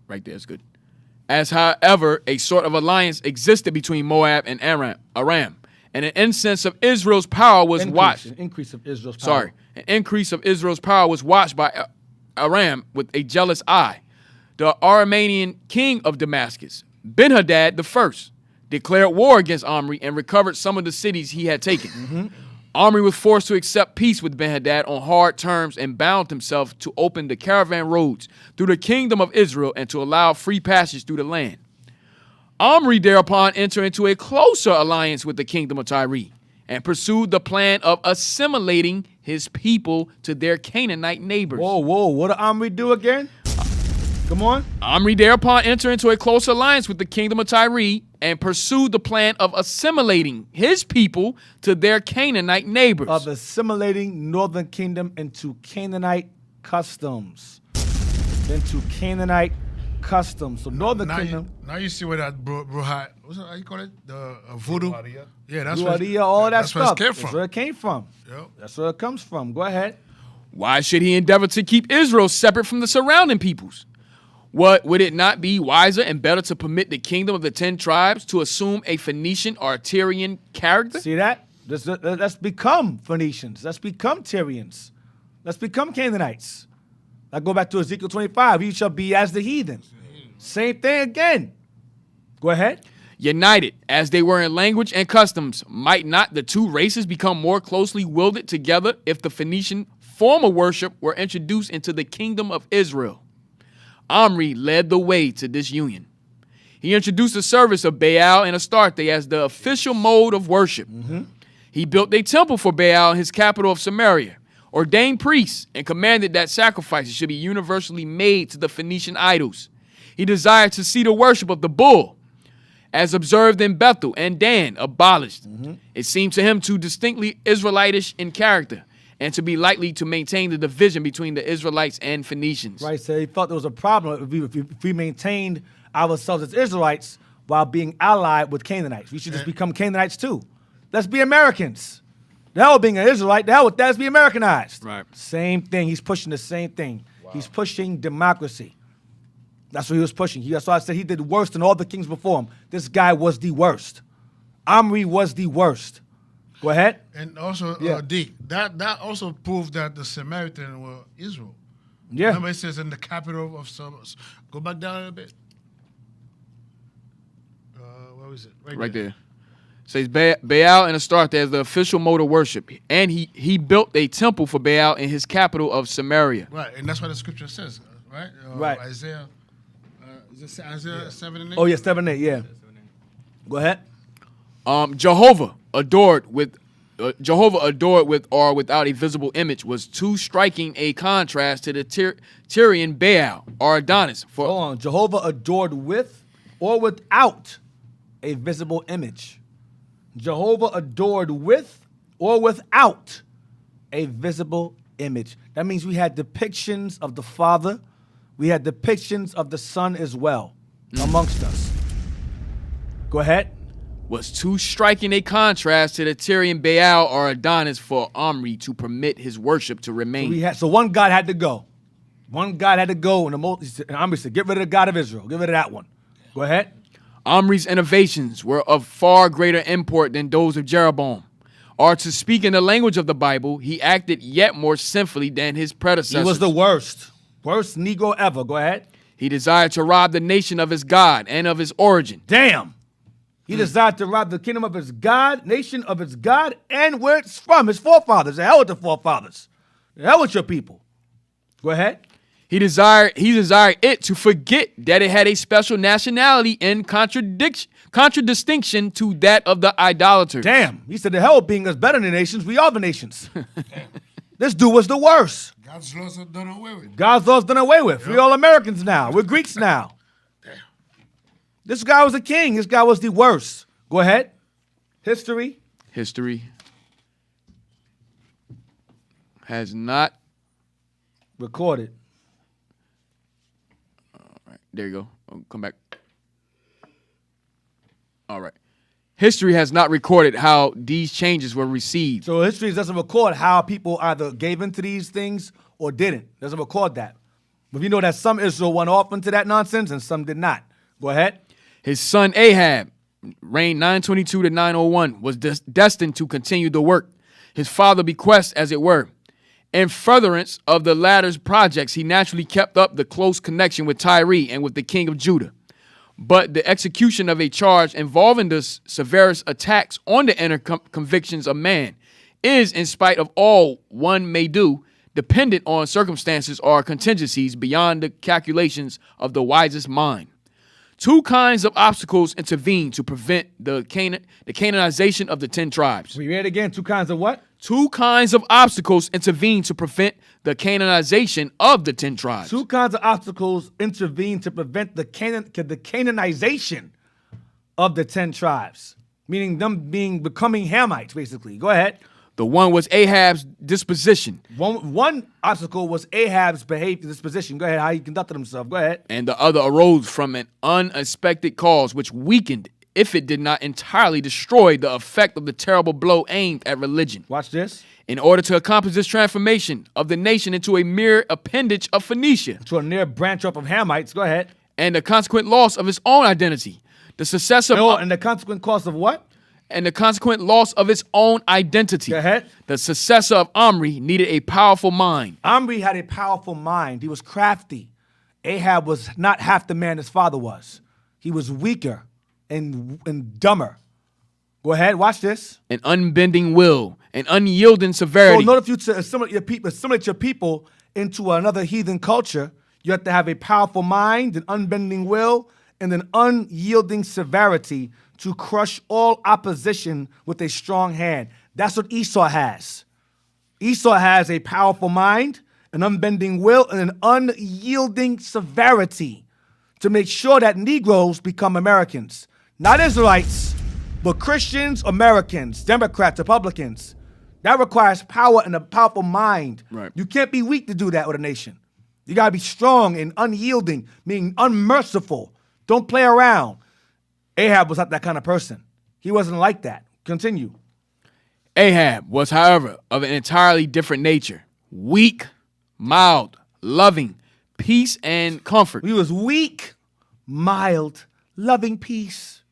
Right there is good. As however, a sort of alliance existed between Moab and Aram, and an instance of Israel's power was watched. An increase of Israel's power. Sorry. An increase of Israel's power was watched by Aram with a jealous eye. The Aramean king of Damascus, Ben-Hadad I, declared war against Omri and recovered some of the cities he had taken. Omri was forced to accept peace with Ben-Hadad on hard terms and bound himself to open the caravan roads through the kingdom of Israel and to allow free passage through the land. Omri thereupon entered into a closer alliance with the kingdom of Tyre and pursued the plan of assimilating his people to their Canaanite neighbors. Whoa, what did Omri do again? Come on. Omri thereupon entered into a close alliance with the kingdom of Tyre and pursued the plan of assimilating his people to their Canaanite neighbors. Of assimilating northern kingdom into Canaanite customs. Into Canaanite customs. So northern kingdom. Now you see where that bruja, what's it, how you call it? The voodoo? Yeah, that's Brujeria, all that that's stuff. where it came from. That's where it came from. Yep. That's where it comes from. Go ahead. Why should he endeavor to keep Israel separate from the surrounding peoples? What would it not be wiser and better to permit the kingdom of the 10 tribes to assume a Phoenician or Tyrian character? See that? Let's become Phoenicians. Let's become Tyrians. Let's become Canaanites. I go back to Ezekiel 25. You shall be as the heathen. Same thing again. Go ahead. United as they were in language and customs, might not the two races become more closely welded together if the Phoenician form of worship were introduced into the kingdom of Israel? Omri led the way to this union. He introduced the service of Baal and Astarte as the official mode of worship. He built a temple for Baal in his capital of Samaria, ordained priests, and commanded that sacrifices should be universally made to the Phoenician idols. He desired to see the worship of the bull, as observed in Bethel and Dan, abolished. It seemed to him too distinctly Israelitish in character, and to be likely to maintain the division between the Israelites and Phoenicians. Right, so he felt there was a problem if we maintained ourselves as Israelites while being allied with Canaanites. We should just become Canaanites too. Let's be Americans. The hell with being an Israelite, the hell with that, let's be Americanized. Right. Same thing, he's pushing the same thing. Wow. He's pushing democracy. That's what he was pushing. That's why I said he did worse than all the kings before him. This guy was the worst. Omri was the worst. Go ahead. And also, D, that also proved that the Samaritans were Israel. Yeah. Remember it says in the capital of Samaria. Go back down a bit. Where was it? Right there. It says Baal and Astarte as the official mode of worship. And he built a temple for Baal in his capital of Samaria. Right, and that's what the scripture says, right? Right. Isaiah, is it Isaiah 7 and 8? Oh, yeah, 7 and 8, yeah. Go ahead. Jehovah adored with or without a visible image was too striking a contrast to the Tyrian Baal or Adonis. Hold on, Jehovah adored with or without a visible image. Jehovah adored with or without a visible image. That means we had depictions of the Father. We had depictions of the Son as well amongst us. Go ahead. Was too striking a contrast to the Tyrian Baal or Adonis for Omri to permit his worship to remain. So one God had to go. One God had to go, and Omri said, get rid of the God of Israel. Get rid of that one. Go ahead. Omri's innovations were of far greater import than those of Jeroboam. Or to speak in the language of the Bible, he acted yet more sinfully than his predecessors. He was the worst. Worst Negro ever. Go ahead. He desired to rob the nation of his God and of his origin. Damn. He desired to rob the kingdom of his God, nation of his God, and where it's from, his forefathers. The hell with the forefathers. The hell with your people. Go ahead. He desired it to forget that it had a special nationality in contradistinction to that of the idolaters. Damn. He said the hell with being us better than nations. We are the nations. This dude was the worst. God's laws are done away with. God's laws done away with. Yep. We're all Americans now. We're Greeks now. This guy was a king. This guy was the worst. Go ahead. History has not recorded. All right. There you go. I'll come back. All right. History has not recorded how these changes were received. So history doesn't record how people either gave into these things or didn't. Doesn't record that. But you know that some Israel went off into that nonsense and some did not. Go ahead. His son Ahab, reigned 922 to 901, was destined to continue the work. His father bequests, as it were. In furtherance of the latter's projects, he naturally kept up the close connection with Tyre and with the king of Judah. But the execution of a charge involving the severest attacks on the inner convictions of man is, in spite of all one may do, dependent on circumstances or contingencies beyond the calculations of the wisest mind. 2 kinds of obstacles intervene to prevent the Canaanization of the 10 tribes. We read again. 2 kinds of what? 2 kinds of obstacles intervene to prevent the Canaanization of the 10 tribes. 2 kinds of obstacles intervene to prevent the Canaanization of the 10 tribes, meaning them becoming Hamites, basically. Go ahead. The one was Ahab's disposition. One obstacle was Ahab's behavior, disposition. Go ahead, how he conducted himself. Go ahead. And the other arose from an unexpected cause, which weakened, if it did not entirely destroy, the effect of the terrible blow aimed at religion. Watch this. In order to accomplish this transformation of the nation into a mere appendage of Phoenicia, to a near branch off of Hamites. Go ahead. And the consequent loss of its own identity, the success of and the consequent cost of what? And the consequent loss of its own identity. Go ahead. The successor of Omri needed a powerful mind. Omri had a powerful mind. He was crafty. Ahab was not half the man his father was. He was weaker and dumber. Go ahead, watch this. An unbending will, an unyielding severity. So in order for you to assimilate your people into another heathen culture, you have to have a powerful mind, an unbending will, and an unyielding severity to crush all opposition with a strong hand. That's what Esau has. Esau has a powerful mind, an unbending will, and an unyielding severity to make sure that Negroes become Americans. Not Israelites, but Christians, Americans, Democrats, Republicans. That requires power and a powerful mind. Right. You can't be weak to do that with a nation. You gotta be strong and unyielding, meaning unmerciful. Don't play around. Ahab was not that kind of person. He wasn't like that. Continue. Ahab was, however, of an entirely different nature. Weak, mild, loving, peace, and comfort. He was weak, mild, loving peace,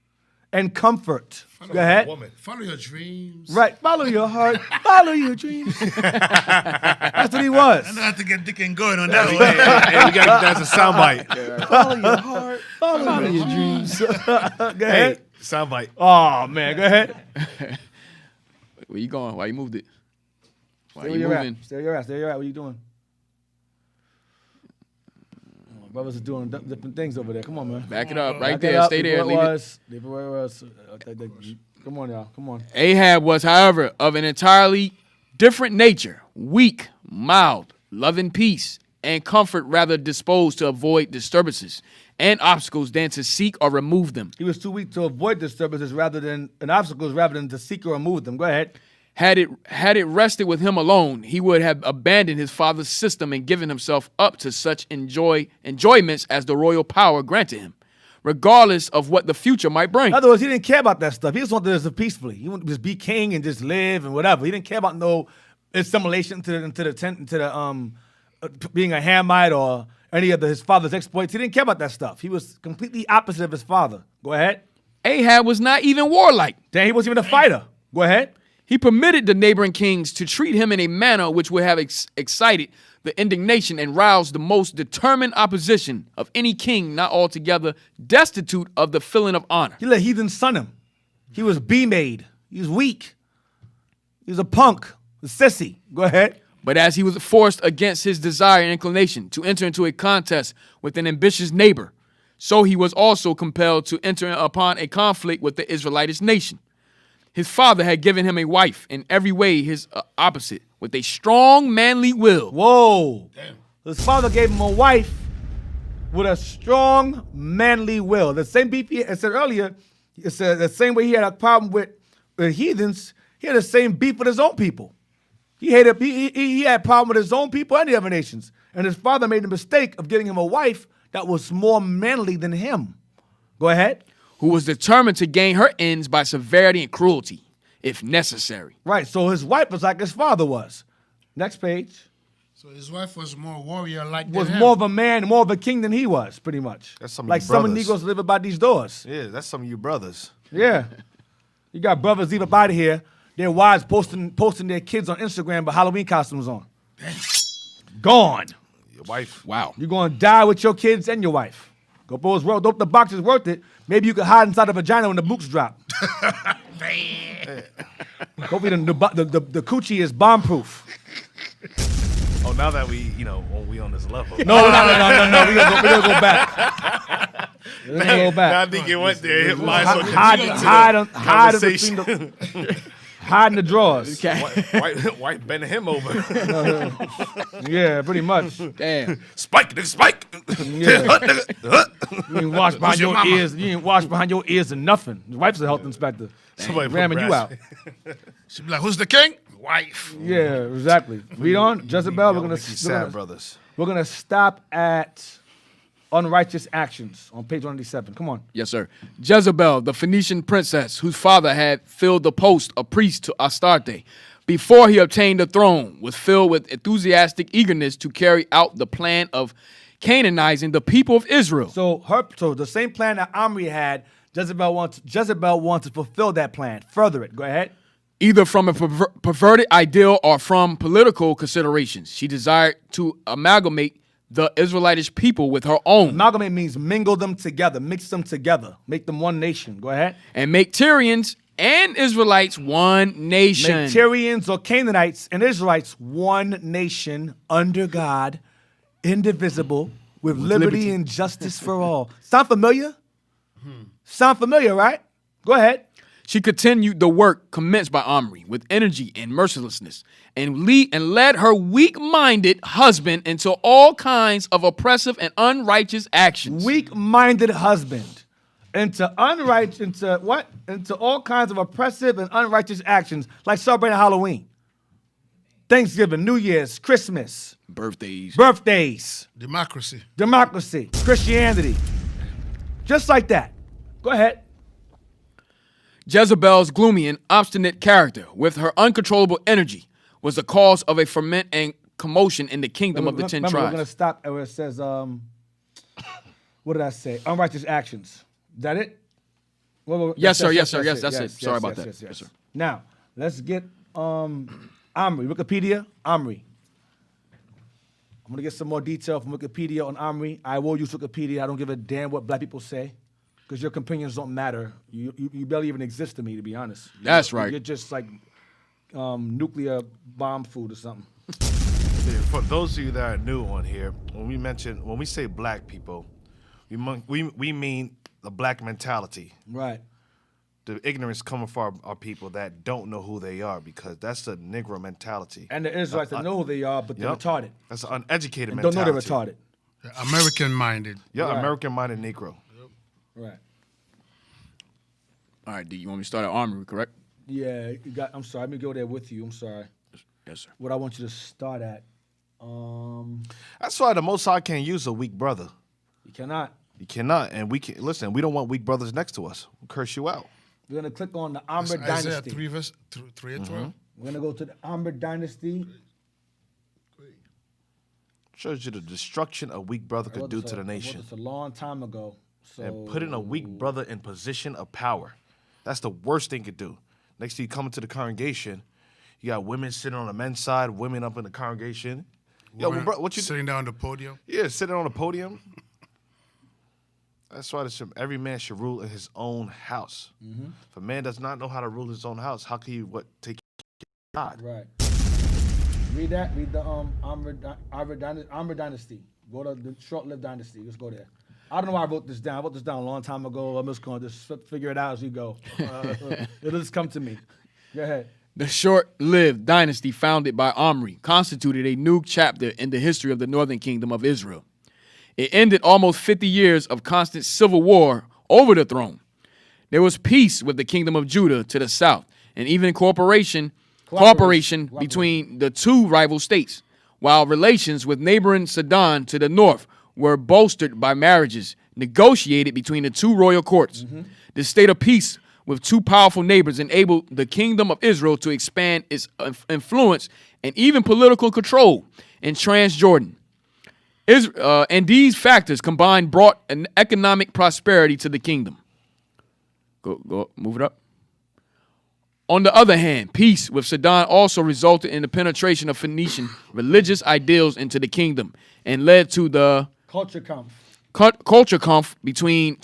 and comfort. Go ahead. Follow your dreams. Right. Follow your heart. Follow your dreams. That's what he was. I don't have to get Dick and going on that one. Hey, we got that's a soundbite. Follow your heart. Follow your dreams. Go ahead. Hey, soundbite. Oh, man. Go ahead. Where you going? Why you moved it? Why Stay you where you're moving? at. Stay where you're at. Stay where you're at. What are you doing? Brothers are doing different things over there. Come on, man. Back it up. Right Back it there. up. Stay there. Leave Leave it it. where it was. Come on, y'all. Come on. Ahab was, however, of an entirely different nature. Weak, mild, loving peace, and comfort, rather disposed to avoid disturbances and obstacles than to seek or remove them. He was too weak to avoid disturbances and obstacles rather than to seek or remove them. Go ahead. Had it rested with him alone, he would have abandoned his father's system and given himself up to such enjoyments as the royal power granted him, regardless of what the future might bring. In other words, he didn't care about that stuff. He just wanted to live peacefully. He wanted to just be king and just live and whatever. He didn't care about no assimilation into being a Hamite or any of his father's exploits. He didn't care about that stuff. He was completely opposite of his father. Go ahead. Ahab was not even warlike. Damn, he wasn't even a fighter. Go ahead. He permitted the neighboring kings to treat him in a manner which would have excited the indignation and roused the most determined opposition of any king not altogether destitute of the feeling of honor. He let heathens son him. He was B-made. He was weak. He was a punk, a sissy. Go ahead. But as he was forced against his desire and inclination to enter into a contest with an ambitious neighbor, so he was also compelled to enter upon a conflict with the Israelitish nation. His father had given him a wife, in every way his opposite, with a strong, manly will. Whoa. Damn. His father gave him a wife with a strong, manly will. The same beef I said earlier, the same way he had a problem with heathens, he had the same beef with his own people. He had a problem with his own people and the other nations. And his father made the mistake of getting him a wife that was more manly than him. Go ahead. Who was determined to gain her ends by severity and cruelty, if necessary. Right, so his wife was like his father was. Next page. So his wife was more warrior-like than Was him. more of a man, more of a king than he was, pretty much. That's some of like your some brothers. Negroes live about these doors. Yeah, that's some of you brothers. Yeah. You got brothers leave up out of here, their wives posting their kids on Instagram with Halloween costumes on. Gone. Your wife. Wow. You're going to die with your kids and your wife. Go for his world. Hope the box is worth it. Maybe you could hide inside the vagina when the boots drop. Hopefully the coochie is bomb-proof. Oh, now that we on this level. No. We gonna go back. Go back. Now I think it went there. Hide in the drawers. White bending him over. Yeah, pretty much. Damn. Spike, nigga, spike. You ain't wash behind your ears. You ain't wash behind your ears and nothing. Your wife's a health inspector. Somebody put ramming you out. She'd be like, "Who's the king? Wife." Yeah, exactly. Read on, Jezebel. We're gonna stop at unrighteous actions on page 187. Come on. Yes, sir. Jezebel, the Phoenician princess, whose father had filled the post of priest to Astarte, before he obtained the throne, was filled with enthusiastic eagerness to carry out the plan of Canaanizing the people of Israel. So the same plan that Omri had, Jezebel wants to fulfill that plan. Further it. Go ahead. Either from a perverted ideal or from political considerations. She desired to amalgamate the Israelitish people with her own. Amalgamate means mingle them together, mix them together, make them one nation. Go ahead. And make Tyrians and Israelites one nation. Make Tyrians or Canaanites and Israelites one nation under God, indivisible, with liberty and justice for all. Sound familiar? Sound familiar, right? Go ahead. She continued the work commenced by Omri with energy and mercilessness, and led her weak-minded husband into all kinds of oppressive and unrighteous actions. Weak-minded husband into all kinds of oppressive and unrighteous actions, like celebrating Halloween, Thanksgiving, New Year's, Christmas, birthdays, democracy, Christianity, just like that. Go ahead. Jezebel's gloomy and obstinate character, with her uncontrollable energy, was the cause of a ferment and commotion in the kingdom of the 10 tribes. We're going to stop where it says, what did I say? Unrighteous actions. Is that it? Yes, sir. That's it. Sorry about that. Yes, sir. Now, let's get Omri. Wikipedia, Omri. I'm going to get some more detail from Wikipedia on Omri. I will use Wikipedia. I don't give a damn what black people say, because your opinions don't matter. You barely even exist to me, to be honest. That's right. You're just like nuclear bomb food or something. For those of you that are new on here, when we say black people, we mean the black mentality. Right. The ignorance coming from our people that don't know who they are, because that's the Negro mentality. And the Israelites that know who they are, but they're retarded. That's an uneducated and mentality. Don't know they're retarded. American-minded. Yeah, Right. American-minded Negro. Right. All right, do you want me to start at Omri, correct? Yeah, I'm sorry. Let me go there with you. I'm sorry. Yes, sir. What I want you to start at. That's why the Most High can't use a weak brother. You cannot. You cannot. And we can listen, we don't want weak brothers next to us. We'll curse you out. We're going to click on the Amr Isaiah Dynasty. 3 and 12. We're going to go to the Amr Dynasty. Shows you the destruction a weak brother could do to the nation. It's a long time ago. So And putting a weak brother in position of power. That's the worst thing you could do. Next thing you come into the congregation, you got women sitting on the men's side, women up in the congregation. Yo, Women bro, what you sitting down on the podium? Yeah, sitting on the podium. That's why every man should rule in his own house. Mm-hmm. If a man does not know how to rule his own house, how can he take care of God? Right. Read that. Read the Amr Dynasty. Go to the short-lived dynasty. Let's go there. I don't know why I wrote this down. I wrote this down a long time ago. I'm just going to just figure it out as we go. It'll just come to me. Go ahead. The short-lived dynasty founded by Omri constituted a new chapter in the history of the northern kingdom of Israel. It ended almost 50 years of constant civil war over the throne. There was peace with the kingdom of Judah to the south, and even cooperation between the two rival states, while relations with neighboring Sidon to the north were bolstered by marriages negotiated between the two royal courts. Mm-hmm. The state of peace with two powerful neighbors enabled the kingdom of Israel to expand its influence and even political control in Transjordan. And these factors combined brought an economic prosperity to the kingdom. Go, move it up. On the other hand, peace with Sidon also resulted in the penetration of Phoenician religious ideals into the kingdom and led to the Culture conf between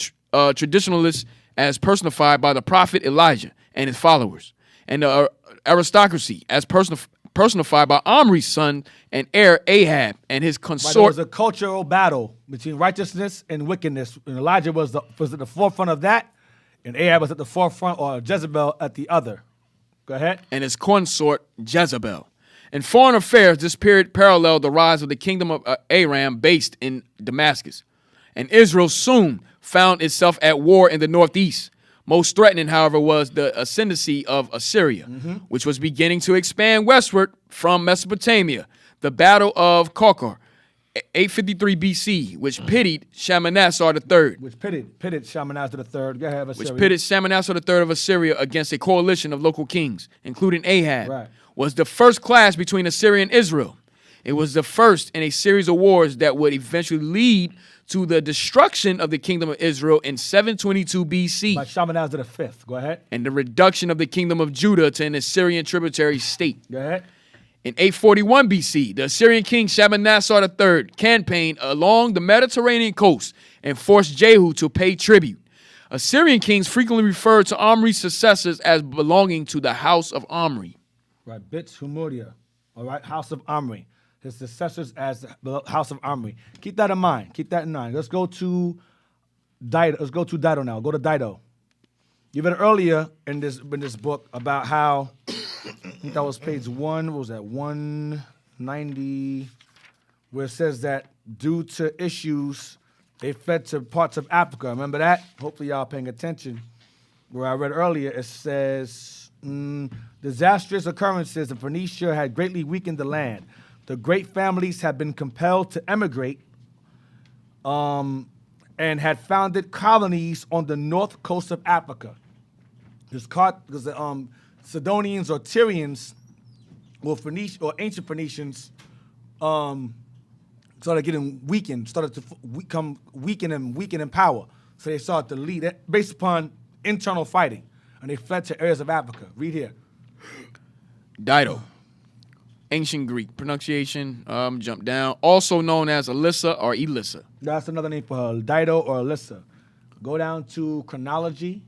traditionalists as personified by the prophet Elijah and his followers, and the aristocracy as personified by Omri's son and heir Ahab and his Right, there consort. was a cultural battle between righteousness and wickedness. And Elijah was at the forefront of that, and Ahab was at the forefront, or Jezebel at the other. Go ahead. And his consort Jezebel. In foreign affairs, this period paralleled the rise of the kingdom of Aram based in Damascus. And Israel soon found itself at war in the northeast. Most threatening, however, was the ascendancy of Assyria, which was beginning to expand westward from Mesopotamia. The Battle of Karkar, 853 BC, which pitted Shalmaneser III. Which pitted Shalmaneser III. Go ahead, Which pitted Shalmaneser III of Assyria against a coalition of local kings, including Ahab, Right. was the first clash between Assyria and Israel. It was the first in a series of wars that would eventually lead to the destruction of the kingdom of Israel in 722 BC. By Shalmaneser V. Go ahead. And the reduction of the kingdom of Judah to an Assyrian tributary state. Go ahead. In 841 BC, the Assyrian king Shalmaneser III campaigned along the Mediterranean coast and forced Jehu to pay tribute. Assyrian kings frequently referred to Omri's successors as belonging to the house of Omri. Right, Bits Humuria. All right, house of Omri. His successors as the house of Omri. Keep that in mind. Keep that in mind. Let's go to Dido. Let's go to Dido now. Go to Dido. You read earlier in this book about how I think that was page 1. What was that? 190, where it says that due to issues, they fled to parts of Africa. Remember that? Hopefully y'all paying attention. Where I read earlier, it says disastrous occurrences in Phoenicia had greatly weakened the land. The great families had been compelled to emigrate and had founded colonies on the north coast of Africa. Because the Sidonians or Tyrians or ancient Phoenicians started getting weakened, started to become weakened in power. So they started to lead it based upon internal fighting, and they fled to areas of Africa. Read here. Dido. Ancient Greek pronunciation, jump down. Also known as Alyssa or Elissa. That's another name for her, Dido or Alyssa. Go down to chronology.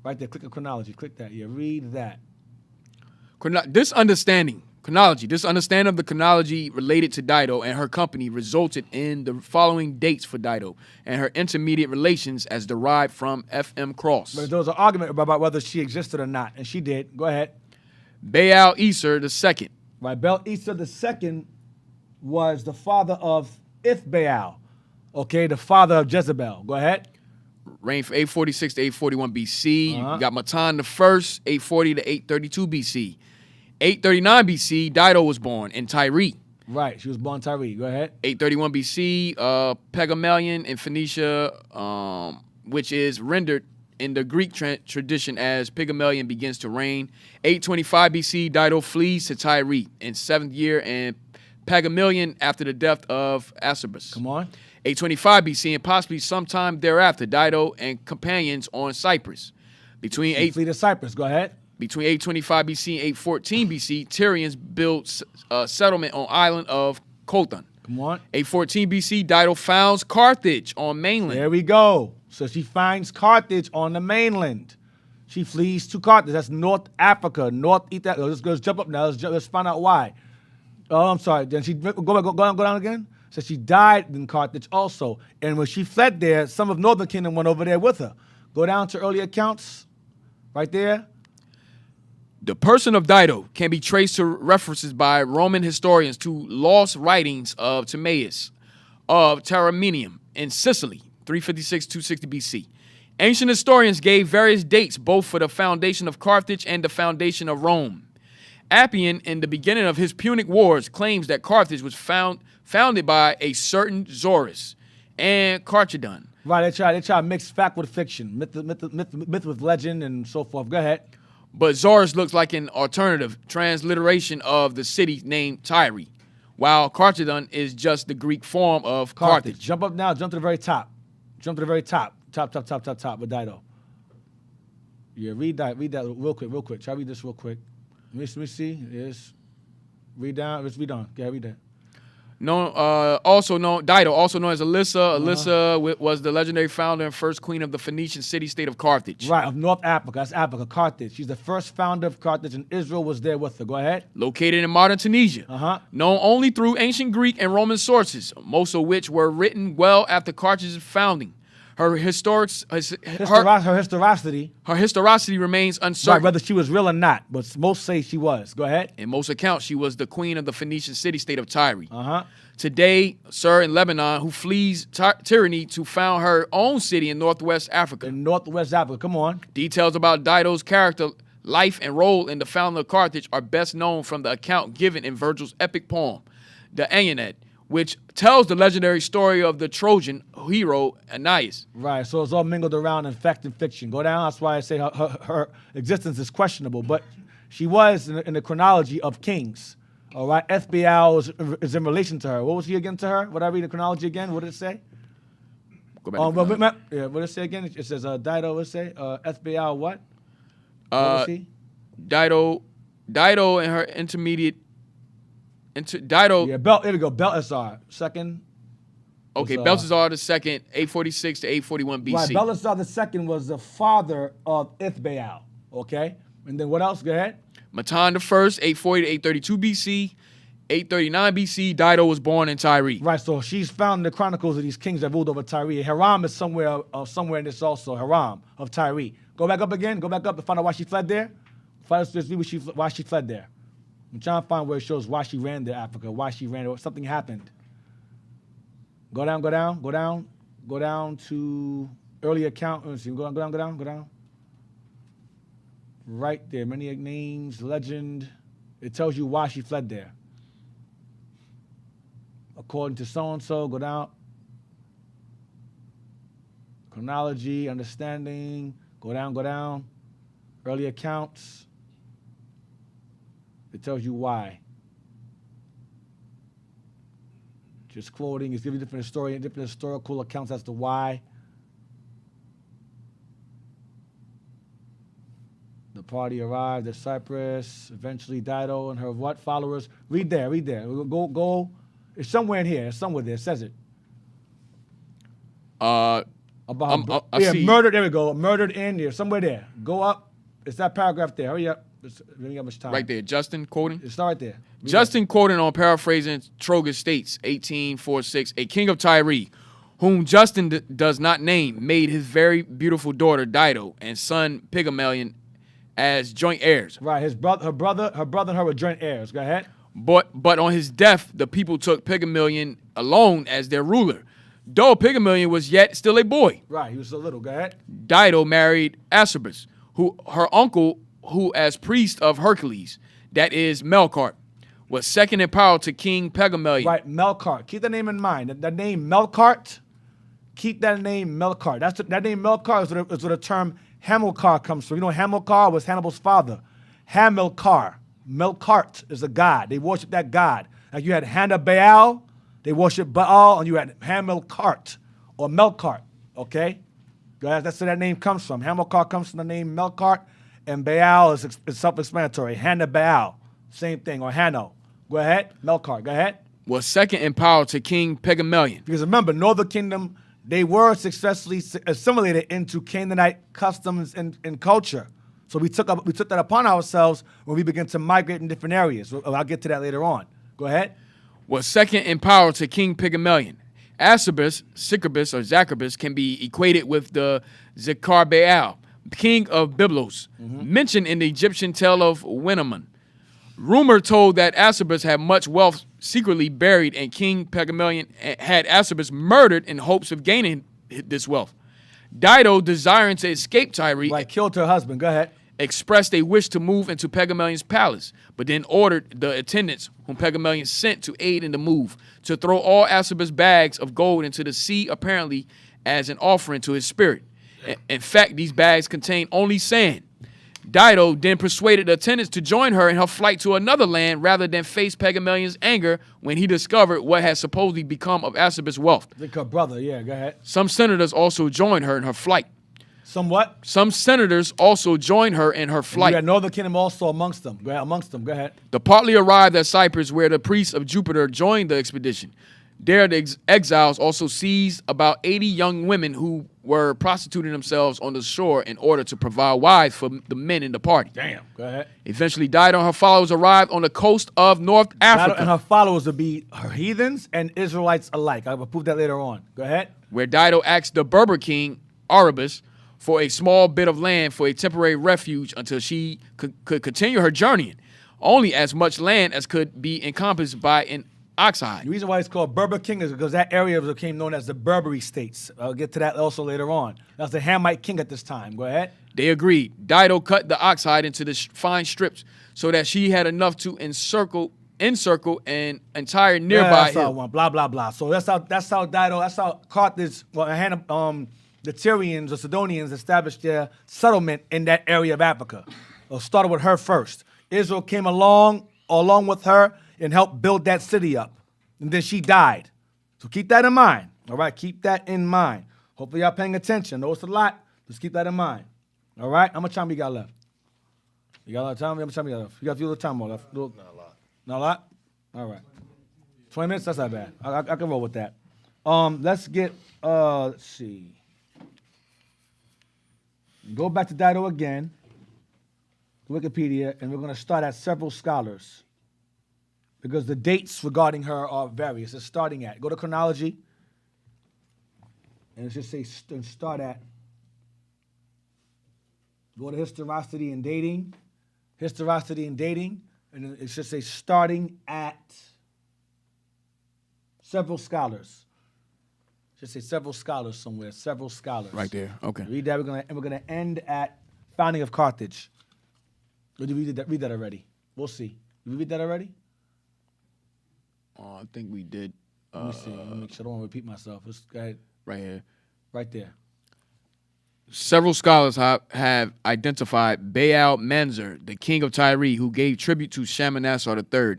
Right there, click on chronology. Click that. Yeah, read that. This understanding of the chronology related to Dido and her company resulted in the following dates for Dido and her intermediate relations as derived from F.M. Cross. But there was an argument about whether she existed or not, and she did. Go ahead. Baal Esar II. Right, Baal Esar II was the father of Ithbaal, okay, the father of Jezebel. Go ahead. Reigned from 846 to 841 BC. You got Matan I, 840 to 832 BC. 839 BC, Dido was born in Tyre. Right, she was born in Tyre. Go ahead. 831 BC, Pygmalion in Phoenicia, which is rendered in the Greek tradition as Pygmalion begins to reign. 825 BC, Dido flees to Tyre in 7th year, and Pygmalion after the death of Asubis. Come on. 825 BC, and possibly sometime thereafter, Dido and companions on Cyprus. Flee to Cyprus. Go ahead. Between 825 BC and 814 BC, Tyrians built a settlement on island of Khotan. Come on. 814 BC, Dido founds Carthage on mainland. There we go. So she finds Carthage on the mainland. She flees to Carthage. That's North Africa, North Ethiopia. Let's jump up now. Let's find out why. Oh, I'm sorry. Then she go down again. So she died in Carthage also. And when she fled there, some of Northern Kingdom went over there with her. Go down to early accounts, right there. The person of Dido can be traced to references by Roman historians to lost writings of Timaeus of Taramenium in Sicily, 356-260 BC. Ancient historians gave various dates both for the foundation of Carthage and the foundation of Rome. Appian, in the beginning of his Punic Wars, claims that Carthage was founded by a certain Zorus and Carchedon. Right, they try to mix fact with fiction, myth with legend, and so forth. Go ahead. But Zorus looks like an alternative transliteration of the city named Tyre, while Carchedon is just the Greek form of Carthage. Jump up now, jump to the very top. Jump to the very top. Top with Dido. Yeah, read that real quick. Try to read this real quick. Let me see. Yes. Read down. Let's read on. Yeah, read that. Also known Dido, also known as Alyssa. Alyssa was the legendary founder and first queen of the Phoenician city-state of Carthage. Right, of North Africa. That's Africa, Carthage. She's the first founder of Carthage, and Israel was there with her. Go ahead. Located in modern Tunisia. Known only through ancient Greek and Roman sources, most of which were written well after Carthage's founding. Her historicity remains uncertain. Right, whether she was real or not, but most say she was. Go ahead. In most accounts, she was the queen of the Phoenician city-state of Tyre. Today, Sir in Lebanon, who flees tyranny to found her own city in Northwest Africa. In Northwest Africa, come on. Details about Dido's character, life, and role in the founding of Carthage are best known from the account given in Virgil's epic poem, the Aeneid, which tells the legendary story of the Trojan hero Aeneas. Right, so it's all mingled around in fact and fiction. Go down, that's why I say her existence is questionable, but she was in the chronology of kings. All right, Ethbaal is in relation to her. What was he again to her? What I read the chronology again? What did it say? Go back to what did it say again? It says Dido, what did it say? Ethbaal what? What was he? Dido and her intermediate... Dido... Yeah, here we go. Belteshazzar, second. Okay, Belteshazzar the second, 846 to 841 BC. Right, Belteshazzar the second was the father of Ethbaal. Okay, and then what else? Go ahead. Matan the first, 840 to 832 BC. 839 BC, Dido was born in Tyre. Right, so she's found in the chronicles of these kings that ruled over Tyre. Hiram is somewhere in this also. Hiram of Tyre. Go back up again. Go back up to find out why she fled there. Find out why she fled there. I'm trying to find where it shows why she ran to Africa, why she ran, something happened. Go down to early account. Let's see, go down. Right there, many names, legend. It tells you why she fled there. According to so-and-so, go down. Chronology, understanding, go down. Early accounts. It tells you why. Just quoting, it's giving different historical accounts as to why. The party arrived at Cyprus. Eventually, Dido and her followers? Read there. Go. It's somewhere in here. It's somewhere there. It says it. I see. Murdered. There we go. Murdered in there. Somewhere there. Go up. It's that paragraph there. Hurry up. We ain't got much time. Right there. Justin quoting. It's right there. Justin quoting on paraphrasing Trogus states, 1846, a king of Tyre, whom Justin does not name, made his very beautiful daughter Dido and son Pygmalion as joint heirs. Right. Her brother and her were joint heirs. Go ahead. But on his death, the people took Pygmalion alone as their ruler. Though Pygmalion was yet still a boy. Right. He was so little. Go ahead. Dido married Asubis, her uncle, who as priest of Hercules, that is Melkart, was second in power to King Pygmalion. Right, Melkart. Keep that name in mind. That name Melkart. Keep that name Melkart. That name Melkart is where the term Hamilcar comes from. You know, Hamilcar was Hannibal's father. Hamilcar. Melkart is a god. They worship that god. Like you had Hannah-Baal, they worship Baal, and you had Hamilcart or Melkart. Okay, that's where that name comes from. Hamilcar comes from the name Melkart, and Baal is self-explanatory. Hannah-Baal, same thing, or Hanno. Go ahead, Melkart. Go ahead. Was second in power to King Pygmalion. Because remember, Northern Kingdom, they were successfully assimilated into Canaanite customs and culture. So we took that upon ourselves when we began to migrate in different areas. I'll get to that later on. Go ahead. Was second in power to King Pygmalion. Asubis, Sycabus, or Zachabus can be equated with the Zecar-Baal, king of Byblos, mentioned in the Egyptian tale of Wenamun. Rumor told that Asubis had much wealth secretly buried, and King Pygmalion had Asubis murdered in hopes of gaining this wealth. Dido, desiring to escape Tyre, killed her husband. Go ahead. Expressed a wish to move into Pygmalion's palace, but then ordered the attendants whom Pygmalion sent to aid in the move to throw all Asubis' bags of gold into the sea, apparently as an offering to his spirit. In fact, these bags contained only sand. Dido then persuaded the attendants to join her in her flight to another land rather than face Pygmalion's anger when he discovered what had supposedly become of Asubis' wealth. Like her brother, yeah, go ahead. Some senators also joined her in her flight. Somewhat. Some senators also joined her in her flight. You had Northern Kingdom also amongst them. Go ahead. The party arrived at Cyprus, where the priests of Jupiter joined the expedition. There, the exiles also seized about 80 young women who were prostituting themselves on the shore in order to provide wives for the men in the party. Damn. Go ahead. Eventually, Dido and her followers arrived on the coast of North Africa. And her followers would be her heathens and Israelites alike. I will prove that later on. Go ahead. Where Dido asked the Berber king, Arabas, for a small bit of land for a temporary refuge until she could continue her journeying, only as much land as could be encompassed by an ox hide. The reason why it's called Berber King is because that area became known as the Berberi states. I'll get to that also later on. That's the Hamite king at this time. Go ahead. They agreed. Dido cut the ox hide into the fine strips so that she had enough to encircle an entire nearby that's how hill. one. Blah blah blah. So that's how Dido. That's how Carthage. The Tyrians or Sidonians established their settlement in that area of Africa. It started with her first. Israel came along with her and helped build that city up. And then she died. So keep that in mind. All right, keep that in mind. Hopefully y'all paying attention. I know it's a lot. Just keep that in mind. All right, how much time you got left? You got a lot of time? How much time you got left? You got a few little time more left. Not a lot. Not a lot? All right. 20 minutes? That's not bad. I can roll with that. Let's get, let's see. Go back to Dido again, Wikipedia, and we're going to start at several scholars because the dates regarding her are various. It's starting at, go to chronology, and it should say start at, go to historicity and dating, and it should say starting at several scholars. Should say several scholars somewhere. Several scholars. Right there. Okay. Read that. We're gonna end at founding of Carthage. Or did we read that already? We'll see. Did we read that already? I think we did. Let me see. Let me make sure I don't want to repeat myself. Let's go ahead. Right here. Right there. Several scholars have identified Baal Manzur, the king of Tyre, who gave tribute to Shalmaneser III.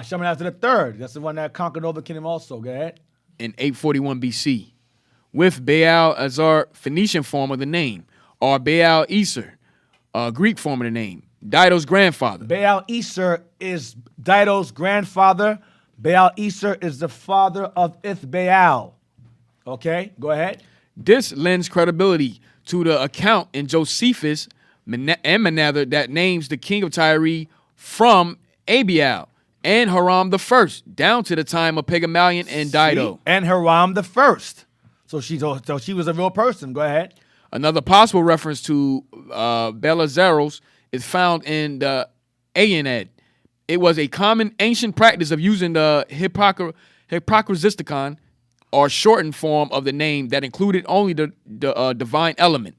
Shalmaneser III. That's the one that conquered Northern Kingdom also. Go ahead. In 841 BC, with Baal Azar, Phoenician form of the name, or Baal Esar, Greek form of the name, Dido's grandfather. Baal Esar is Dido's grandfather. Baal Esar is the father of Ithbaal. Okay, go ahead. This lends credibility to the account in Josephus and Menather that names the king of Tyre from Abial and Hiram I, down to the time of Pygmalion and Dido. And Hiram I. So she was a real person. Go ahead. Another possible reference to Belizaros is found in the Aeneid. It was a common ancient practice of using the Hypocristicon, or shortened form of the name that included only the divine element.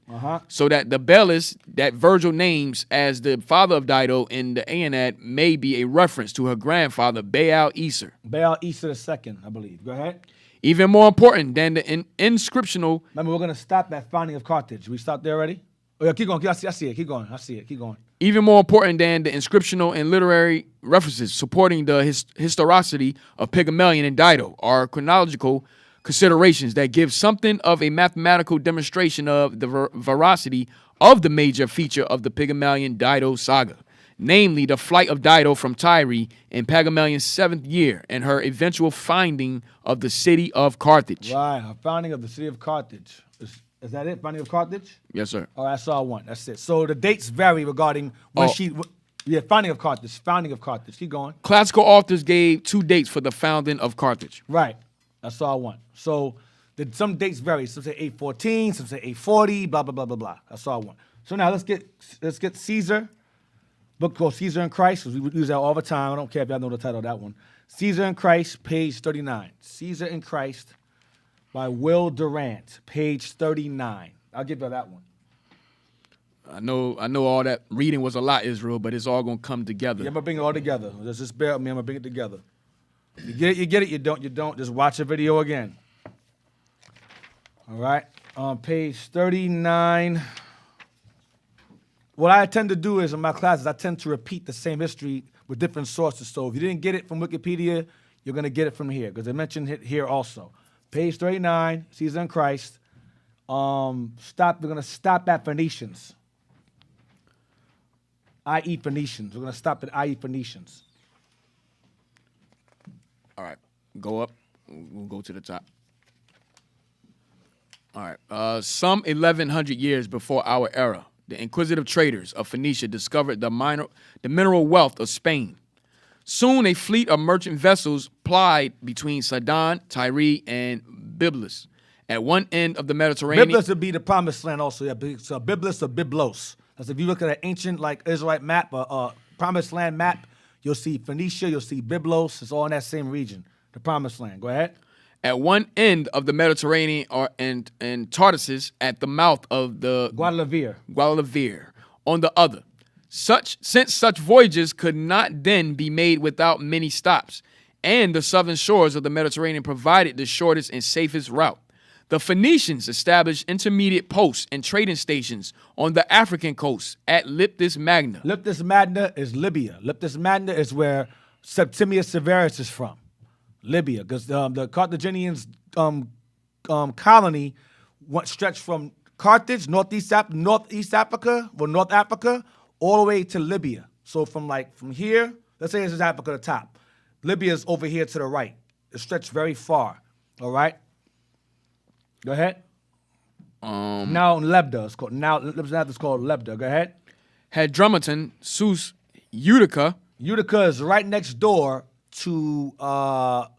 So that the Belus that Virgil names as the father of Dido in the Aeneid may be a reference to her grandfather, Baal Esar. Baal Esar II, I believe. Go ahead. Even more important than the inscriptional... Remember, we're going to stop at founding of Carthage. We stopped there already? Oh, yeah, keep going. I see it. Keep going. I see it. Keep going. Even more important than the inscriptional and literary references supporting the historicity of Pygmalion and Dido are chronological considerations that give something of a mathematical demonstration of the veracity of the major feature of the Pygmalion-Dido saga, namely the flight of Dido from Tyre in Pygmalion's 7th year and her eventual finding of the city of Carthage. Right, her founding of the city of Carthage. Is that it, founding of Carthage? Yes, sir. Oh, that's all I want. That's it. So the dates vary regarding when founding of Carthage. Keep going. Classical authors gave 2 dates for the founding of Carthage. Right. That's all I want. So some dates vary. Some say 814, some say 840, blah, blah, blah, blah, blah. That's all I want. So now let's get Caesar, book called Caesar and Christ, because we use that all the time. I don't care if y'all know the title of that one. Caesar and Christ, page 39. Caesar and Christ by Will Durant, page 39. I'll give you that one. I know all that reading was a lot, Israel, but it's all going to come together. Yeah, I'm going to bring it all together. Just bear with me. I'm going to bring it together. You get it, you get it. You don't. Just watch the video again. All right. On page 39. What I tend to do is in my classes, I tend to repeat the same history with different sources. So if you didn't get it from Wikipedia, you're going to get it from here because I mentioned it here also. Page 39, Caesar and Christ. We're gonna stop at Phoenicians. I.e. Phoenicians. We're gonna stop at I.e. Phoenicians. All right, go up. We'll go to the top. All right. Some 1,100 years before our era, the inquisitive traders of Phoenicia discovered the mineral wealth of Spain. Soon, a fleet of merchant vessels plied between Sidon, Tyre, and Byblos. At one end of the Mediterranean, Byblos would be the promised land also. Yeah, so Byblos or Byblos. That's if you look at an ancient like Israelite map, promised land map, you'll see Phoenicia, you'll see Byblos. It's all in that same region, the promised land. Go ahead. At one end of the Mediterranean and Tartessus at the mouth of the Guadalquivir on the other. Since such voyages could not then be made without many stops, and the southern shores of the Mediterranean provided the shortest and safest route, the Phoenicians established intermediate posts and trading stations on the African coast at Leptis Magna. Leptis Magna is Libya. Leptis Magna is where Septimius Severus is from. Libya, because the Carthaginians' colony stretched from Carthage, North Africa, all the way to Libya. So from here, let's say this is Africa at the top. Libya is over here to the right. It stretched very far. All right. Go ahead. Now Lebda is called. Now it's called Lebda. Go ahead. Hadrumaton, Sus, Utica. Utica is right next door to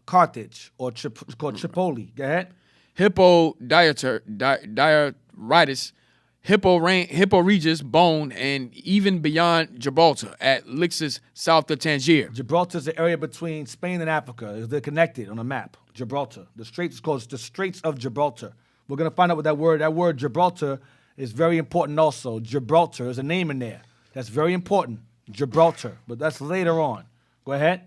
Carthage, or it's called Tripoli. Go ahead. Diaritis, Hippo Regis, Bone, and even beyond Gibraltar at Lixus, south of Tangier. Gibraltar is the area between Spain and Africa. They're connected on a map. Gibraltar. The Straits is called the Straits of Gibraltar. We're going to find out what that word Gibraltar is very important also. Gibraltar is a name in there. That's very important. Gibraltar. But that's later on. Go ahead.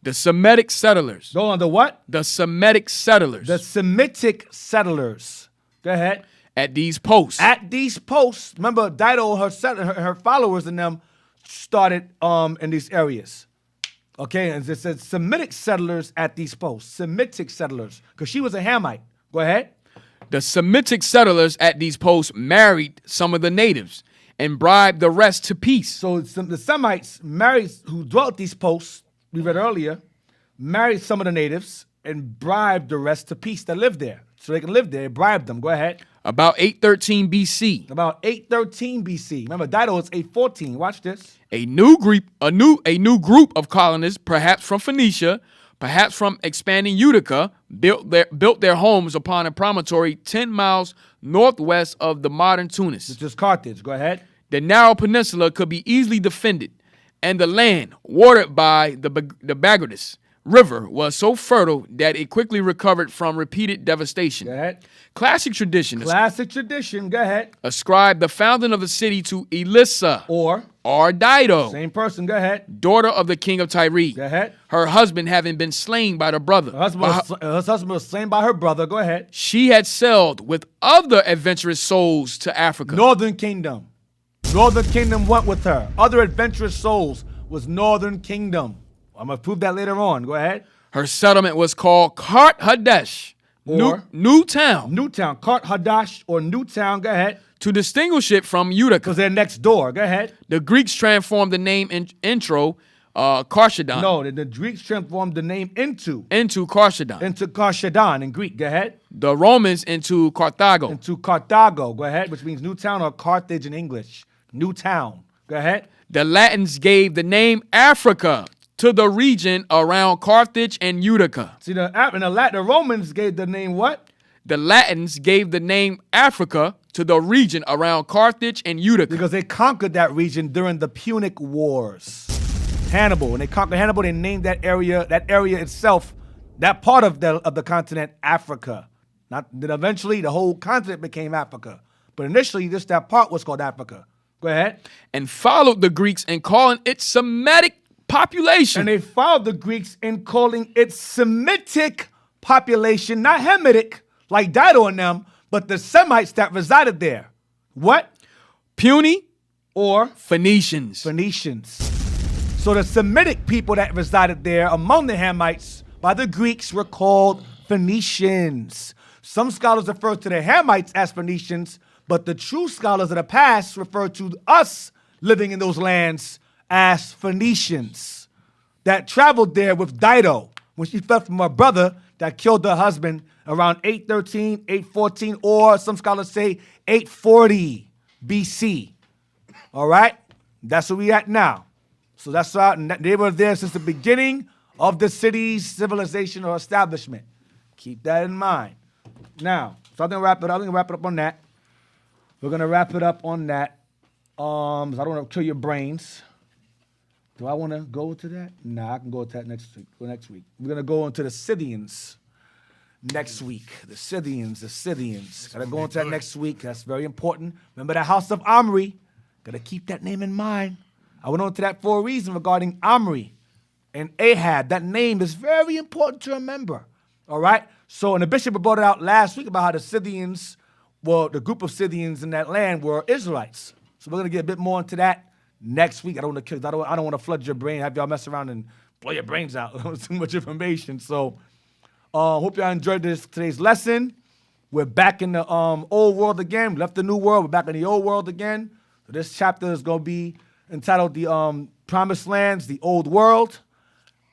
The Semitic settlers. Go on, the what? The Semitic settlers. The Semitic settlers. Go ahead. At these posts. Remember, Dido, her followers and them started in these areas. Okay, and it says Semitic settlers at these posts. Semitic settlers, because she was a Hamite. Go ahead. The Semitic settlers at these posts married some of the natives and bribed the rest to peace. So the Semites who dwelt at these posts, we read earlier, married some of the natives and bribed the rest to peace that lived there. So they can live there. They bribed them. Go ahead. About 813 BC. About 813 BC. Remember, Dido is 814. Watch this. A new group of colonists, perhaps from Phoenicia, perhaps from expanding Utica, built their homes upon a promontory 10 miles northwest of the modern Tunis. This is Carthage. Go ahead. The narrow peninsula could be easily defended, and the land, watered by the Bagradus River, was so fertile that it quickly recovered from repeated devastation. Go ahead. Classic tradition. Go ahead. Ascribed the founding of the city to Elissa. Or Dido. Same person. Go ahead. Daughter of the king of Tyre. Go ahead. Her husband having been slain by the brother. Her husband was slain by her brother. Go ahead. She had sailed with other adventurous souls to Africa. Northern Kingdom. Northern Kingdom went with her. Other adventurous souls was Northern Kingdom. I'm going to prove that later on. Go ahead. Her settlement was called Kart Hadesh. Or Newtown. Newtown. Kart Hadash or Newtown. Go ahead. To distinguish it from Utica. Because they're next door. Go ahead. The Greeks transformed the name Karshadon. No, the Greeks transformed the name into Karshadon. Into Karshadon in Greek. Go ahead. The Romans into Carthago. Into Carthago. Go ahead. Which means Newtown or Carthage in English. Newtown. Go ahead. The Latins gave the name Africa to the region around Carthage and Utica. See, the Romans gave the name what? The Latins gave the name Africa to the region around Carthage and Utica. Because they conquered that region during the Punic Wars. Hannibal. When they conquered Hannibal, they named that area itself, that part of the continent, Africa. Then eventually the whole continent became Africa. But initially, just that part was called Africa. Go ahead. And followed the Greeks in calling it Semitic population. And they followed the Greeks in calling it Semitic population, not Hamitic, like Dido and them, but the Semites that resided there. What? Puny or Phoenicians. So the Semitic people that resided there among the Hamites by the Greeks were called Phoenicians. Some scholars refer to the Hamites as Phoenicians, but the true scholars of the past refer to us living in those lands as Phoenicians that traveled there with Dido when she fled from her brother that killed her husband around 813, 814, or some scholars say 840 BC. All right? That's where we at now. So that's right. They were there since the beginning of the city's civilization or establishment. Keep that in mind. Now, so I'm gonna wrap it up on that. We're gonna wrap it up on that. I don't want to kill your brains. Do I want to go to that? Nah, I can go to that next week. We're gonna go into the Scythians next week. The Scythians. Gotta go into that next week. That's very important. Remember the house of Omri. Gotta keep that name in mind. I went on to that for a reason regarding Omri and Ahab. That name is very important to remember. All right? So, and the bishop brought it out last week about how the Scythians, well, the group of Scythians in that land were Israelites. So we're gonna get a bit more into that next week. I don't want to flood your brain, have y'all mess around and blow your brains out. Too much information. So, hope y'all enjoyed today's lesson. We're back in the old world again. We left the new world. We're back in the old world again. So this chapter is gonna be entitled the Promised Lands, the Old World.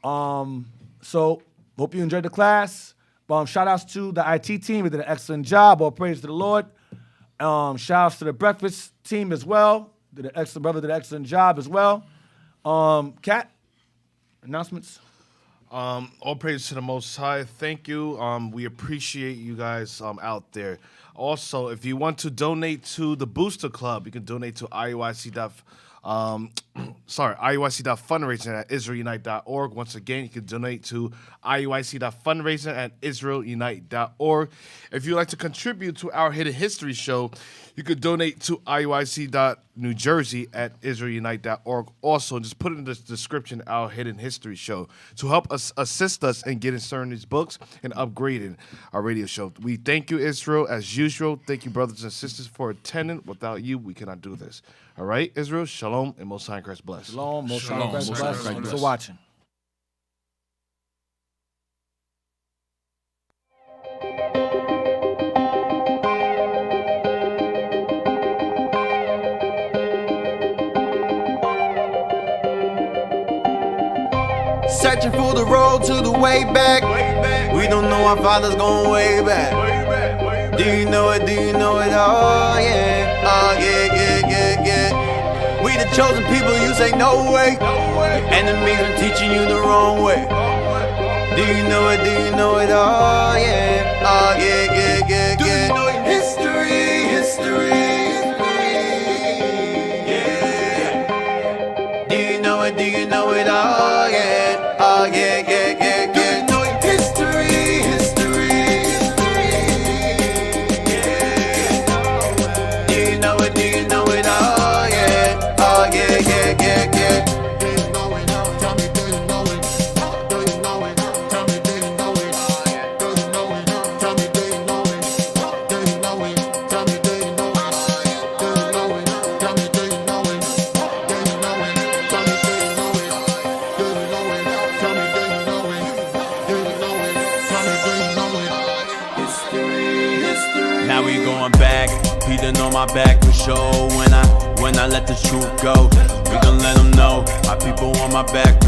So hope you enjoyed the class. Shout outs to the IT team. They did an excellent job. All praise to the Lord. Shout outs to the breakfast team as well. Did an excellent job as well. Kat, announcements? All praise to the Most High. Thank you. We appreciate you guys out there. Also, if you want to donate to the Booster Club, you can donate to IUIC.fundraising at IsraelUnite.org. Once again, you can donate to IUIC.fundraising at IsraelUnite.org. If you'd like to contribute to our Hidden History show, you could donate to IUIC.NewJersey at IsraelUnite.org. Also, just put in the description our Hidden History show to help us assist us in getting certain these books and upgrading our radio show. We thank you, Israel, as usual. Thank you, brothers and sisters, for attending. Without you, we cannot do this. All right, Israel, shalom, and Most High in Christ bless. Shalom, Most High in Christ bless. Thanks for watching. Searching for the road to the way back. We don't know our father's going way back. Do you know it? Do you know it? Oh yeah, oh yeah, yeah, yeah, yeah. We the chosen people, you say no way. Enemies are teaching you the wrong way. Do you know it? Do you know it? Oh yeah, oh yeah, yeah, yeah, yeah. History, yeah. Do you know it? Do you know it? Oh yeah, oh yeah, yeah, yeah, yeah. On my back for sure when I let the truth go. We gon' let them know my people on my back.